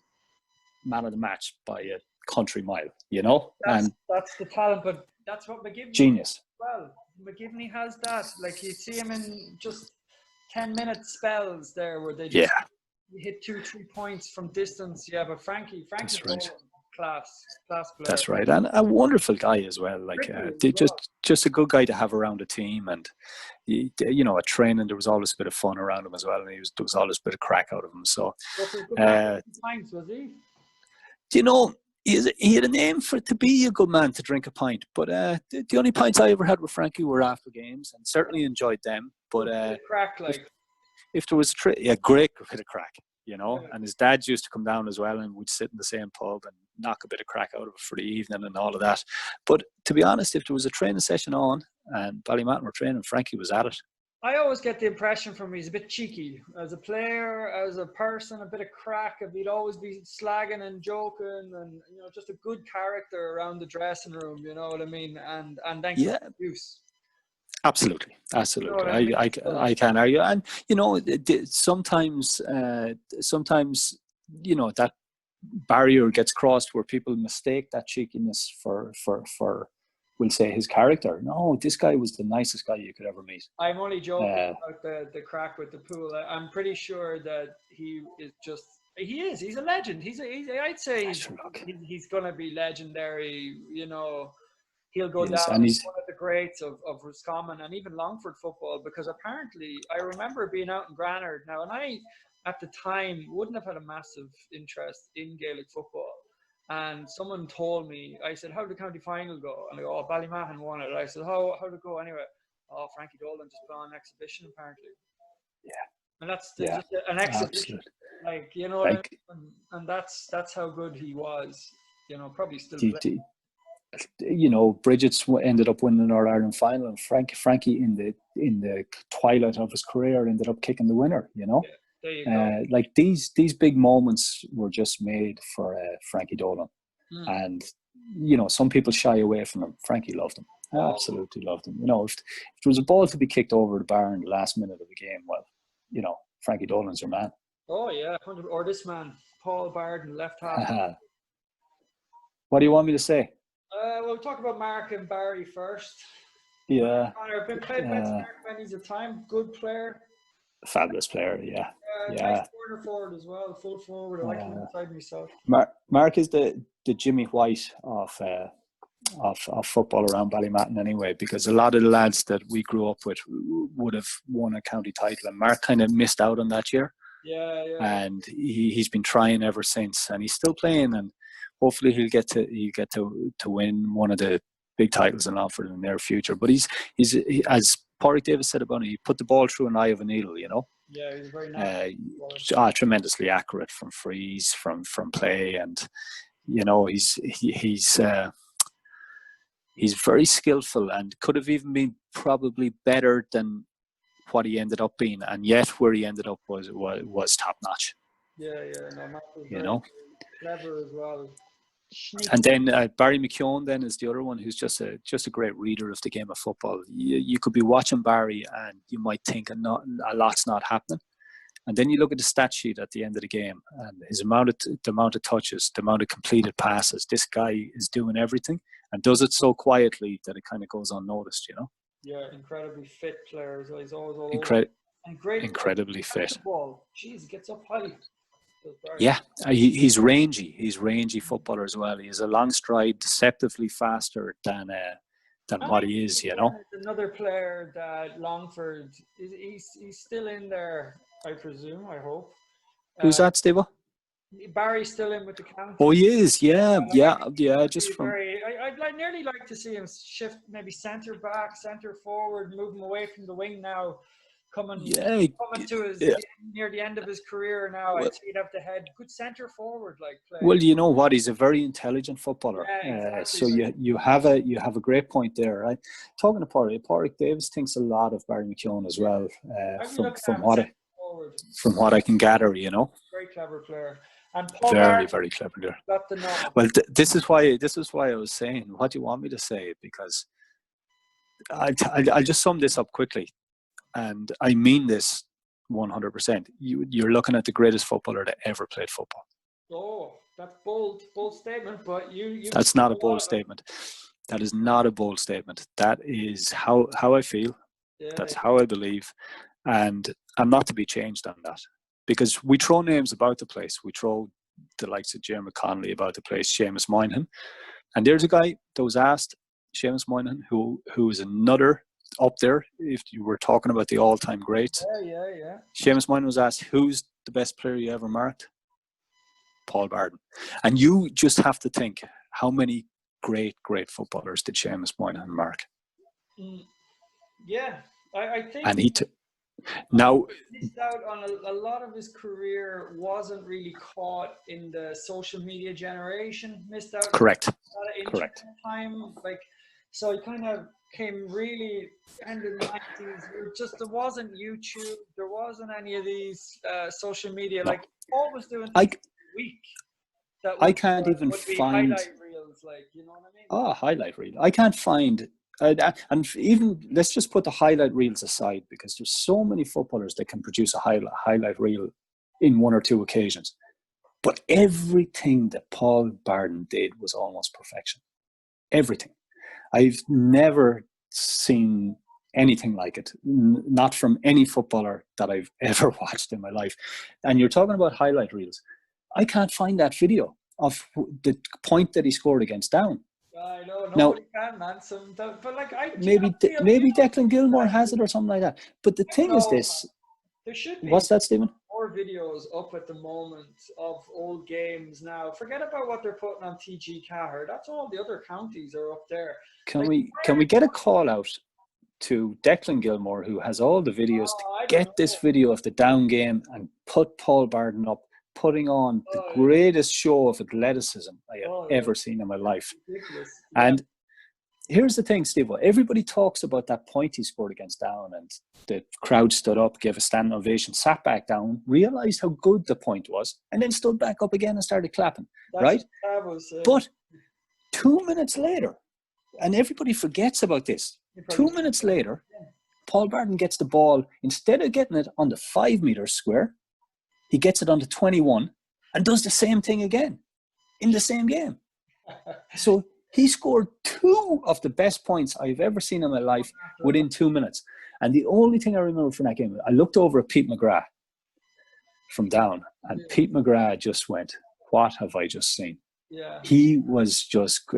S2: man of the match by a country mile,
S1: That's the talent, but that's what McGivney
S2: genius.
S1: Well, McGivney has that. Like, you see him in just 10-minute spells there where they just hit 2-3 points from distance. Yeah, but Frankie's right. Class player.
S2: That's right, and a wonderful guy as well. Like, just a good guy to have around a team, and at training there was always a bit of fun around him as well, and there was always a bit of crack out of him. So,
S1: times was he?
S2: He had a name to be a good man to drink a pint, but the only pints I ever had with Frankie were after games, and certainly enjoyed them. But
S1: crack, like,
S2: if there was a great bit of crack, and his dad used to come down as well, and we'd sit in the same pub and knock a bit of crack out of it for the evening and all of that. But to be honest, if there was a training session on and Ballymatton were training, Frankie was at it.
S1: I always get the impression from him he's a bit cheeky. As a player, as a person, a bit of crack. He'd always be slagging and joking and, just a good character around the dressing room, you know what I mean? And then abuse.
S2: Absolutely. I can't argue. And, sometimes, that barrier gets crossed where people mistake that cheekiness for we'll say his character. No, this guy was the nicest guy you could ever meet.
S1: I'm only joking about the crack with the pool. I'm pretty sure that he is just. He is. He's a legend. I'd say he's going to be legendary. He'll go down as one of the greats of Roscommon and even Longford football, because apparently I remember being out in Granard now, and I at the time wouldn't have had a massive interest in Gaelic football. And someone told me, I said, how did the county final go? And they go, Ballymatton won it. I said, how did it go anyway? Frankie Dolan just put on an exhibition, apparently.
S2: Yeah.
S1: And that's just an exhibition. Absolutely. And that's how good he was. Probably still playing.
S2: Bridget's ended up winning the All Ireland final, and Frankie in the twilight of his career ended up kicking the winner.
S1: Yeah. There you go.
S2: Like these big moments were just made for Frankie Dolan, and some people shy away from him. Frankie loved him, absolutely loved him. If there was a ball to be kicked over the bar in the last minute of the game, well, Frankie Dolan's your man.
S1: Oh yeah, or this man, Paul Barden, left half.
S2: What do you want me to say?
S1: We'll talk about Mark and Barry first.
S2: Yeah.
S1: I've been playing against Mark many a time. Good player.
S2: Fabulous player, yeah.
S1: Nice corner forward as well, full forward. I like him inside myself.
S2: Mark is the Jimmy White of football around Ballymatton anyway, because a lot of the lads that we grew up with would have won a county title, and Mark kind of missed out on that year.
S1: Yeah.
S2: And he's been trying ever since, and he's still playing, and hopefully he'll get to win one of the big titles in Longford in the near future. But he's as Pádraig Davis said about him, he put the ball through an eye of a needle,
S1: Yeah, he's very nice.
S2: Tremendously accurate from frees, from play, and he's very skillful and could have even been probably better than what he ended up being, and yet where he ended up was top notch.
S1: Yeah, Matt was very clever as well.
S2: And then Barry McKeown then is the other one who's just a great reader of the game of football. You could be watching Barry and you might think a lot's not happening, and then you look at the stat sheet at the end of the game and the amount of touches, the amount of completed passes. This guy is doing everything and does it so quietly that it kind of goes unnoticed.
S1: Yeah, incredibly fit player. He's always all
S2: incredibly fit.
S1: Ball. Jeez, gets up high.
S2: Yeah, he's rangy. He's rangy footballer as well. He has a long stride, deceptively faster than what he is.
S1: Another player that Longford he's still in there, I presume. I hope.
S2: Who's that, Steve?
S1: Barry's still in with the county.
S2: Oh, he is. Yeah. Just from.
S1: I'd nearly like to see him shift, maybe centre back, centre forward, move him away from the wing now. coming
S2: Yeah,
S1: to his
S2: yeah.
S1: near the end of his career now.
S2: Well,
S1: I'd say he'd have the head, good centre forward like
S2: well,
S1: play.
S2: you know what? He's a very intelligent footballer.
S1: Yeah, exactly.
S2: So you have a great point there, right? Talking to Pádraig Davis thinks a lot of Barry McKeown as well.
S1: I'd be
S2: From
S1: looking
S2: from
S1: at him
S2: what
S1: centre forward.
S2: from what I can gather, you know,
S1: Very clever player. And Paul
S2: very
S1: Barton
S2: very clever there.
S1: got the nod.
S2: Well, this is why I was saying, what do you want me to say? Because I'll just sum this up quickly, and I mean this 100%. You're looking at the greatest footballer that ever played football.
S1: Oh, that's bold statement, but you
S2: That's not a bold statement. That is not a bold statement. That is how I feel.
S1: Yeah,
S2: That's how I believe, and I'm not to be changed on that, because we throw names about the place. We throw the likes of Jeremy Connolly about the place, Seamus Moynihan, and there's a guy that was asked, Seamus Moynihan, who is another up there. If you were talking about the all-time greats,
S1: yeah.
S2: Seamus Moynihan was asked, "Who's the best player you ever marked?" Paul Barton. And you just have to think, how many great footballers did Seamus Moynihan mark?
S1: Yeah, I think.
S2: And now
S1: missed out on a lot of his career. Wasn't really caught in the social media generation. Missed out.
S2: Correct.
S1: On a lot of internet time, like, so he kind of came really end of the 90s. There wasn't YouTube. There wasn't any of these social media.
S2: No.
S1: Like Paul was doing
S2: I,
S1: things a week. That
S2: I can't even
S1: would be
S2: find
S1: highlight reels, like, you know what I mean?
S2: Oh, highlight reel. I can't find, and even let's just put the highlight reels aside, because there's so many footballers that can produce a highlight reel in one or two occasions. But everything that Paul Barton did was almost perfection. Everything. I've never seen anything like it, not from any footballer that I've ever watched in my life. And you're talking about highlight reels. I can't find that video of the point that he scored against Down.
S1: I know nobody can, man. But like,
S2: maybe Declan Gilmore has it or something like that. But the thing is this:
S1: there should be.
S2: What's that, Stephen?
S1: More videos up at the moment of old games now. Forget about what they're putting on TG Cahir. That's all the other counties are up there.
S2: Can we get a call out to Declan Gilmore, who has all the videos, to get this video of the Down game and put Paul Barton up, putting on the greatest show of athleticism I have ever seen in my life.
S1: Ridiculous.
S2: And here's the thing, Steve. Everybody talks about that point he scored against Down, and the crowd stood up, gave a standing ovation, sat back down, realised how good the point was, and then stood back up again and started clapping. Right? But 2 minutes later, and everybody forgets about this, 2 minutes later, Paul Barton gets the ball. Instead of getting it on the 5 metre square, he gets it on the 21 and does the same thing again in the same game. So he scored 2 of the best points I've ever seen in my life within 2 minutes. And the only thing I remember from that game, I looked over at Pete McGrath from Down, and Pete McGrath just went, "What have I just seen?"
S1: Yeah.
S2: He was just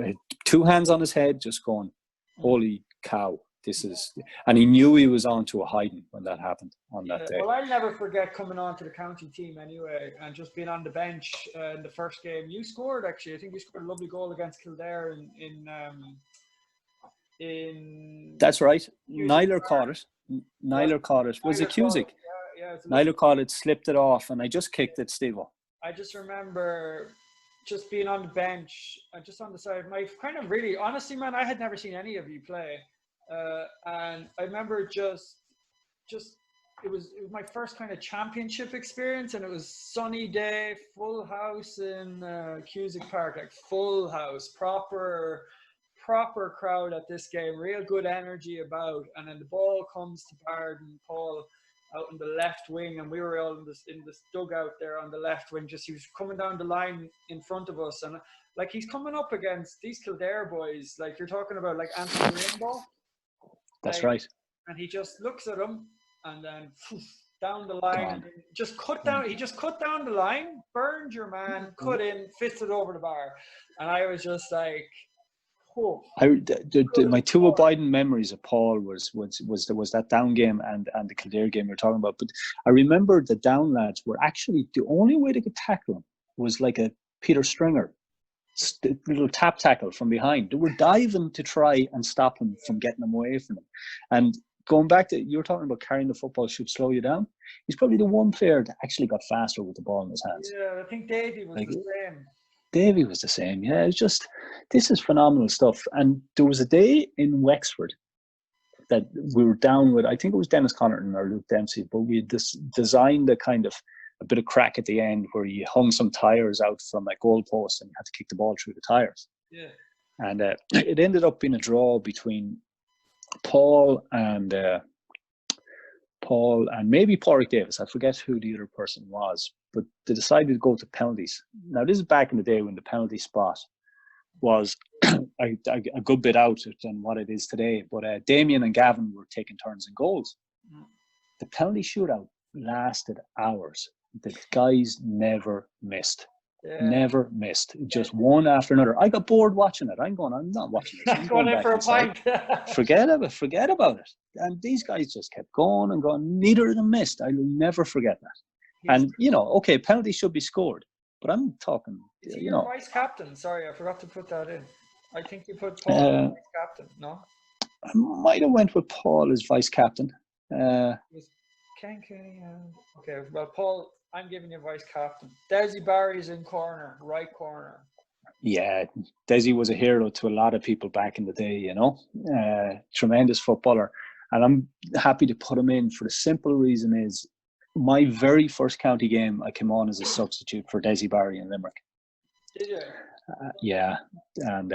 S2: 2 hands on his head, just going, "Holy cow, this is..." And he knew he was on to a hiding when that happened on that day.
S1: Well, I'll never forget coming on to the county team anyway, and just being on the bench in the first game. You scored, actually. I think you scored a lovely goal against Kildare in
S2: That's right. Niler caught it. Niler caught it. Was it Cusick?
S1: Yeah.
S2: Niler caught it, slipped it off, and I just kicked it, Steve-O.
S1: I just remember just being on the bench, just on the side. My kind of really, honestly, man, I had never seen any of you play. And I remember just it was my first kind of championship experience, and it was sunny day, full house in Cusick Park, like full house, proper crowd at this game, real good energy about. And then the ball comes to Barden Paul out in the left wing, and we were all in this dugout there on the left wing. Just he was coming down the line in front of us, and like he's coming up against these Kildare boys, like you're talking about, like Anthony Rainbow.
S2: That's right.
S1: And he just looks at him, and then down the line, and just cut down. He just cut down the line, burned your man, cut in, fits it over the bar, and I was just like, oh.
S2: My 2 abiding memories of Paul was that Down game and the Kildare game you're talking about. But I remember the Down lads were actually, the only way they could tackle him was like a Peter Stringer little tap tackle from behind. They were diving to try and stop him from getting him away from him. And going back to, you were talking about carrying the football should slow you down. He's probably the one player that actually got faster with the ball in his hands.
S1: Yeah, I think Davey was the same.
S2: Davey was the same. Yeah, it's just, this is phenomenal stuff. And there was a day in Wexford that we were down with, I think it was Dennis Connaughton or Luke Dempsey, but we had designed a bit of crack at the end where you hung some tires out from a goalpost and you had to kick the ball through the tires.
S1: Yeah.
S2: And it ended up being a draw between Paul and maybe Porrick Davis. I forget who the other person was, but they decided to go to penalties. Now, this is back in the day when the penalty spot was a good bit out than what it is today. But Damien and Gavin were taking turns in goals. The penalty shootout lasted hours. The guys never missed.
S1: Yeah.
S2: Never missed. Just one after another. I got bored watching it. I'm not watching this. I'm
S1: going in for a pint.
S2: Forget about it. And these guys just kept going and going. Neither of them missed. I will never forget that. And, okay, penalties should be scored. But I'm talking,
S1: Is he your vice captain? Sorry, I forgot to put that in. I think you put Paul as vice captain, no?
S2: I might have went with Paul as vice captain.
S1: Okay, well, Paul, I'm giving you vice captain. Desi Barry's in corner, right corner.
S2: Yeah, Desi was a hero to a lot of people back in the day, tremendous footballer. And I'm happy to put him in for the simple reason is my very first county game, I came on as a substitute for Desi Barry in Limerick.
S1: Did you?
S2: Yeah, and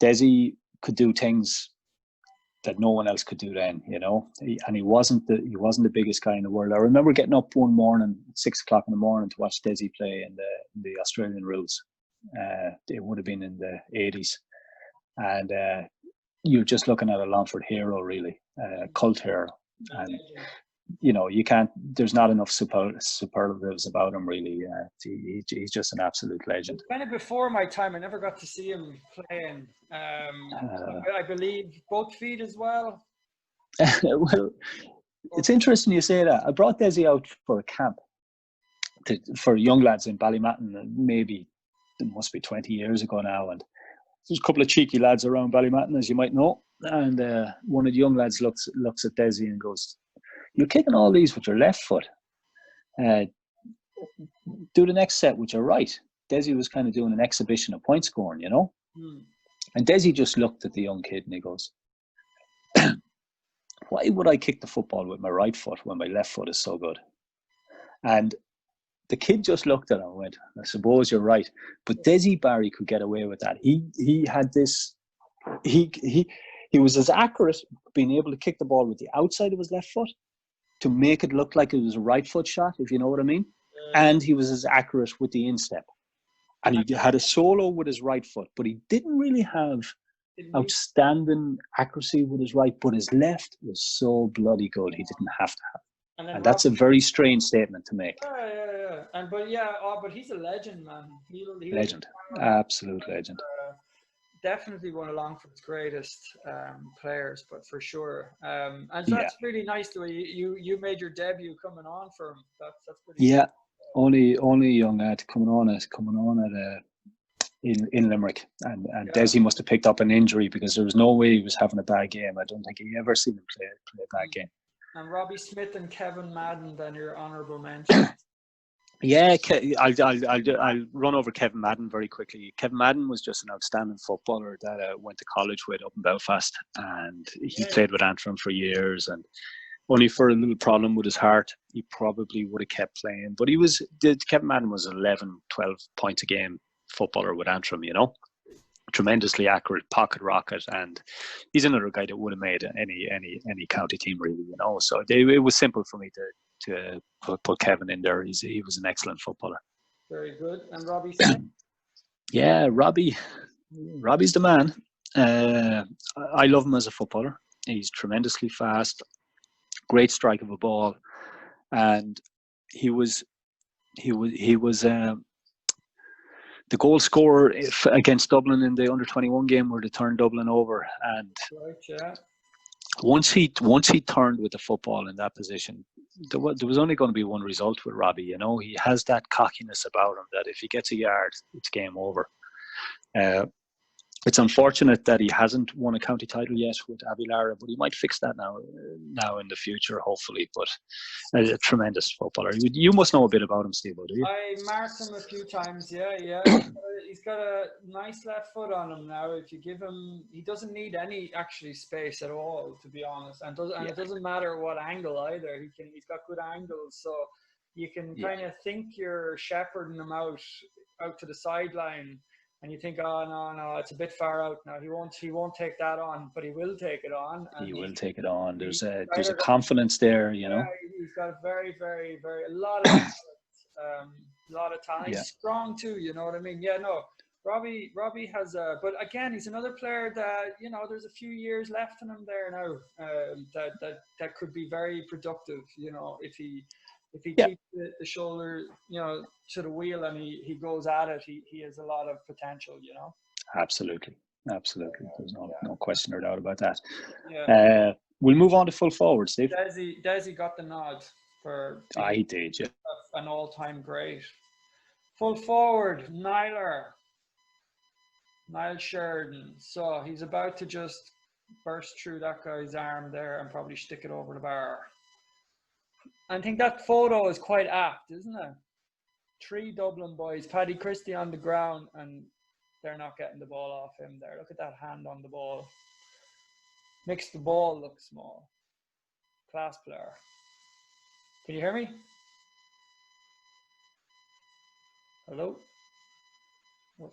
S2: Desi could do things that no one else could do then, and he wasn't the biggest guy in the world. I remember getting up one morning at 6:00 in the morning to watch Desi play in the Australian rules. It would have been in the 80s, and you're just looking at a Longford hero, really, a cult hero, and you can't. There's not enough superlatives about him, really. He's just an absolute legend.
S1: Kind of before my time, I never got to see him playing. I believe both feet as well.
S2: Well, it's interesting you say that. I brought Desi out for a camp for young lads in Ballymatton. Maybe it must be 20 years ago now, and there's a couple of cheeky lads around Ballymatton, as you might know. And one of the young lads looks at Desi and goes, "You're kicking all these with your left foot. Do the next set with your right." Desi was kind of doing an exhibition of point scoring, And Desi just looked at the young kid and he goes, "Why would I kick the football with my right foot when my left foot is so good?" And the kid just looked at him and went, "I suppose you're right." But Desi Barry could get away with that. He had this, he was as accurate being able to kick the ball with the outside of his left foot to make it look like it was a right foot shot, if you know what I mean. And he was as accurate with the instep. And he had a solo with his right foot, but he didn't really have outstanding accuracy with his right, but his left was so bloody good he didn't have to have. And that's a very strange statement to make.
S1: Yeah. But he's a legend, man.
S2: Legend. Absolute legend.
S1: Definitely one of Longford's greatest players, but for sure. And that's really nice the way you made your debut coming on for him. That's pretty
S2: cool. Only young lad coming on at in Limerick, and Desi must have picked up an injury because there was no way he was having a bad game. I don't think he ever seen him play a bad game.
S1: And Robbie Smith and Kevin Madden, then your honourable mention.
S2: Yeah, I'll run over Kevin Madden very quickly. Kevin Madden was just an outstanding footballer that I went to college with up in Belfast, and he played with Antrim for years, and only for a little problem with his heart, he probably would have kept playing. But Kevin Madden was 11, 12 points a game footballer with Antrim, tremendously accurate pocket rocket, and he's another guy that would have made any county team, really, So it was simple for me to put Kevin in there. He was an excellent footballer.
S1: Very good. And Robbie Smith?
S2: Yeah, Robbie's the man. I love him as a footballer. He's tremendously fast, great strike of a ball, and he was the goal scorer against Dublin in the under-21 game where they turned Dublin over. And once he turned with the football in that position, there was only going to be one result with Robbie. He has that cockiness about him that if he gets a yard, it's game over. It's unfortunate that he hasn't won a county title yet with Avilara, but he might fix that now in the future, hopefully. But a tremendous footballer. You must know a bit about him, Steve, do you?
S1: I marked him a few times. Yeah. He's got a nice left foot on him now. If you give him, he doesn't need any actually space at all, to be honest. And it doesn't matter what angle either. He's got good angles, so you can kind of think you're shepherding him out to the sideline. And you think, oh no, it's a bit far out now. He won't take that on, but he will take it on. And
S2: he will take it on. There's a confidence there, you know.
S1: He's got a very, very, very a lot of talent. He's strong too, you know what I mean? Yeah, no. Robbie has but again, he's another player that, you know, there's a few years left in him there now. That could be very productive, you know, if he keeps the shoulder, you know, to the wheel and he goes at it, he has a lot of potential, you know.
S2: Absolutely. There's no question or doubt about that.
S1: Yeah.
S2: We'll move on to full forward, Steve.
S1: Desi got the nod for
S2: I did, yeah.
S1: An all-time great. Full forward, Niall Sheridan. So he's about to just burst through that guy's arm there and probably stick it over the bar. I think that photo is quite apt, isn't it? 3 Dublin boys, Paddy Christie on the ground, and they're not getting the ball off him there. Look at that hand on the ball. Makes the ball look small. Class player. Can you hear me? Hello? Oh.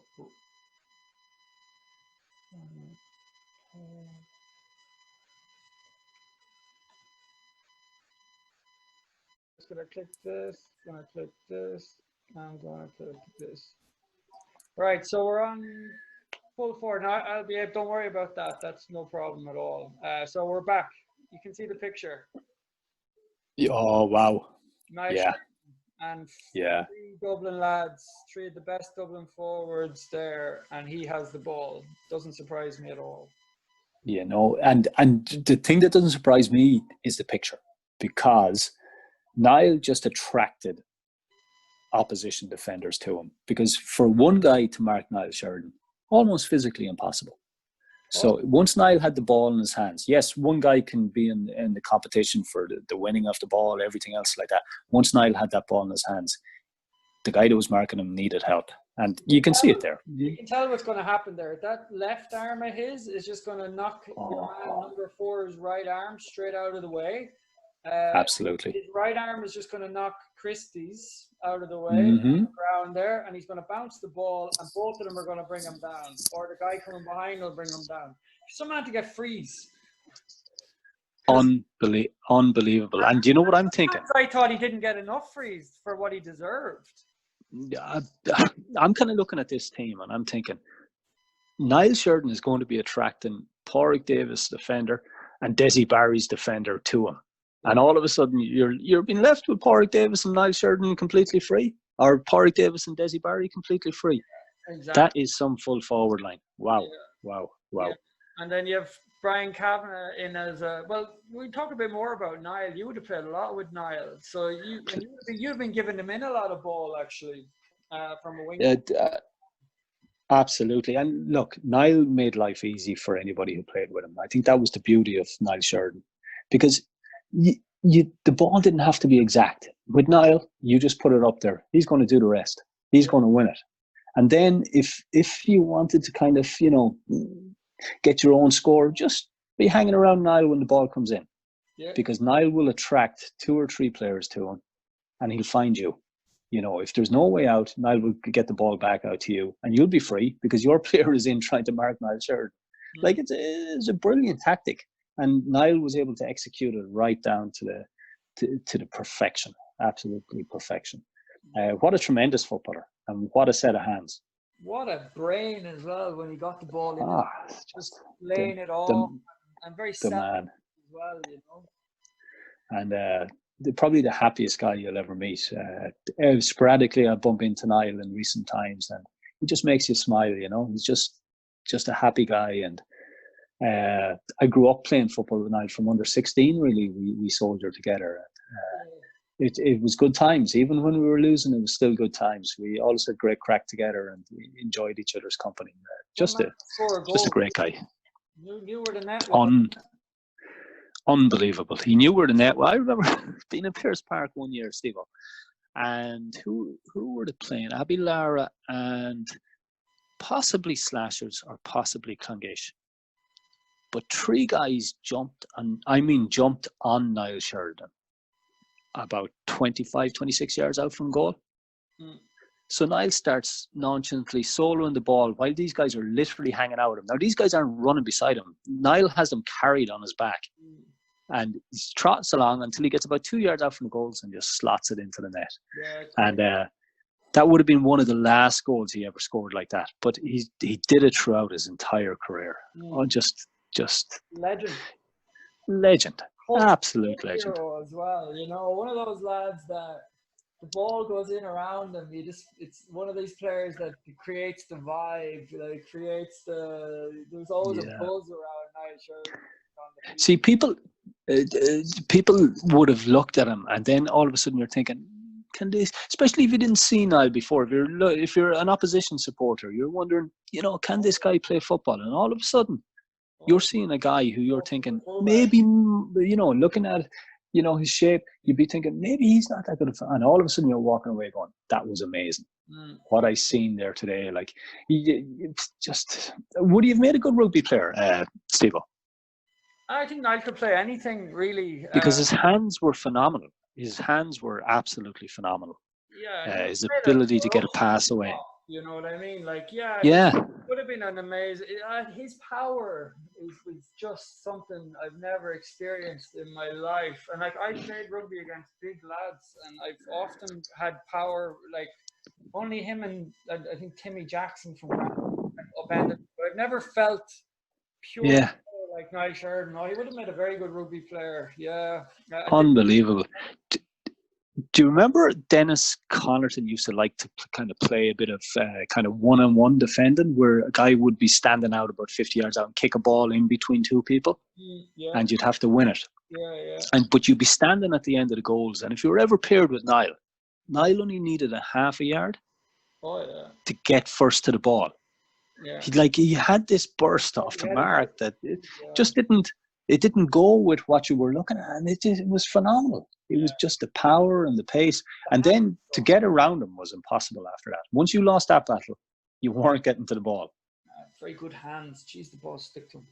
S1: Just gonna click this, I'm gonna click this. Right, so we're on full forward. Now I'll be able, don't worry about that. That's no problem at all. So we're back. You can see the picture.
S2: Oh wow.
S1: Nice.
S2: Yeah.
S1: And
S2: 3
S1: Dublin lads, 3 of the best Dublin forwards there, and he has the ball. Doesn't surprise me at all.
S2: Yeah, no, and the thing that doesn't surprise me is the picture, because Niall just attracted opposition defenders to him, because for one guy to mark Niall Sheridan, almost physically impossible. So once Niall had the ball in his hands, yes, one guy can be in the competition for the winning of the ball, everything else like that. Once Niall had that ball in his hands, the guy that was marking him needed help. And you can see it there.
S1: You can tell what's going to happen there. That left arm of his is just going to knock your man number 4's right arm straight out of the way.
S2: Absolutely.
S1: His right arm is just going to knock Christie's out of the way on the ground there, and he's going to bounce the ball, and both of them are going to bring him down, or the guy coming behind will bring him down. Someone had to get freeze.
S2: Unbelievable. And do you know what I'm thinking?
S1: I thought he didn't get enough freeze for what he deserved.
S2: I'm kind of looking at this team and I'm thinking Niall Sheridan is going to be attracting Pádraig Davis, defender, and Desi Barry's defender to him. And all of a sudden you're being left with Pádraig Davis and Niall Sheridan completely free, or Pádraig Davis and Desi Barry completely free.
S1: Exactly.
S2: That is some full forward line. Wow.
S1: Yeah.
S2: Wow.
S1: Yeah. And then you have Brian Kavanagh in as a, well, we talk a bit more about Niall. You would have played a lot with Niall. So you've been giving him in a lot of ball, actually, from a wing.
S2: Absolutely. And look, Niall made life easy for anybody who played with him. I think that was the beauty of Niall Sheridan, because the ball didn't have to be exact. With Niall, you just put it up there. He's going to do the rest. He's going to win it. And then if you wanted to kind of, get your own score, just be hanging around Niall when the ball comes in.
S1: Yeah.
S2: Because Niall will attract 2 or 3 players to him, and he'll find you. If there's no way out, Niall will get the ball back out to you, and you'll be free because your player is in trying to mark Niall Sheridan. Like, it's a brilliant tactic, and Niall was able to execute it right down to the perfection, absolutely perfection. What a tremendous footballer, and what a set of hands.
S1: What a brain as well when he got the ball in. Just laying it off, and very selfish as well,
S2: And probably the happiest guy you'll ever meet. Sporadically, I bump into Niall in recent times, and he just makes you smile. He's just a happy guy. And I grew up playing football with Niall from under 16. Really, we soldiered together. It was good times. Even when we were losing, it was still good times. We always had great crack together, and we enjoyed each other's company. Just a great guy.
S1: Knew where the net was.
S2: Unbelievable. He knew where the net was. I remember being in Pearse Park one year, Steve, and who were they playing? Abbey Lara and possibly Slashers or possibly Clongaish. But three guys jumped on Niall Sheridan about 25, 26 yards out from goal. So Niall starts nonchalantly soloing the ball while these guys are literally hanging out with him. Now, these guys aren't running beside him. Niall has them carried on his back. And he trots along until he gets about 2 yards out from the goals and just slots it into the net. And that would have been one of the last goals he ever scored like that. But he did it throughout his entire career. Oh, just legend. Absolute legend.
S1: As well, one of those lads that the ball goes in around him. It's one of these players that creates the vibe. There's always a buzz around Niall Sheridan.
S2: See, people would have looked at him, and then all of a sudden you're thinking, can this? Especially if you didn't see Niall before, if you're an opposition supporter, you're wondering, can this guy play football? And all of a sudden, you're seeing a guy who you're thinking maybe, looking at, his shape, you'd be thinking maybe he's not that good. And all of a sudden you're walking away going, that was amazing. What I seen there today, like, would he have made a good rugby player, Steve-O?
S1: I think Niall could play anything, really.
S2: Because his hands were phenomenal. His hands were absolutely phenomenal.
S1: Yeah.
S2: His ability to get a pass away.
S1: You know what I mean? Like,
S2: yeah.
S1: It would have been an amazing... his power was just something I've never experienced in my life. And, like, I played rugby against big lads, and I've often had power, like, only him and I think Timmy Jackson from upended. But I've never felt pure...
S2: Yeah.
S1: Like Niall Sheridan. No, he would have made a very good rugby player. Yeah.
S2: Unbelievable. Do you remember Dennis Connerton used to like to kind of play a bit of kind of one-on-one defending, where a guy would be standing out about 50 yards out and kick a ball in between two people, and you'd have to win it. But you'd be standing at the end of the goals, and if you were ever paired with Niall only needed a half a yard to get first to the ball. He had this burst off the mark that it just didn't go with what you were looking at, and it was phenomenal. It was just the power and the pace, and then to get around him was impossible after that. Once you lost that battle, you weren't getting to the ball.
S1: Very good hands. Jeez, the ball stick to him.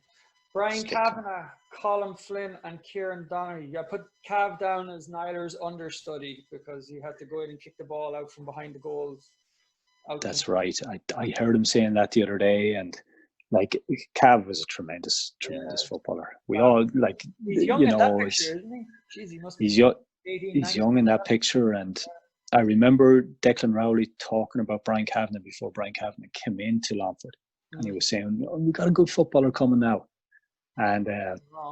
S1: Brian Kavanagh, Colin Flynn, and Kieran Donnelly. I put Cav down as Niall's understudy because he had to go in and kick the ball out from behind the goals.
S2: That's right. I heard him saying that the other day, and like Cav was a tremendous footballer. We all like,
S1: he's young in that picture, isn't he? Jeez, he must be 18,
S2: he's young in that picture, and I remember Declan Rowley talking about Brian Kavanagh before Brian Kavanagh came into Longford, and he was saying, "We got a good footballer coming now." And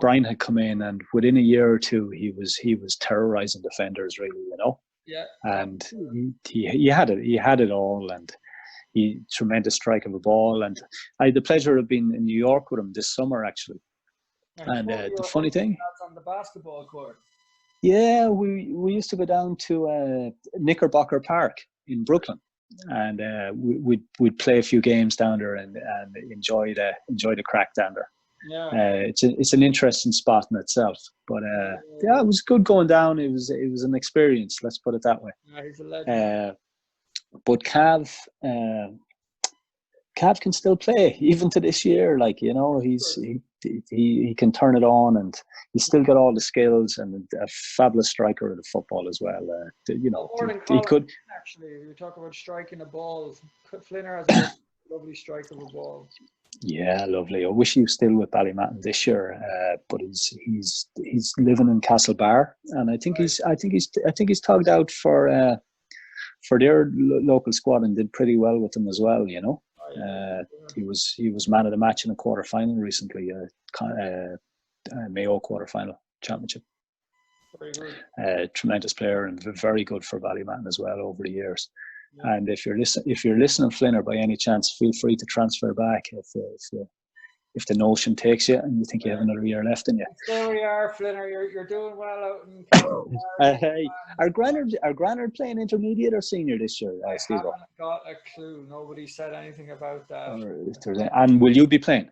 S2: Brian had come in, and within a year or two, he was terrorizing defenders, really,
S1: Yeah.
S2: And he had it all, and he tremendous strike of a ball. And I had the pleasure of being in New York with him this summer, actually. And the funny thing,
S1: on the basketball court.
S2: Yeah, we used to go down to Knickerbocker Park in Brooklyn, and we'd play a few games down there and enjoy the crack down there.
S1: Yeah.
S2: It's an interesting spot in itself, but it was good going down. It was an experience. Let's put it that way.
S1: Yeah, he's a legend.
S2: But Cav can still play even to this year. Like, he can turn it on, and he's still got all the skills, and a fabulous striker of the football as well. He could
S1: actually. You talk about striking a ball. Flinner has a lovely strike of a ball.
S2: Yeah, lovely. I wish he was still with Ballymattin this year, but he's living in Castlebar, and I think he's tugged out for their local squad and did pretty well with them as well. He was man of the match in a quarter final recently, Mayo quarter final championship.
S1: Very good.
S2: Tremendous player and very good for Ballymattin as well over the years. And if you're listening, Flinner, by any chance, feel free to transfer back if if the notion takes you and you think you have another year left in you.
S1: There we are, Flinner. You're doing well out in Canada.
S2: Hey, are Granard playing intermediate or senior this year, Steve?
S1: I haven't got a clue. Nobody said anything about that.
S2: And will you be playing?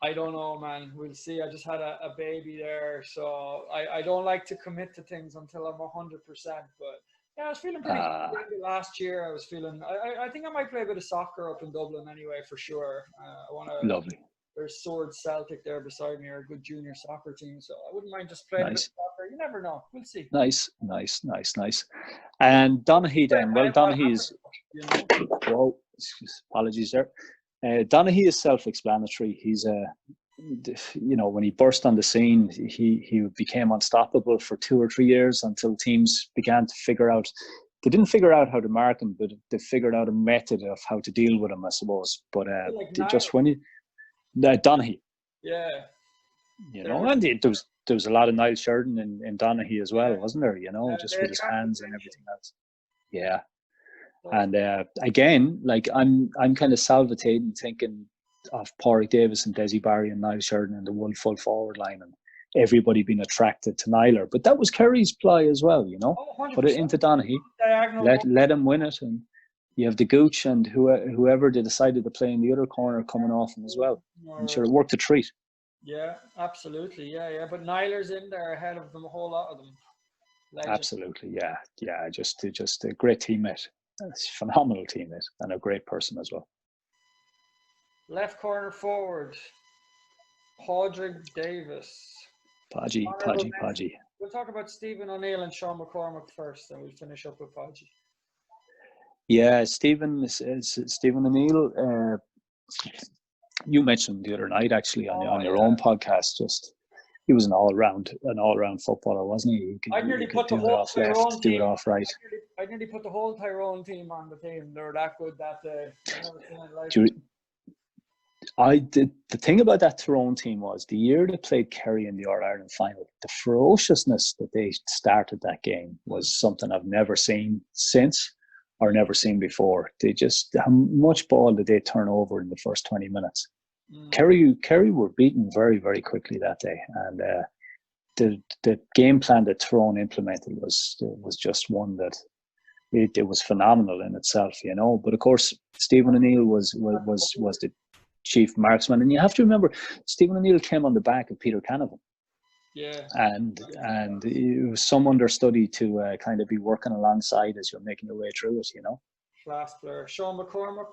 S1: I don't know, man. We'll see. I just had a baby there, so I don't like to commit to things until I'm 100%. But yeah, I was feeling pretty good last year. I was feeling. I think I might play a bit of soccer up in Dublin anyway, for sure. I want to.
S2: Lovely.
S1: There's Swords Celtic there beside me, or a good junior soccer team, so I wouldn't mind just playing a bit of soccer. You never know. We'll see.
S2: Nice. And Donaghy then. Well, Donaghy's. Whoa, apologies there. Donaghy is self-explanatory. He's when he burst on the scene, he became unstoppable for 2 or 3 years until teams began to figure out. They didn't figure out how to mark him, but they figured out a method of how to deal with him, I suppose. But just when he. Donaghy.
S1: Yeah.
S2: And there was a lot of Niall Sheridan in Donaghy as well, wasn't there? Just with his hands and everything else. Yeah. And again, like I'm kind of salvatating, thinking of Pádraig Davis and Desi Barry and Niall Sheridan and the one full forward line and everybody being attracted to Niall. But that was Kerry's ply as well, Put it into Donaghy, let him win it, and you have the Gooch and whoever they decided to play in the other corner coming off him as well. And sure, it worked a treat.
S1: Yeah, absolutely. Yeah. But Niall's in there ahead of them, a whole lot of them. Legend.
S2: Absolutely, yeah. Just a great teammate. A phenomenal teammate and a great person as well.
S1: Left corner forward, Pádraig Davis.
S2: Podgy.
S1: We'll talk about Stephen O'Neill and Sean McCormack first, and we'll finish up with Podgy.
S2: Yeah, Stephen O'Neill. You mentioned the other night actually on your own podcast. Just he was an all-round footballer, wasn't he?
S1: I nearly put the whole Tyrone team.
S2: Do it off right.
S1: I nearly put the whole Tyrone team on the team. They were that good that day.
S2: The thing about that Tyrone team was the year they played Kerry in the All-Ireland final, the ferociousness that they started that game was something I've never seen since or never seen before. They just, how much ball did they turn over in the first 20 minutes? Kerry were beaten very, very quickly that day. And the game plan that Tyrone implemented was just one that it was phenomenal in itself, But of course, Stephen O'Neill was the chief marksman, and you have to remember Stephen O'Neill came on the back of Peter Canavan.
S1: Yeah,
S2: and it was some understudy to kind of be working alongside as you're making your way through it,
S1: Class player. Sean McCormack.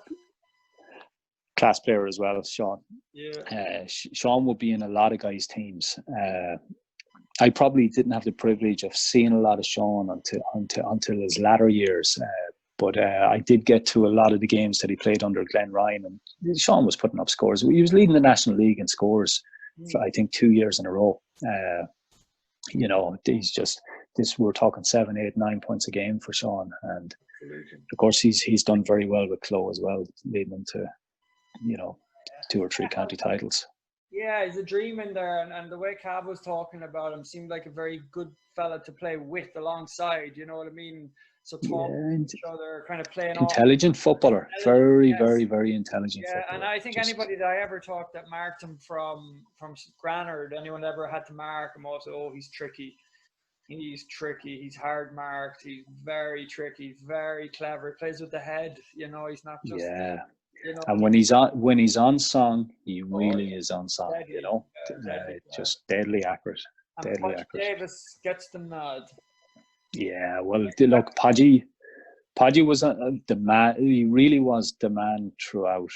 S2: Class player as well, Sean.
S1: Yeah.
S2: Sean would be in a lot of guys' teams. I probably didn't have the privilege of seeing a lot of Sean until his latter years. But I did get to a lot of the games that he played under Glenn Ryan, and Sean was putting up scores. He was leading the National League in scores for, I think, 2 years in a row. He's just this. We're talking 7, 8, 9 points a game for Sean, and of course he's done very well with Clough as well, leading them to 2 or 3 county titles.
S1: Yeah, he's a dream in there, and the way Cav was talking about him seemed like a very good fella to play with alongside. You know what I mean? So talking to each other, kind of playing
S2: intelligent footballer, very, very, very intelligent.
S1: Yeah,
S2: footballer.
S1: And I think anybody that I ever talked that marked him from Granard, anyone that ever had to mark him, also, he's tricky. He's tricky. He's hard marked. He's very tricky. Very clever. He plays with the head. He's not just.
S2: Yeah. And when he's on song, he really is on song. Deadly, just deadly accurate. Deadly accurate.
S1: Davis gets the nod.
S2: Yeah, well, look, Podgy was the man. He really was the man throughout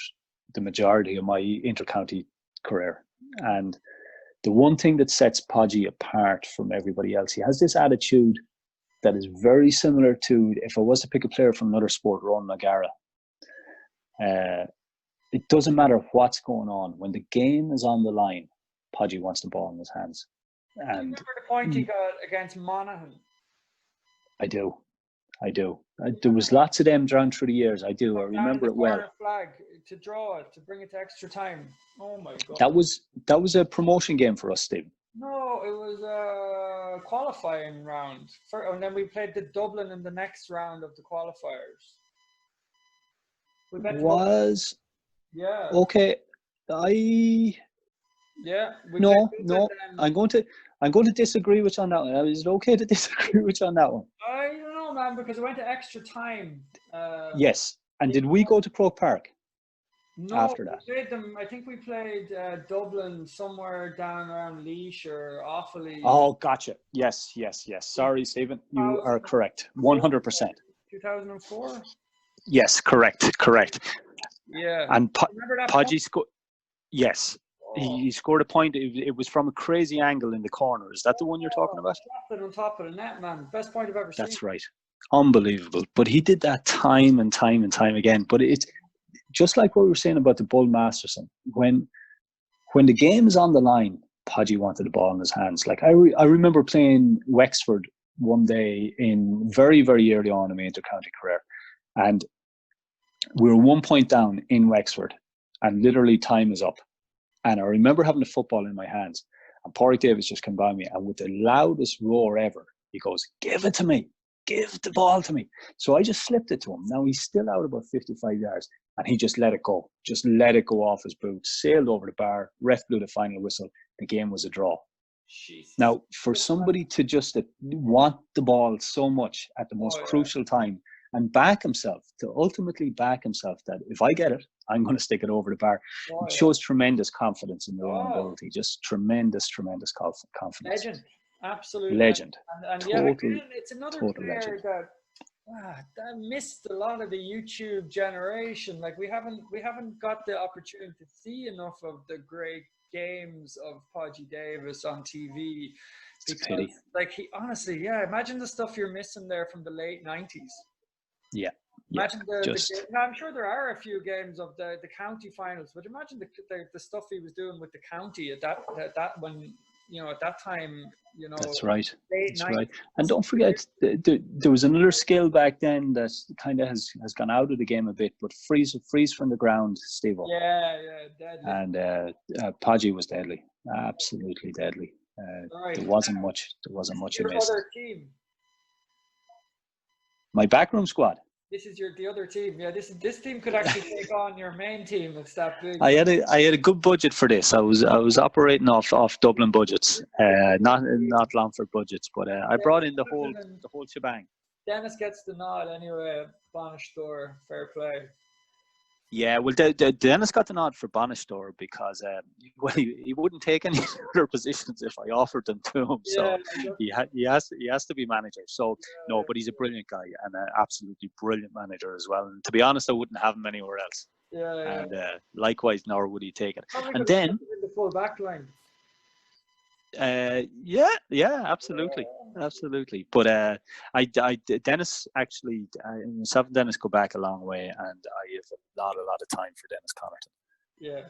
S2: the majority of my intercounty career. And the one thing that sets Podgy apart from everybody else, he has this attitude that is very similar to, if I was to pick a player from another sport, Ron O'Gara. It doesn't matter what's going on. When the game is on the line, Podgy wants the ball in his hands. And
S1: do you remember the point he got against Monaghan?
S2: I do. There was lots of them down through the years. I do. I remember it well.
S1: Flag to draw it, to bring it to extra time. Oh my God.
S2: That was a promotion game for us, Steve.
S1: No, it was a qualifying round. And then we played the Dublin in the next round of the qualifiers.
S2: Yeah. Okay.
S1: Yeah, we played
S2: No,
S1: Dublin
S2: no.
S1: then.
S2: I'm going to disagree with you on that one. Is it okay to disagree with you on that one?
S1: I don't know, man, because it went to extra time.
S2: Yes. And
S1: Yeah.
S2: did we go to Croke Park
S1: No,
S2: after
S1: we
S2: that?
S1: played them. I think we played Dublin somewhere down around Laois or Offaly.
S2: Oh, gotcha. Yes, yes, yes. Sorry, Stephen. You are correct.
S1: 2004.
S2: 100%.
S1: 2004.
S2: Yes, correct, correct.
S1: Yeah.
S2: And
S1: Remember that point?
S2: Podgy scored. Yes,
S1: Oh,
S2: he scored a point. It was from a crazy angle in the corner. Is that the one you're talking about?
S1: dropped it on top of the net, man. Best point I've ever seen.
S2: That's right. Unbelievable. But he did that time and time and time again. But it's just like what we were saying about the Bull Masterson. When the game is on the line, Podgy wanted the ball in his hands. Like I remember playing Wexford one day in very, very early on in my inter-county career. And we were 1 point down in Wexford. And literally time is up. And I remember having the football in my hands. And Porrick Davis just came by me. And with the loudest roar ever, he goes, "Give it to me. Give the ball to me." So I just slipped it to him. Now he's still out about 55 yards. And he just let it go. Just let it go off his boot. Sailed over the bar. Ref blew the final whistle. The game was a draw.
S1: Jesus.
S2: Now, for somebody to just want the ball so much at the most crucial time and back himself, to ultimately back himself that if I get it, I'm going to stick it over the bar. It shows tremendous confidence in their own ability. Just tremendous, tremendous confidence.
S1: Legend. Absolute
S2: legend.
S1: And
S2: total,
S1: yeah, again, it's another player
S2: legend.
S1: that missed a lot of the YouTube generation. Like we haven't got the opportunity to see enough of the great games of Podgy Davis on TV. Because like he honestly, imagine the stuff you're missing there from the late 90s.
S2: Yeah.
S1: Imagine I'm sure there are a few games of the county finals, but imagine the stuff he was doing with the county at that when at that time,
S2: That's right. That's
S1: 90s.
S2: right. And don't forget, there was another skill back then that kind of has gone out of the game a bit, but freeze from the ground, Steve.
S1: Yeah, deadly.
S2: And Podgy was deadly, absolutely deadly. There wasn't much he missed.
S1: Other team.
S2: My backroom squad.
S1: This is the other team. Yeah, this team could actually take on your main team. It's that big.
S2: I had a good budget for this. I was operating off Dublin budgets, not Longford budgets, but I brought in the whole shebang.
S1: Dennis gets the nod anyway. Bannister, fair play.
S2: Yeah, well, Dennis got the nod for Bannister because he wouldn't take any other positions if I offered them to him. So he has to be manager. So no, but he's a brilliant guy and an absolutely brilliant manager as well. And to be honest, I wouldn't have him anywhere else.
S1: Yeah.
S2: And likewise, nor would he take it.
S1: Probably
S2: and then
S1: in the full back line.
S2: Absolutely. But Dennis actually, myself and Dennis go back a long way, and I have a lot of time for Dennis
S1: Connaughton.
S2: Yeah.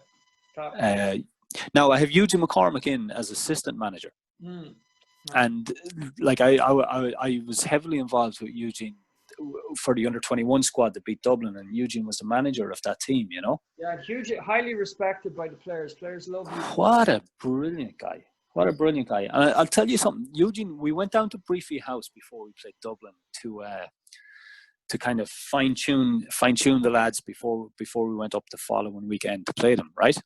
S2: Now I have Eugene McCormick in as assistant manager, and like I was heavily involved with Eugene for the under-21 squad that beat Dublin, and Eugene was the manager of that team.
S1: Yeah, highly respected by the players. Players love him.
S2: What a brilliant guy. What a brilliant guy. And I'll tell you something, Eugene, we went down to Briefy House before we played Dublin to kind of fine tune the lads before we went up the following weekend to play them, right?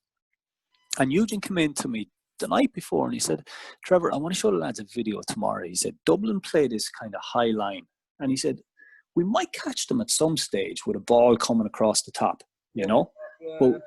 S2: And Eugene came in to me the night before and he said, "Trevor, I want to show the lads a video tomorrow." He said, "Dublin play this kind of high line." And he said, "We might catch them at some stage with a ball coming across the top, But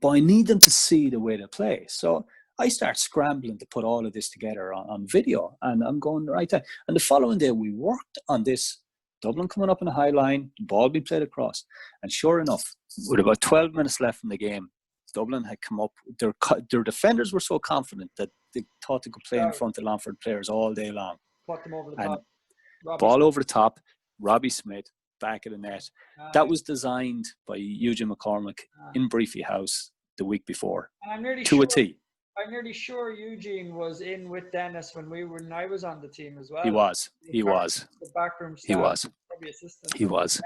S2: I need them to see the way they play." So I start scrambling to put all of this together on video, and I'm going right there. And the following day, we worked on this. Dublin coming up in a high line, the ball being played across, and sure enough, with about 12 minutes left in the game, Dublin had come up. Their defenders were so confident that they thought they could play in front of Longford players all day long.
S1: Put them over the top.
S2: Ball over the top. Robbie Smith back of the net. That was designed by Eugene McCormick in Briefy House the week before.
S1: And I'm nearly
S2: to a T.
S1: I'm nearly sure Eugene was in with Dennis when I was on the team as well.
S2: He was.
S1: The backroom staff.
S2: He was.
S1: Probably assistant.
S2: He was.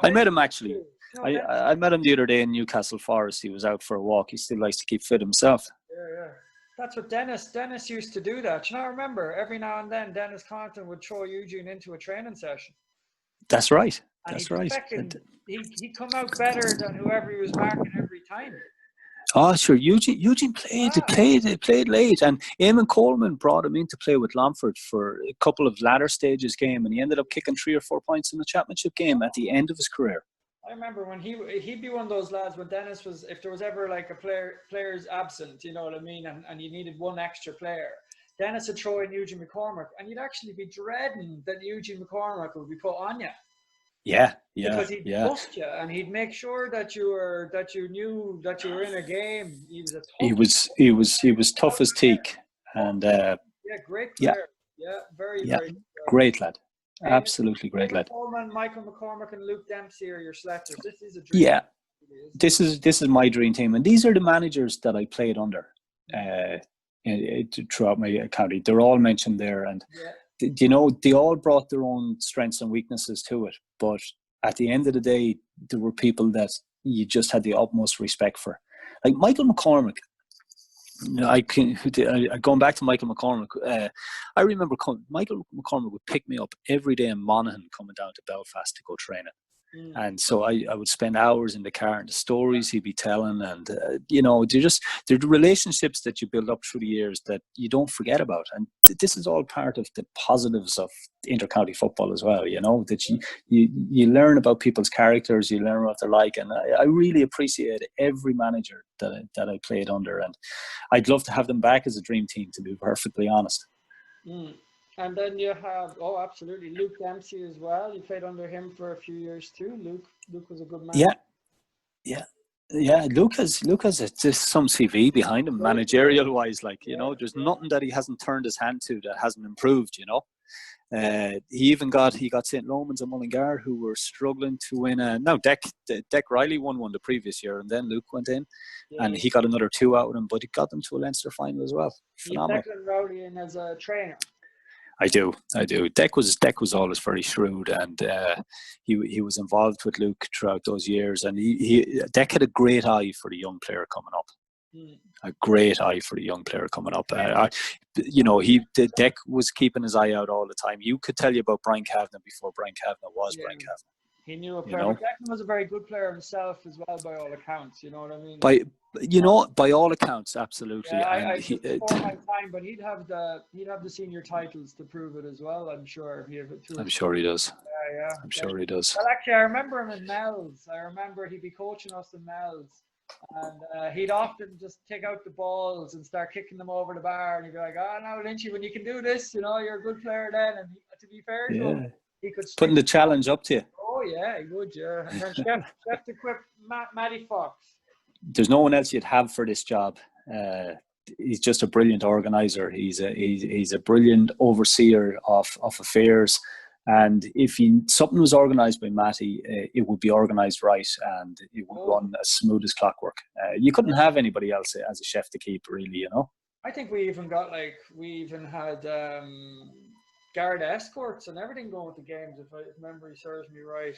S2: I met him actually. I met him the other day in Newcastle Forest. He was out for a walk. He still likes to keep fit himself.
S1: Yeah. That's what Dennis used to do that. You know, I remember every now and then Dennis Connaughton would throw Eugene into a training session.
S2: That's right.
S1: And he'd come out better than whoever he was marking every time.
S2: Oh, sure. Eugene played late, and Eamon Coleman brought him in to play with Longford for a couple of latter stages game, and he ended up kicking 3 or 4 points in the championship game at the end of his career.
S1: I remember when he'd be one of those lads when Dennis was, if there was ever like a player's absent, you know what I mean, and you needed one extra player, Dennis would throw in Eugene McCormack, and you'd actually be dreading that Eugene McCormack would be put on you.
S2: Yeah,
S1: Because he'd bust you, and he'd make sure that you knew that you were in a game. He was a tough.
S2: He was tough as teak, and
S1: great player. Yeah, very very
S2: great lad. Absolutely great lad.
S1: Coleman, Michael McCormack, and Luke Dempsey are your selectors. This is a dream.
S2: Yeah, this is my dream team, and these are the managers that I played under throughout my county. They're all mentioned there, and you know, they all brought their own strengths and weaknesses to it. But at the end of the day, there were people that you just had the utmost respect for, like Michael McCormack. You know, going back to Michael McCormack, I remember Michael McCormack would pick me up every day in Monaghan coming down to Belfast to go training. And so I would spend hours in the car and the stories he'd be telling, and you know, they're the relationships that you build up through the years that you don't forget about. And this is all part of the positives of intercounty football as well. You know, that you learn about people's characters, you learn what they're like, and I really appreciate every manager that I played under, and I'd love to have them back as a dream team, to be perfectly honest.
S1: And then you have, absolutely, Luke Dempsey as well. You played under him for a few years too. Luke was a good man.
S2: Yeah. Luke has just some CV behind him, managerial wise. Like, you know, there's nothing that he hasn't turned his hand to that hasn't improved. You know, he got St. Lomans and Mullingar, who were struggling to win. Now Deck Riley won one the previous year, and then Luke went in, and he got another 2 out of him, but he got them to a Leinster final as well. Phenomenal.
S1: You Declan Rowley in as a trainer.
S2: I do. Deck was always very shrewd, and he was involved with Luke throughout those years, and Deck had a great eye for the young player coming up. A great eye for the young player coming up. Deck was keeping his eye out all the time. You could tell you about Brian Kavanagh before Brian Kavanagh was Brian Kavanagh.
S1: He knew a player. You know? Declan was a very good player himself as well, by all accounts. You know what I mean?
S2: By all accounts, absolutely.
S1: Yeah, before my time, but he'd have the senior titles to prove it as well. I'm sure
S2: I'm sure he does.
S1: Yeah.
S2: I'm sure he does.
S1: Well, actually, I remember him in Mel's. I remember he'd be coaching us in Mel's, and he'd often just take out the balls and start kicking them over the bar, and he'd be like, "Oh, now Lynchy, when you can do this, you know, you're a good player then." And to be fair to him, he could
S2: putting the challenge up to you.
S1: Oh yeah, he would. Yeah, and then Chef equip Matty Fox.
S2: There's no one else you'd have for this job. He's just a brilliant organizer. He's a brilliant overseer of affairs. And if something was organised by Matty, it would be organised right, and it would run as smooth as clockwork. You couldn't have anybody else as a chef to keep, really, you know. I
S1: think we even had guard escorts and everything going with the games, if memory serves me right.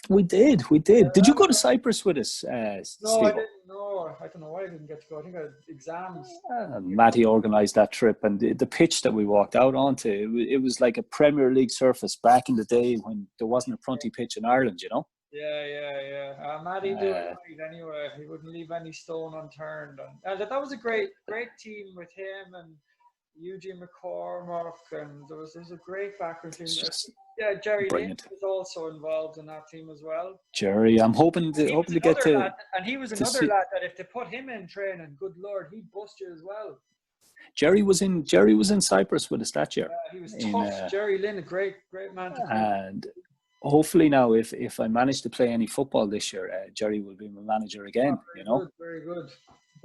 S2: We did. Did you go to Cyprus with us,
S1: No, Steve? I didn't. No, I don't know why I didn't get to go. I think I had exams.
S2: Matty organised that trip, and the pitch that we walked out onto, it was like a Premier League surface back in the day when there wasn't a fronty pitch in Ireland, you know?
S1: Yeah. Matty did it right anyway. He wouldn't leave any stone unturned. And that was a great team with him and Eugene McCormack, and there was a great background team. Jerry Lynch was also involved in that team as well.
S2: Jerry, I'm hoping to get to.
S1: Lad, and he was another lad that if they put him in training, good lord, he'd bust you as well.
S2: Jerry was in Cyprus with us that year.
S1: Yeah, he was tough. Jerry Lynn, a great man.
S2: And hopefully now, if I manage to play any football this year, Jerry will be my manager again.
S1: Very good.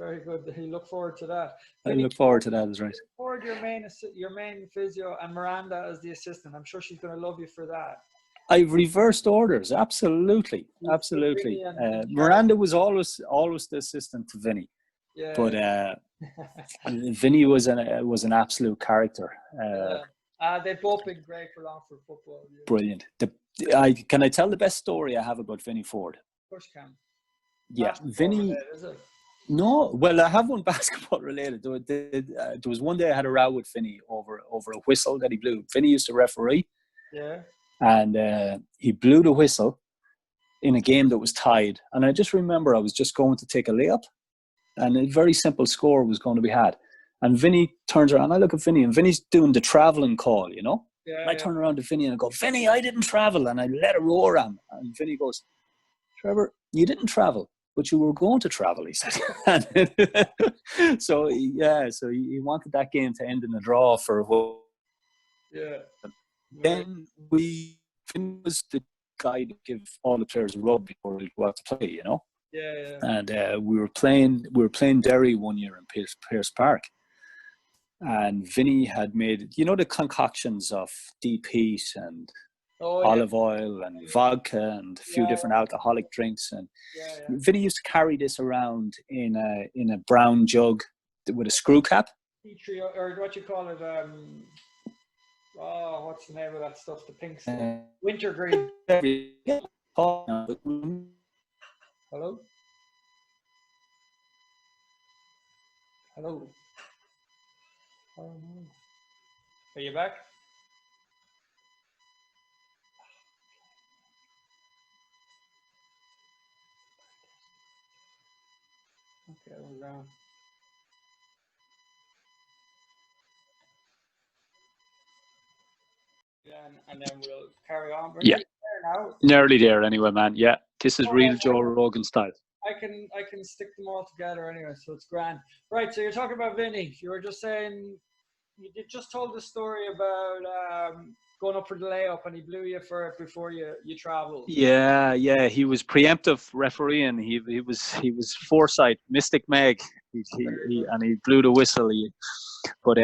S1: I look forward to that.
S2: I look forward to that, is right.
S1: Forward your main physio and Miranda as the assistant. I'm sure she's going to love you for that.
S2: I've reversed orders, absolutely. Miranda was always the assistant to Vinny, but Vinny was an absolute character.
S1: They've both been great for Longford football. Yeah.
S2: Brilliant. Can I tell the best story I have about Vinny Ford?
S1: Of course you can.
S2: Yeah, Vinny.
S1: Is it?
S2: No, well, I have one basketball related. There was one day I had a row with Vinny over a whistle that he blew. Vinny used to referee.
S1: Yeah.
S2: And he blew the whistle in a game that was tied. And I just remember I was just going to take a layup. and a very simple score was going to be had. And Vinny turns around. I look at Vinny, and Vinny's doing the travelling call, you know.
S1: Yeah,
S2: And I turn around to Vinny and I go, Vinny, I didn't travel. And I let a roar at him. And Vinny goes, Trevor, you didn't travel, but you were going to travel, he said. So he wanted that game to end in a draw for
S1: yeah.
S2: then Vinny was the guy to give all the players a rub before they go out to play, you know.
S1: Yeah.
S2: And we were playing Derry one year in Pierce Park, and Vinny had made, you know, the concoctions of deep heat and olive oil and vodka and a few different alcoholic drinks, and Vinny used to carry this around in a brown jug with a screw cap.
S1: Tea tree, or what you call it? What's the name of that stuff? The pink stuff. Wintergreen. Hello. Hello. Oh, no. Are you back? Okay, we're down. Yeah, and then we'll carry on. We're nearly there now.
S2: Nearly there anyway, man. Yeah, this is real Joe Rogan style.
S1: I can stick them all together anyway, so it's grand. Right, so you're talking about Vinny. You were just saying, you just told the story about going up for the layup and he blew you for it before you traveled.
S2: Yeah, he was preemptive refereeing. He was foresight, Mystic Meg. And he blew the whistle. But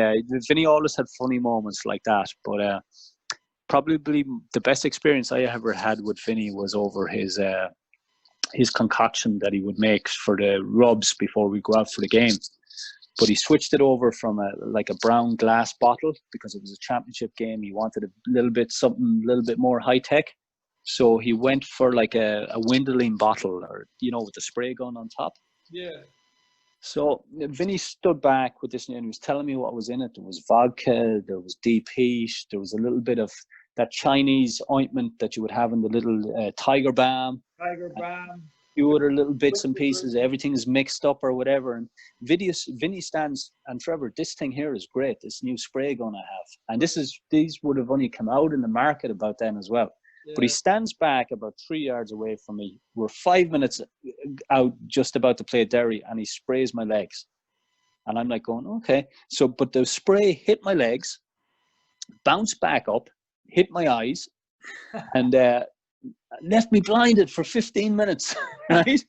S2: Vinny always had funny moments like that. But probably the best experience I ever had with Vinny was over his concoction that he would make for the rubs before we go out for the game. But he switched it over from a brown glass bottle because it was a championship game. He wanted something a little bit more high tech. So he went for like a Windling bottle, or, you know, with the spray gun on top.
S1: Yeah.
S2: So Vinny stood back with this and he was telling me what was in it. There was vodka, there was deep heat, there was a little bit of that Chinese ointment that you would have in the little Tiger Balm.
S1: Tiger Balm.
S2: Few other little bits and pieces. Everything is mixed up or whatever. And Vinny stands, and Trevor, this thing here is great. This new spray gun I have, and these would have only come out in the market about then as well. Yeah. But he stands back about 3 yards away from me. We're 5 minutes out, just about to play Derry, and he sprays my legs, and I'm like going, okay. So, but the spray hit my legs, bounced back up, hit my eyes, and left me blinded for 15 minutes, right?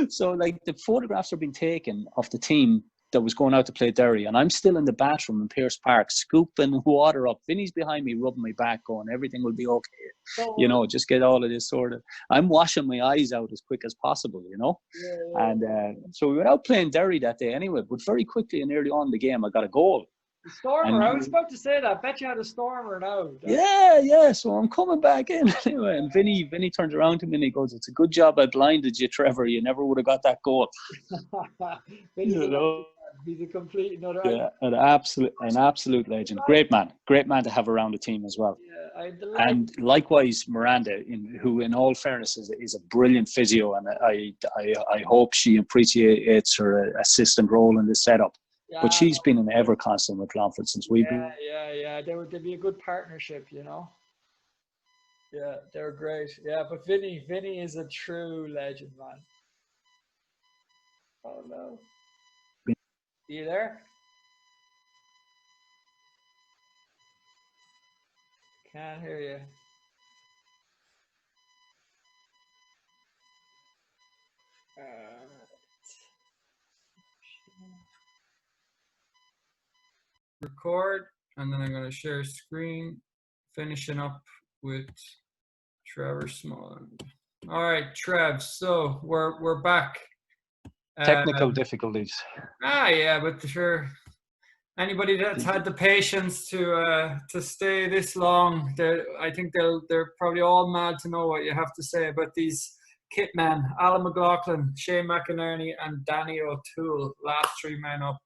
S2: So, like, the photographs are being taken of the team that was going out to play Derry, and I'm still in the bathroom in Pierce Park, scooping water up. Vinny's behind me, rubbing my back, going, everything will be okay. You know, just get all of this sorted. I'm washing my eyes out as quick as possible, you know? Yeah. And so we went out playing Derry that day anyway, but very quickly and early on in the game, I got a goal.
S1: The stormer, I was about to say that. Bet you had a stormer now.
S2: Yeah. So I'm coming back in anyway. And Vinny turns around to me and he goes, "It's a good job I blinded you, Trevor. You never would have got that goal."
S1: You know? He's a complete another.
S2: Yeah, an absolute legend. Great man to have around the team as well.
S1: Yeah,
S2: and likewise Miranda, who in all fairness is a brilliant physio, and I hope she appreciates her assistant role in this setup. Yeah, but she's been an ever constant with Clonford since we've been.
S1: Yeah. They'd be a good partnership, you know. Yeah, they're great. Yeah, but Vinny is a true legend, man. Oh no. Are you there? Can't hear you. Record, and then I'm going to share screen, finishing up with Trevor Smullen. All right, Trev. So we're back.
S2: Technical difficulties.
S1: Yeah, but sure. Anybody that's had the patience to stay this long, I think they're probably all mad to know what you have to say about these kit men: Alan McLaughlin, Shane McInerney, and Danny O'Toole. Last three men up.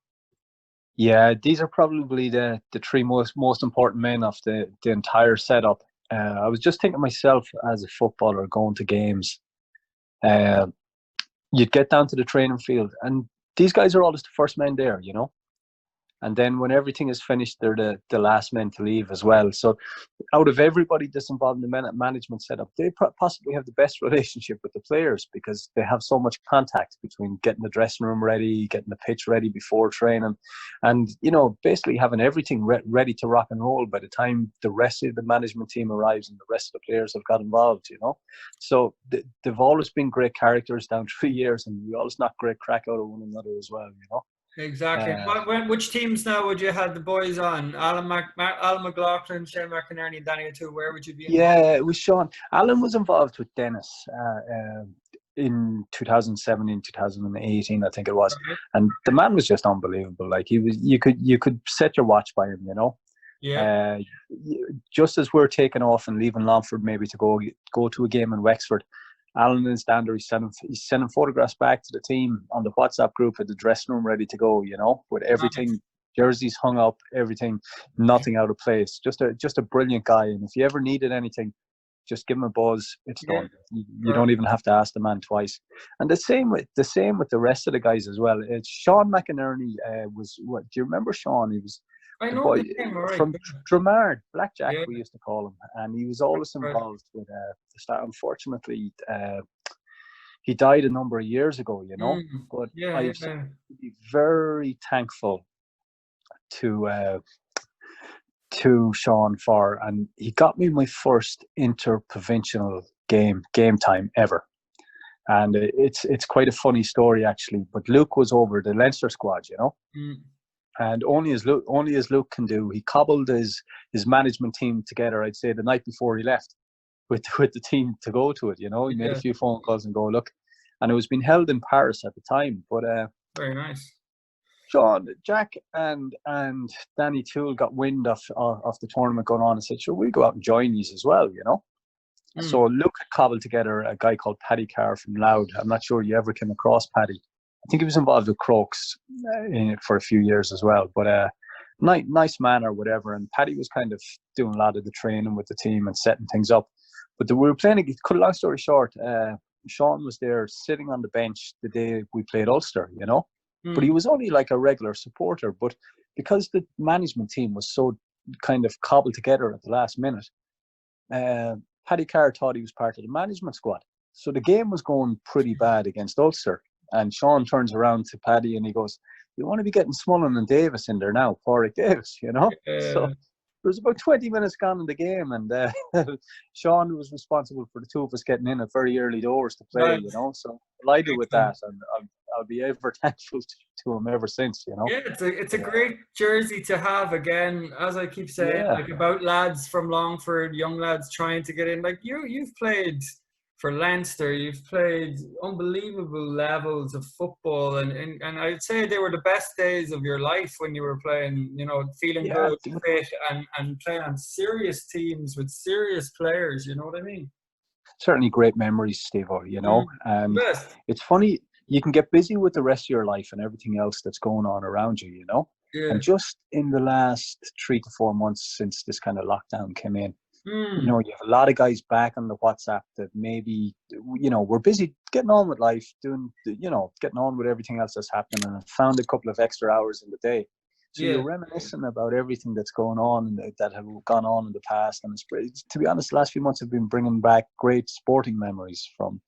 S2: Yeah, these are probably the three most important men of the entire setup. I was just thinking myself, as a footballer going to games, you'd get down to the training field, and these guys are always the first men there, you know. And then when everything is finished, they're the last men to leave as well. So out of everybody that's involved in the management setup, they possibly have the best relationship with the players, because they have so much contact between getting the dressing room ready, getting the pitch ready before training, and, you know, basically having everything ready to rock and roll by the time the rest of the management team arrives and the rest of the players have got involved, you know. So they've always been great characters down 3 years, and we always knock great crack out of one another as well, you know.
S1: Exactly. Which teams now would you have the boys on? Alan McLaughlin, Shane McInerney, and Danny O'Toole. Where would you be involved?
S2: Yeah, it was Sean. Alan was involved with Dennis in 2017, 2018, I think it was.
S1: Right.
S2: And the man was just unbelievable. Like, he was, you could set your watch by him, you know.
S1: Yeah.
S2: Just as we're taking off and leaving Longford maybe to go to a game in Wexford, Alan is down there. He's sending photographs back to the team on the WhatsApp group at the dressing room, ready to go, you know, with everything,
S1: Nice.
S2: jerseys hung up, everything, nothing out of place. Just a brilliant guy. And if you ever needed anything, just give him a buzz. It's done. You don't even have to ask the man twice. And the same with the rest of the guys as well. It's Sean McInerney was what? Do you remember Sean? He was
S1: I
S2: the
S1: know
S2: boy
S1: the name, right.
S2: from Dramard, Blackjack,
S1: Yeah.
S2: we used to call him, and he was always
S1: Right.
S2: involved with the start. Unfortunately, he died a number of years ago, you know. But I've be very thankful to Sean for, and he got me my first interprovincial game time ever. And it's quite a funny story, actually. But Luke was over the Leinster squad, you know. And only as Luke can do, he cobbled his management team together, I'd say, the night before he left with the team to go to it, you know. He made a few phone calls and go, look. And it was being held in Paris at the time. But
S1: very nice.
S2: Sean, Jack and Danny Toole got wind of the tournament going on and said, sure, we'll go out and join these as well, you know. So Luke had cobbled together a guy called Paddy Carr from Loud. I'm not sure you ever came across Paddy. I think he was involved with Crokes for a few years as well. But nice man or whatever. And Paddy was kind of doing a lot of the training with the team and setting things up. But we were playing, cut a long story short, Sean was there sitting on the bench the day we played Ulster, you know. But he was only like a regular supporter. But because the management team was so kind of cobbled together at the last minute, Paddy Carr thought he was part of the management squad. So the game was going pretty bad against Ulster. And Sean turns around to Paddy and he goes, you want to be getting Smullen and Davis in there now, Pádraig Davis, you know? So there was about 20 minutes gone in the game, and Sean was responsible for the two of us getting in at very early doors to play, you know? So delighted with that, and I'll be ever thankful to him ever since, you know?
S1: Yeah, it's a great jersey to have. Again, as I keep saying, like about lads from Longford, young lads trying to get in. Like you've played for Leinster, you've played unbelievable levels of football, and I'd say they were the best days of your life when you were playing, you know, feeling good, fit, and playing on serious teams with serious players, you know what I mean?
S2: Certainly great memories, Steve-O, you know. And it's funny, you can get busy with the rest of your life and everything else that's going on around you, you know. And just in the last 3 to 4 months since this kind of lockdown came in, you know, you have a lot of guys back on the WhatsApp that maybe, you know, we're busy getting on with life, doing, you know, getting on with everything else that's happening, and found a couple of extra hours in the day. So you're reminiscing about everything that's going on and that have gone on in the past. And it's, to be honest, the last few months have been bringing back great sporting memories from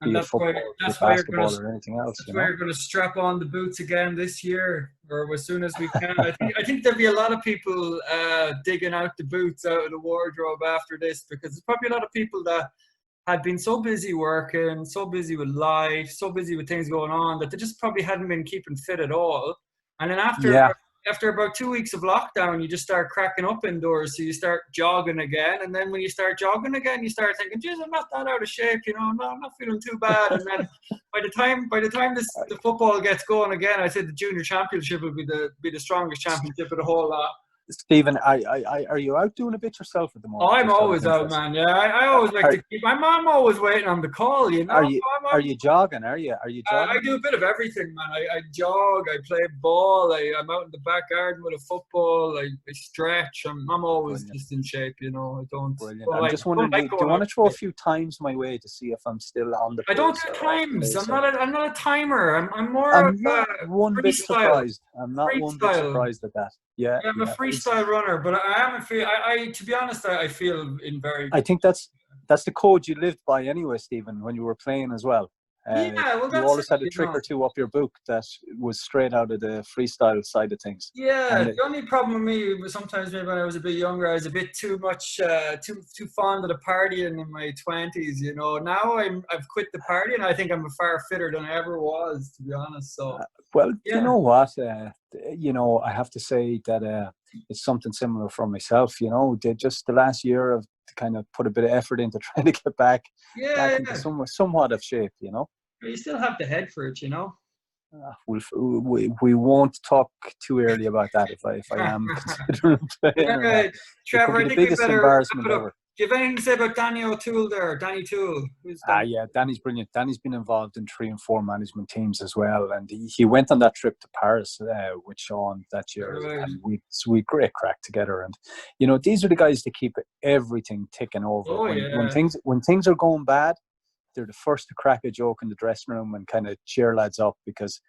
S2: be it football, basketball, or anything else.
S1: That's why you're going to strap on the boots again this year, or as soon as we can. I think there'll be a lot of people digging out the boots out of the wardrobe after this, because there's probably a lot of people that had been so busy working, so busy with life, so busy with things going on, that they just probably hadn't been keeping fit at all. And then after about 2 weeks of lockdown, you just start cracking up indoors. So you start jogging again. And then when you start jogging again, you start thinking, geez, I'm not that out of shape, you know, I'm not feeling too bad. And then by the time the football gets going again, I said the junior championship will be the strongest championship of the whole lot.
S2: Stephen, are you out doing a bit yourself at the
S1: Oh,
S2: moment?
S1: I'm
S2: Just out of
S1: always out,
S2: interest.
S1: man. Yeah, I always like to keep. I'm always waiting on the call. You know.
S2: Are you jogging? Are you
S1: I
S2: jogging?
S1: do a bit of everything, man. I jog, I play ball, I'm out in the back garden with a football, I stretch. I'm always
S2: Brilliant.
S1: just in shape, you know. I don't.
S2: Brilliant.
S1: Well,
S2: I'm
S1: I
S2: just
S1: don't
S2: wondering,
S1: like
S2: do you
S1: going
S2: want
S1: out.
S2: to throw a few times my way to see if I'm still on the
S1: I don't
S2: pace
S1: do
S2: or off the
S1: times.
S2: pace?
S1: I'm not a timer. I'm more of
S2: I'm
S1: a
S2: not one bit
S1: freestyle.
S2: surprised. I'm not one bit
S1: Freestyle.
S2: surprised at that. Yeah,
S1: Yeah, I'm a
S2: yeah.
S1: freestyle runner, but I am a feel. To be honest, I feel in very
S2: I
S1: good.
S2: think that's the code you lived by anyway, Stephen, when you were playing as well.
S1: Yeah, well,
S2: You
S1: that's
S2: always
S1: it,
S2: had a
S1: you
S2: trick
S1: know.
S2: or two up your book that was straight out of the freestyle side of things.
S1: Yeah,
S2: And
S1: the only problem with me was sometimes maybe when I was a bit younger, I was a bit too much, too fond of the partying in my 20s. You know, now I've quit the partying. I think I'm far fitter than I ever was, to be honest. So
S2: well, you
S1: yeah,
S2: know what? I have to say that it's something similar for myself. You know, just the last year of kind of put a bit of effort into trying to get back
S1: yeah,
S2: into
S1: yeah.
S2: somewhat of shape. You know.
S1: But you still have the head for it, you know.
S2: We won't talk too early about that if I am considering playing or not.
S1: Anyway,
S2: It could
S1: Trevor,
S2: be
S1: I
S2: the
S1: think we
S2: biggest
S1: better
S2: embarrassment
S1: wrap it up.
S2: ever.
S1: Do you have anything to say about Danny O'Toole there? Danny Toole, who's done?
S2: Yeah, Danny's brilliant. Danny's been involved in 3 and 4 management teams as well, and he went on that trip to Paris with Sean that year,
S1: Right.
S2: and we great crack together. And these are the guys that keep everything ticking over.
S1: Oh
S2: When
S1: yeah.
S2: things are going bad, they're the first to crack a joke in the dressing room and kind of cheer lads up because.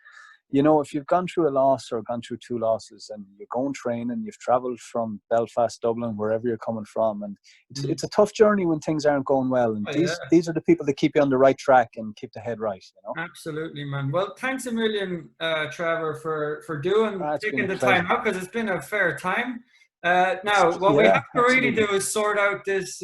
S2: If you've gone through a loss or gone through 2 losses and you're going training, you've travelled from Belfast, Dublin, wherever you're coming from, and it's a tough journey when things aren't going well. And
S1: Oh yeah.
S2: these are the people that keep you on the right track and keep the head right.
S1: Absolutely, man. Well, thanks a million, Trevor, for
S2: It's been
S1: taking
S2: a
S1: the time
S2: pleasure.
S1: out because it's been a fair time. Now, what we
S2: Yeah,
S1: have to really
S2: absolutely.
S1: do is sort out this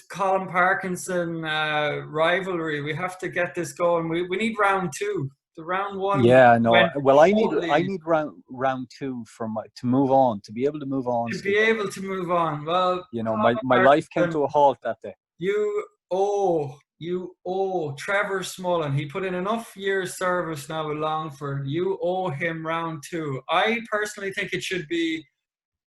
S1: Colin Parkinson rivalry. We have to get this going. We need round 2. The round 1
S2: Yeah, no.
S1: went
S2: Well, I
S1: totally.
S2: need round 2 to move on, to be able to move on,
S1: To be
S2: Stephen.
S1: able to move on. Well, Colin
S2: My life came
S1: Parkinson,
S2: to a halt that day.
S1: you owe Trevor Smullen. He put in enough years service now with Longford. You owe him round 2. I personally think it should be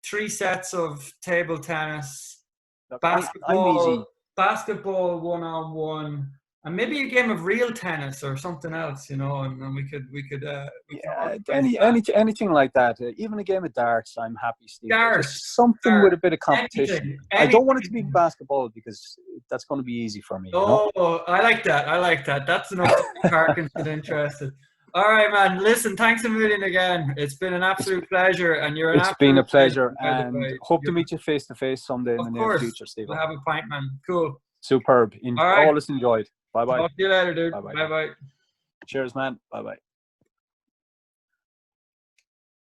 S1: 3 sets of table tennis,
S2: Look, I'm
S1: basketball,
S2: easy.
S1: basketball 1-on-1, and maybe a game of real tennis or something else, and we could
S2: Yeah,
S1: organize that.
S2: anything like that. Even a game of darts, I'm happy, Steve.
S1: Darts,
S2: Just something with a bit of competition.
S1: anything,
S2: I don't want it to be
S1: anything.
S2: basketball because that's going to be easy for me.
S1: Oh, I like that. I like that. That's enough to make Parkinson interested. All right, man. Listen, thanks a million again. It's been an
S2: It's
S1: absolute pleasure, and you're an
S2: it's been a
S1: absolute
S2: pleasure,
S1: legend, by the
S2: and
S1: way.
S2: hope to meet you face to face someday in
S1: Of
S2: the near
S1: course,
S2: future, Steve.
S1: we'll have a pint, man. Cool.
S2: Superb.
S1: All right.
S2: Always enjoyed. Bye bye.
S1: Talk to you later, dude.
S2: Bye bye.
S1: Bye bye.
S2: Cheers, man. Bye bye.